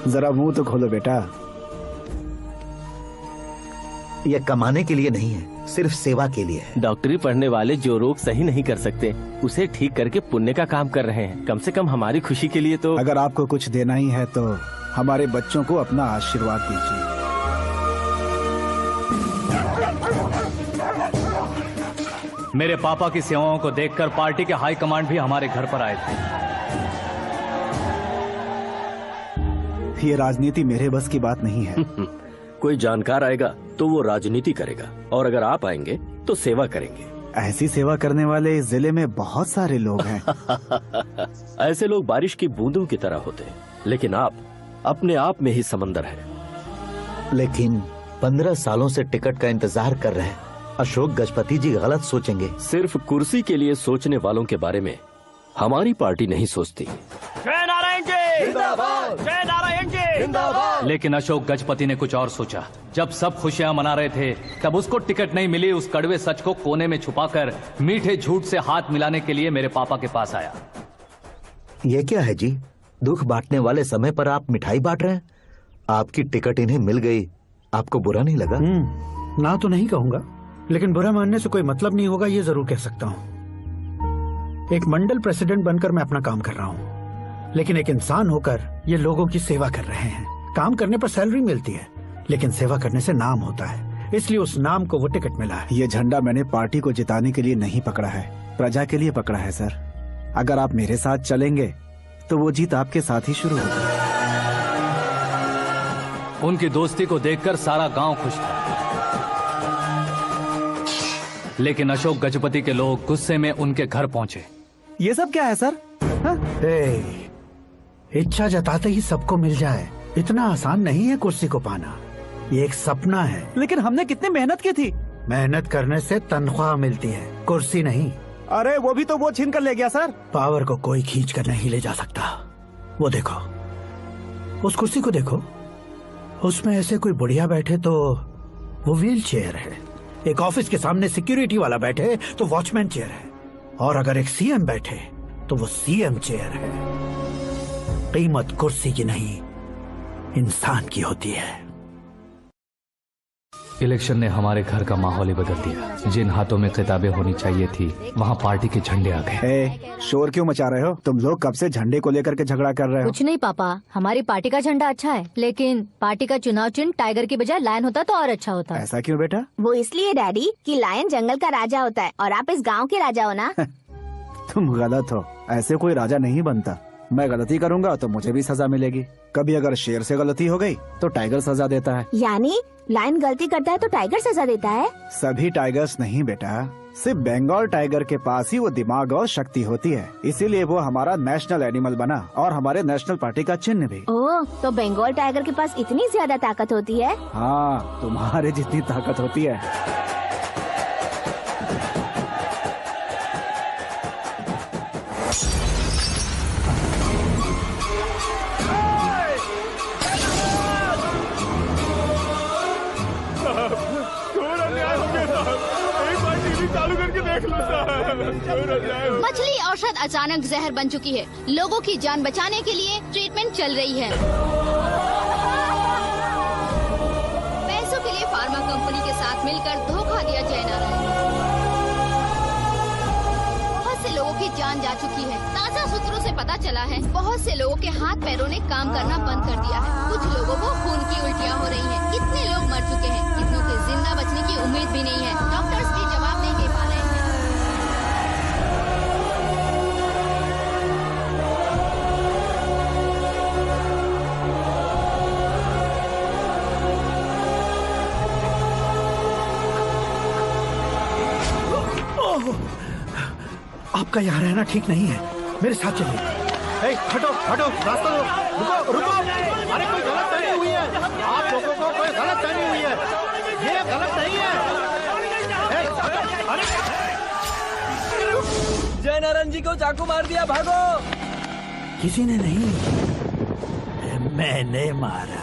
जरा मुंह तो खोलो बेटा। यह कमाने के लिए नहीं है, सिर्फ सेवा के लिए है। डॉक्टरी पढ़ने वाले जो रोग सही नहीं कर सकते, उसे ठीक करके पुण्य का काम कर रहे हैं। कम से कम हमारी खुशी के लिए तो। अगर आपको कुछ देना ही है तो हमारे बच्चों को अपना आशीर्वाद दीजिए। मेरे पापा की सेवाओं को देखकर पार्टी के हाई कमांड भी हमारे घर पर आए थे। ये राजनीति मेरे बस की बात नहीं है। कोई जानकार आएगा तो वो राजनीति करेगा, और अगर आप आएंगे तो सेवा करेंगे। ऐसी सेवा करने वाले इस जिले में बहुत सारे लोग हैं। ऐसे लोग बारिश की बूंदों की तरह होते हैं, लेकिन आप अपने आप में ही समंदर है। लेकिन 15 सालों से टिकट का इंतजार कर रहे हैं। अशोक गजपति जी गलत सोचेंगे। सिर्फ कुर्सी के लिए सोचने वालों के बारे में हमारी पार्टी नहीं सोचती। जय नारायण जी जिंदाबाद, जय नारायण जी जिंदाबाद। लेकिन अशोक गजपति ने कुछ और सोचा। जब सब खुशियां मना रहे थे तब उसको टिकट नहीं मिली। उस कड़वे सच को कोने में छुपाकर मीठे झूठ से हाथ मिलाने के लिए मेरे पापा के पास आया। ये क्या है जी? दुख बांटने वाले समय पर आप मिठाई बांट रहे हैं। आपकी टिकट इन्हें मिल गई, आपको बुरा नहीं लगा? ना तो नहीं कहूंगा, लेकिन बुरा मानने से कोई मतलब नहीं होगा, ये जरूर कह सकता हूँ। एक मंडल प्रेसिडेंट बनकर मैं अपना काम कर रहा हूँ, लेकिन एक इंसान होकर ये लोगों की सेवा कर रहे हैं। काम करने पर सैलरी मिलती है, लेकिन सेवा करने से नाम होता है, इसलिए उस नाम को वो टिकट मिला है। ये झंडा मैंने पार्टी को जिताने के लिए नहीं पकड़ा है, प्रजा के लिए पकड़ा है सर। अगर आप मेरे साथ चलेंगे तो वो जीत आपके साथ ही शुरू होगी। उनकी दोस्ती को देखकर सारा गांव खुश था, लेकिन अशोक गजपति के लोग गुस्से में उनके घर पहुंचे। ये सब क्या है सर? इच्छा जताते ही सबको मिल जाए, इतना आसान नहीं है कुर्सी को पाना। ये एक सपना है। लेकिन हमने कितनी मेहनत की थी। मेहनत करने से तनख्वाह मिलती है, कुर्सी नहीं। अरे वो भी तो वो छीन कर ले गया सर। पावर को कोई खींच कर नहीं ले जा सकता। वो देखो, उस कुर्सी को देखो, उसमें ऐसे कोई बुढ़िया बैठे तो वो व्हील चेयर है। एक ऑफिस के सामने सिक्योरिटी वाला बैठे तो वॉचमैन चेयर है, और अगर एक सीएम बैठे तो वो सीएम चेयर है। कीमत कुर्सी की नहीं, इंसान की होती है। इलेक्शन ने हमारे घर का माहौल ही बदल दिया। जिन हाथों में किताबें होनी चाहिए थी, वहाँ पार्टी के झंडे आ गए। शोर क्यों मचा रहे हो? तुम लोग कब से झंडे को लेकर के झगड़ा कर रहे हो? कुछ नहीं पापा, हमारी पार्टी का झंडा अच्छा है, लेकिन पार्टी का चुनाव चिन्ह टाइगर की बजाय लायन होता तो और अच्छा होता। ऐसा क्यों बेटा? वो इसलिए डैडी कि लायन जंगल का राजा होता है और आप इस गांव के राजा हो ना। तुम गलत हो, ऐसे कोई राजा नहीं बनता। मैं गलती करूंगा तो मुझे भी सजा मिलेगी। कभी अगर शेर से गलती हो गई तो टाइगर सजा देता है। यानी लायन गलती करता है तो टाइगर सजा देता है? सभी टाइगर्स नहीं बेटा, सिर्फ बंगाल टाइगर के पास ही वो दिमाग और शक्ति होती है, इसीलिए वो हमारा नेशनल एनिमल बना और हमारे नेशनल पार्टी का चिन्ह भी। ओह, तो बंगाल टाइगर के पास इतनी ज्यादा ताकत होती है? हाँ, तुम्हारे जितनी ताकत होती है। मछली औषध अचानक जहर बन चुकी है। लोगों की जान बचाने के लिए ट्रीटमेंट चल रही है। पैसों के लिए फार्मा कंपनी के साथ मिलकर धोखा दिया जय नारायण। बहुत से लोगों की जान जा चुकी है। ताजा सूत्रों से पता चला है बहुत से लोगों के हाथ पैरों ने काम करना बंद कर दिया है। कुछ लोगों को खून की उल्टियाँ हो रही हैं। कितने लोग मर चुके हैं, कितनों के जिंदा बचने की उम्मीद भी नहीं है। डॉक्टर्स भी जवाब नहीं दे पा रहे हैं। आपका यहाँ रहना ठीक नहीं है, मेरे साथ चलिए। हटो हटो, रास्ता दो। रुको रुको, अरे कोई गलत फहमी हुई है। आप लोगों को कोई गलत फहमी हुई है, ये गलत नहीं है। जय नारायण जी को चाकू मार दिया, भागो। किसी ने नहीं, मैंने मारा।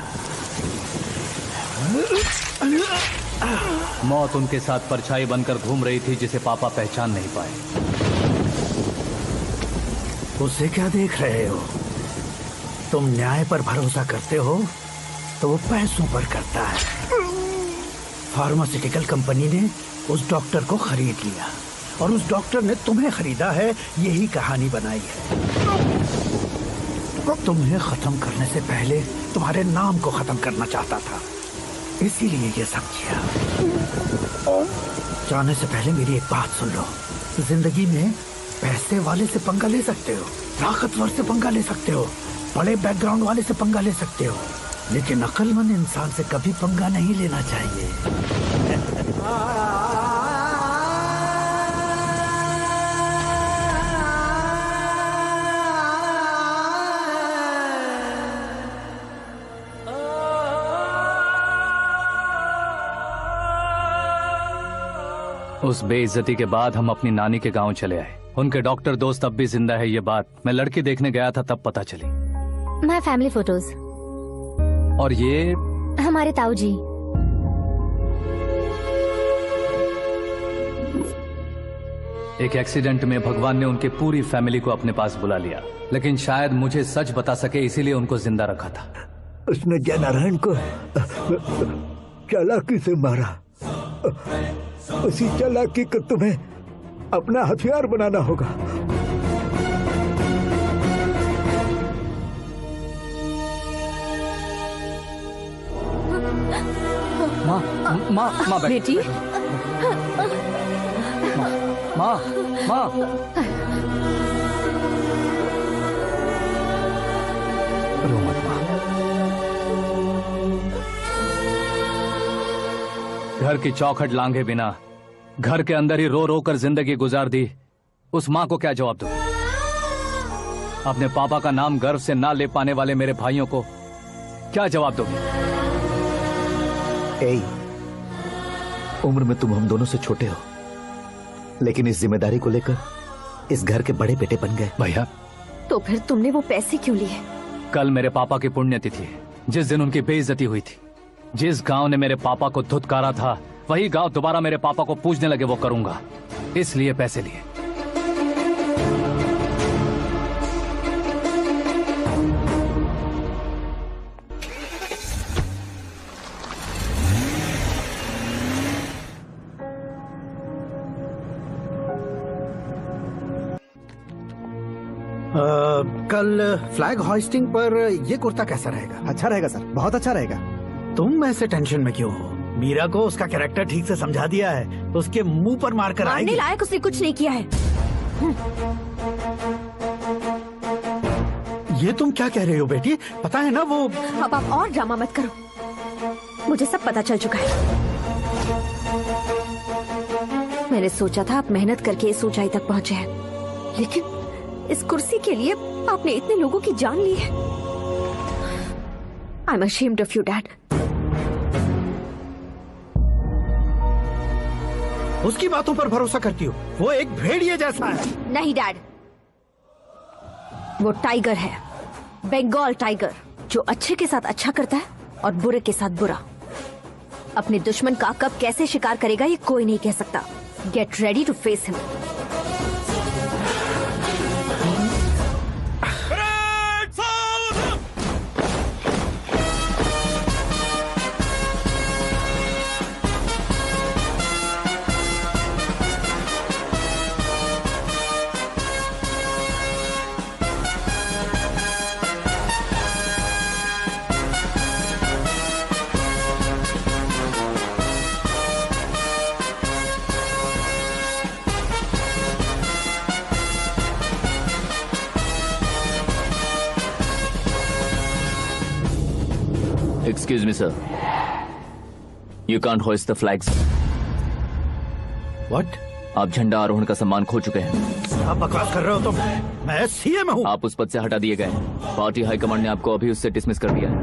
मौत उनके साथ परछाई बनकर घूम रही थी, जिसे पापा पहचान नहीं पाए। उससे क्या देख रहे हो? तुम न्याय पर भरोसा करते हो तो वो पैसों पर करता है। फार्मास्यूटिकल कंपनी ने उस डॉक्टर को खरीद लिया और उस डॉक्टर ने तुम्हें खरीदा है, यही कहानी बनाई है। तुम्हें खत्म करने से पहले तुम्हारे नाम को खत्म करना चाहता था, इसीलिए ये सब किया। जाने से पहले मेरी एक बात सुन लो। जिंदगी में पैसे वाले से पंगा ले सकते हो, ताकतवर से पंगा ले सकते हो, बड़े बैकग्राउंड वाले से पंगा ले सकते हो, लेकिन अक्लमंद इंसान से कभी पंगा नहीं लेना चाहिए। उस बेइज्जती के बाद हम अपनी नानी के गांव चले आए। उनके डॉक्टर दोस्त अब भी जिंदा है, ये बात मैं लड़की देखने गया था तब पता चली। My family photos. और ये हमारे ताऊ जी। एक एक्सीडेंट में भगवान ने उनकी पूरी फैमिली को अपने पास बुला लिया, लेकिन शायद मुझे सच बता सके इसीलिए उनको जिंदा रखा था। उसने जयनारायण को चालाकी से मारा। उसी चालाकी को तुम्हें अपना हथियार बनाना होगा। माँ बेटी। माँ रो मत माँ। घर की चौखट लांघे बिना घर के अंदर ही रो रो कर जिंदगी गुजार दी उस माँ को क्या जवाब दूं? अपने पापा का नाम गर्व से ना ले पाने वाले मेरे भाइयों को क्या जवाब दोगे? उम्र में तुम हम दोनों से छोटे हो, लेकिन इस जिम्मेदारी को लेकर इस घर के बड़े बेटे बन गए। भैया, तो फिर तुमने वो पैसे क्यों लिए? कल मेरे पापा की पुण्यतिथि है, जिस दिन उनकी बेइज्जती हुई थी। जिस गांव ने मेरे पापा को धुतकारा था वही गांव दोबारा मेरे पापा को पूजने लगे, वो करूंगा, इसलिए पैसे लिए। कल फ्लैग होइस्टिंग पर ये कुर्ता कैसा रहेगा? अच्छा रहेगा सर, बहुत अच्छा रहेगा। तुम ऐसे टेंशन में क्यों हो? मीरा को उसका कैरेक्टर ठीक से समझा दिया है, उसके मुंह पर मारकर आएगी। मारने लायक उसने कुछ नहीं किया है। ये तुम क्या कह रहे हो बेटी? पता है ना वो। अब आप और ड्रामा मत करो, मुझे सब पता चल चुका है। मैंने सोचा था आप मेहनत करके इस ऊंचाई तक पहुंचे हैं, लेकिन इस कुर्सी के लिए आपने इतने लोगों की जान ली है। I am ashamed of you, Dad. उसकी बातों पर भरोसा करती हो? वो एक भेड़िए जैसा है। नहीं डैड, वो टाइगर है, बंगाल टाइगर, जो अच्छे के साथ अच्छा करता है और बुरे के साथ बुरा। अपने दुश्मन का कब कैसे शिकार करेगा ये कोई नहीं कह सकता। Get ready to face him. Excuse me, sir. You can't hoist the flags. What? आप झंडा आरोहण का सम्मान खो चुके हैं। आप बकवास कर रहे हो तुम? मैं सीएम हूँ। आप उस पद से हटा दिए गए। पार्टी हाईकमांड ने आपको अभी उससे डिसमिस कर दिया है।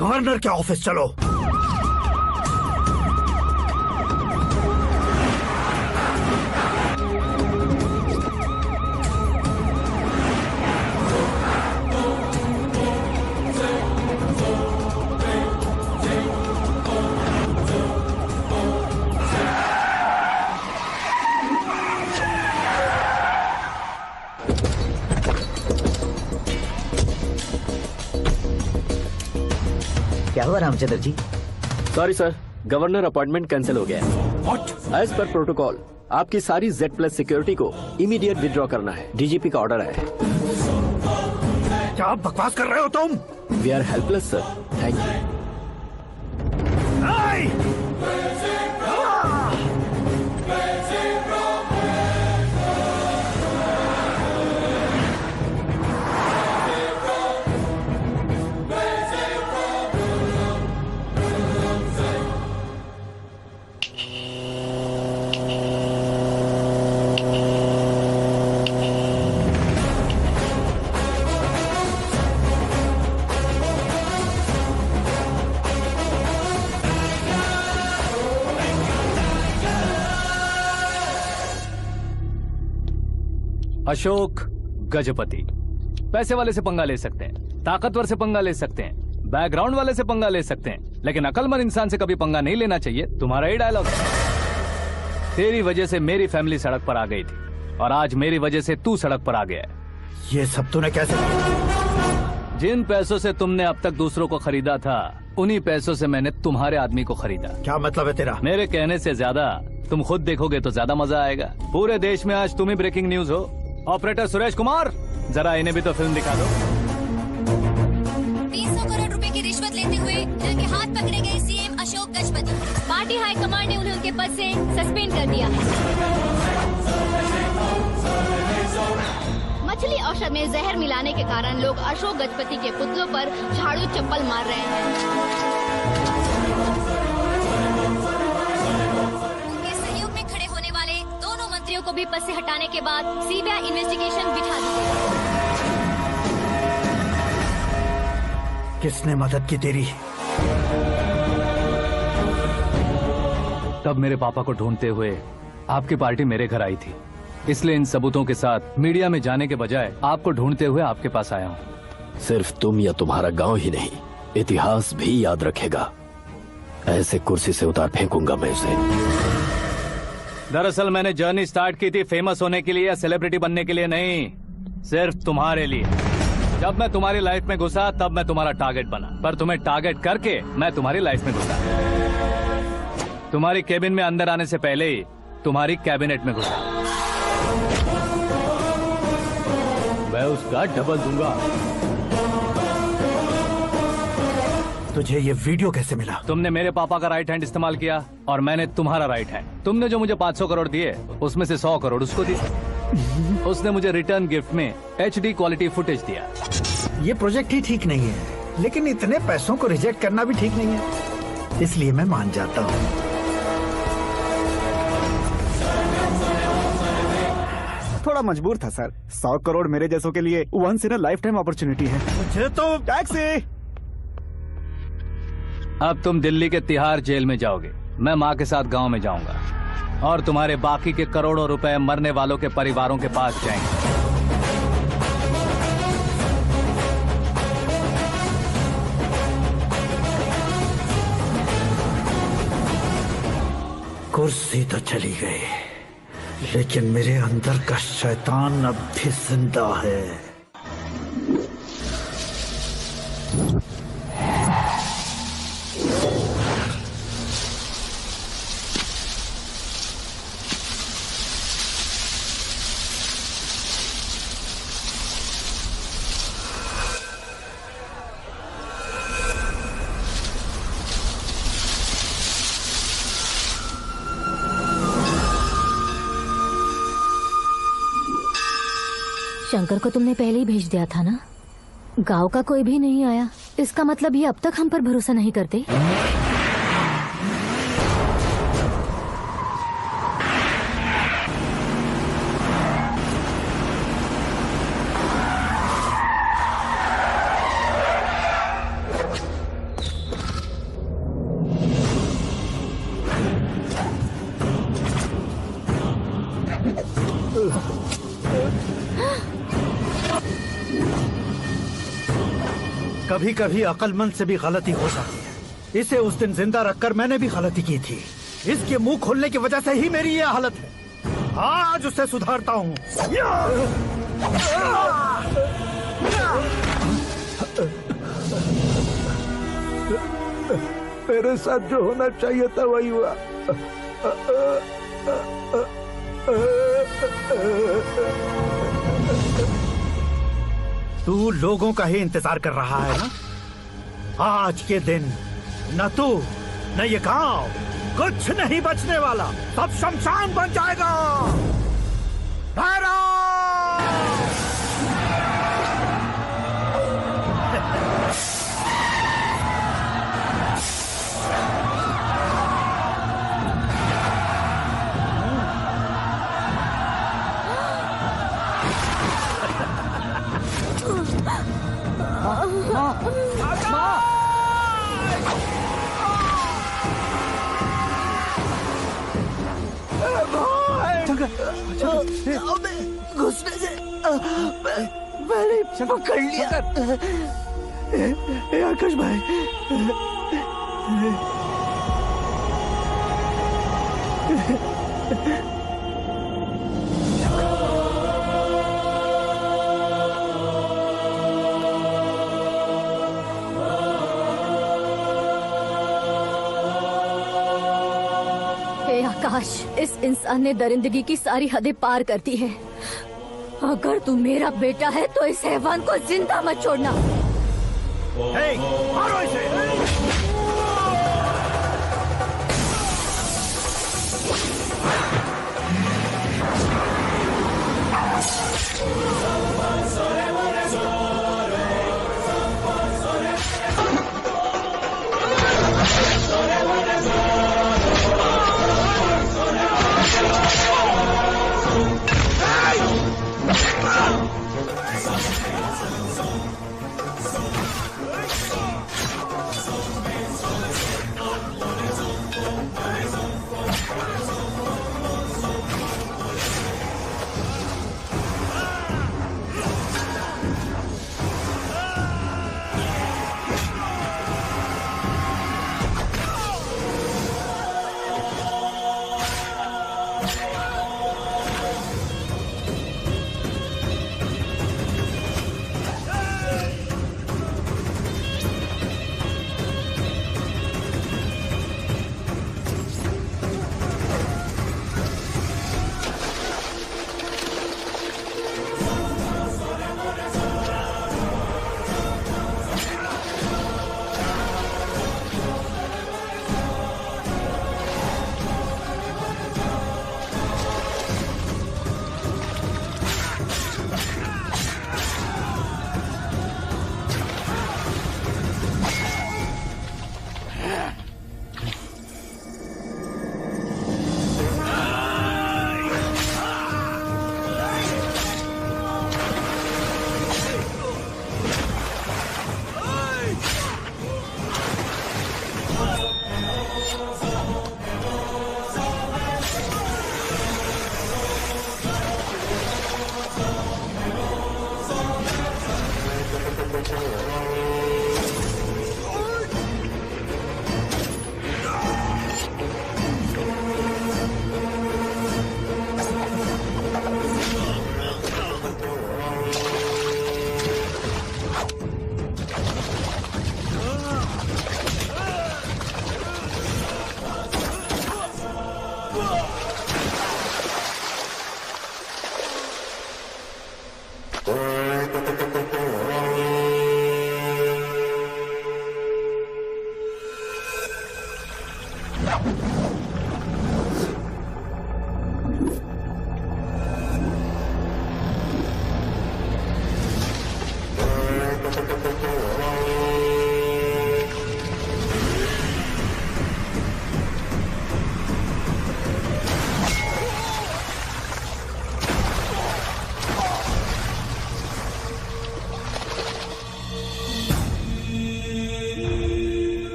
गवर्नर के ऑफिस चलो। क्या हुआ Ramchandra ji? Sorry sir, governor appointment cancel हो गया है। What? एज पर प्रोटोकॉल आपकी सारी Z+ सिक्योरिटी को इमीडिएट विड्रॉ करना है। डीजीपी का ऑर्डर है। क्या बकवास कर रहे हो तुम? We are helpless sir. Thank you. Ashok Gajapati पैसे वाले से पंगा ले सकते हैं, ताकतवर से पंगा ले सकते हैं, बैकग्राउंड वाले से पंगा ले सकते हैं, लेकिन अकलमंद इंसान से कभी पंगा नहीं लेना चाहिए। तुम्हारा ही डायलॉग है। तेरी वजह से मेरी फैमिली सड़क पर आ गई थी और आज मेरी वजह से तू सड़क पर आ गया है। ये सब तूने कैसे? जिन पैसों से तुमने अब तक दूसरों को खरीदा था, उन्हीं पैसों से मैंने तुम्हारे आदमी को खरीदा। क्या मतलब है तेरा? मेरे कहने से ज्यादा तुम खुद देखोगे तो ज्यादा मजा आएगा। पूरे देश में आज तुम ही ब्रेकिंग न्यूज हो। ऑपरेटर सुरेश कुमार, जरा इन्हें भी तो फिल्म दिखा दो। 300 करोड़ रुपए की रिश्वत लेते हुए जिनके हाथ पकड़े गए CM Ashok Gajapati. Party high command ने उन्हें उनके पद से सस्पेंड कर दिया है। मछली औषध में जहर मिलाने के कारण लोग अशोक गजपति के पुतलों पर झाड़ू चप्पल मार रहे हैं। उनके सहयोग में खड़े होने वाले दोनों मंत्रियों को भी पद से हटाने के बाद सीबीआई इन्वेस्टिगेशन बिठा दी गई। किसने मदद की तेरी? तब मेरे पापा को ढूंढते हुए आपकी पार्टी मेरे घर आई थी, इसलिए इन सबूतों के साथ मीडिया में जाने के बजाय आपको ढूंढते हुए आपके पास आया हूँ। सिर्फ तुम या तुम्हारा गांव ही नहीं, इतिहास भी याद रखेगा। ऐसे कुर्सी से उतार फेंकूंगा मैं उसे। दरअसल मैंने जर्नी स्टार्ट की थी फेमस होने के लिए या सेलिब्रिटी बनने के लिए नहीं, सिर्फ तुम्हारे लिए। जब मैं तुम्हारी लाइफ में घुसा तब मैं तुम्हारा टारगेट बना, पर तुम्हें टारगेट करके मैं तुम्हारी लाइफ में घुसा। तुम्हारी केबिन में अंदर आने से पहले ही तुम्हारी कैबिनेट में घुसा। मैं उसका डबल दूंगा। तुझे ये वीडियो कैसे मिला? तुमने मेरे पापा का राइट हैंड इस्तेमाल किया और मैंने तुम्हारा राइट हैंड। तुमने जो मुझे 500 करोड़ दिए उसमें से 100 करोड़ उसको दिए। उसने मुझे रिटर्न गिफ्ट में HD क्वालिटी फुटेज दिया। ये प्रोजेक्ट ही ठीक नहीं है, लेकिन इतने पैसों को रिजेक्ट करना भी ठीक नहीं है, इसलिए मैं मान जाता हूँ। थोड़ा मजबूर था सर। 100 करोड़ मेरे जैसों के लिए once in a lifetime opportunity है। मुझे तो टैक्सी। अब तुम दिल्ली के तिहाड़ जेल में जाओगे, मैं माँ के साथ गांव में जाऊंगा और तुम्हारे बाकी के करोड़ों रुपए मरने वालों के परिवारों के पास जाएंगे। कुर्सी तो चली गई, लेकिन मेरे अंदर का शैतान अब भी जिंदा है। शंकर को तुमने पहले ही भेज दिया था ना? गांव का कोई भी नहीं आया, इसका मतलब ये अब तक हम पर भरोसा नहीं करते। कभी कभी अक्लमंद से भी गलती हो जाती है। इसे उस दिन जिंदा रखकर मैंने भी गलती की थी। इसके मुंह खोलने की वजह से ही मेरी ये हालत है। आज उसे सुधारता हूँ। मेरे साथ जो होना चाहिए था वही हुआ। तू लोगों का ही इंतजार कर रहा है ना? आज के दिन न तू न ये गांव कुछ नहीं बचने वाला, सब शमशान बन जाएगा। घुसने से मैंने पकड़ लिया। आकाश भाई, हे आकाश, इस इंसान ने दरिंदगी की सारी हदें पार कर दी है। अगर तू मेरा बेटा है तो इस हैवान को जिंदा मत छोड़ना। मारो इसे।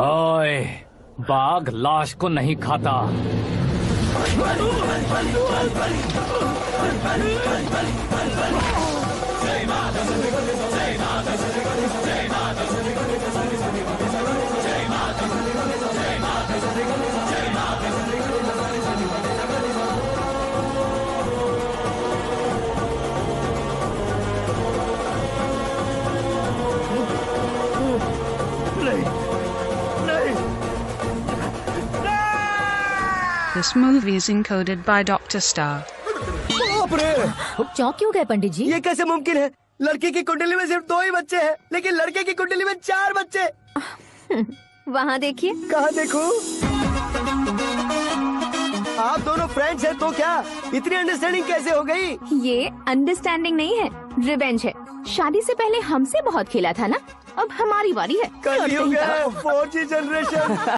ओए, बाघ लाश को नहीं खाता। This movie is encoded by Dr. Star. बाप रे, चौंक क्यों गए पंडित जी? ये कैसे मुमकिन है? लड़की की कुंडली में सिर्फ 2 ही बच्चे हैं, लेकिन लड़के की कुंडली में 4 बच्चे। वहाँ देखिए। कहाँ देखूं? आप दोनों फ्रेंड्स हैं तो क्या? इतनी अंडरस्टैंडिंग कैसे हो गई? ये अंडरस्टैंडिंग नहीं है, रिवेंज है। शादी से पहले हमसे बहुत खेला था ना, अब हमारी बारी है। कल ही हो गया 4G जनरेशन।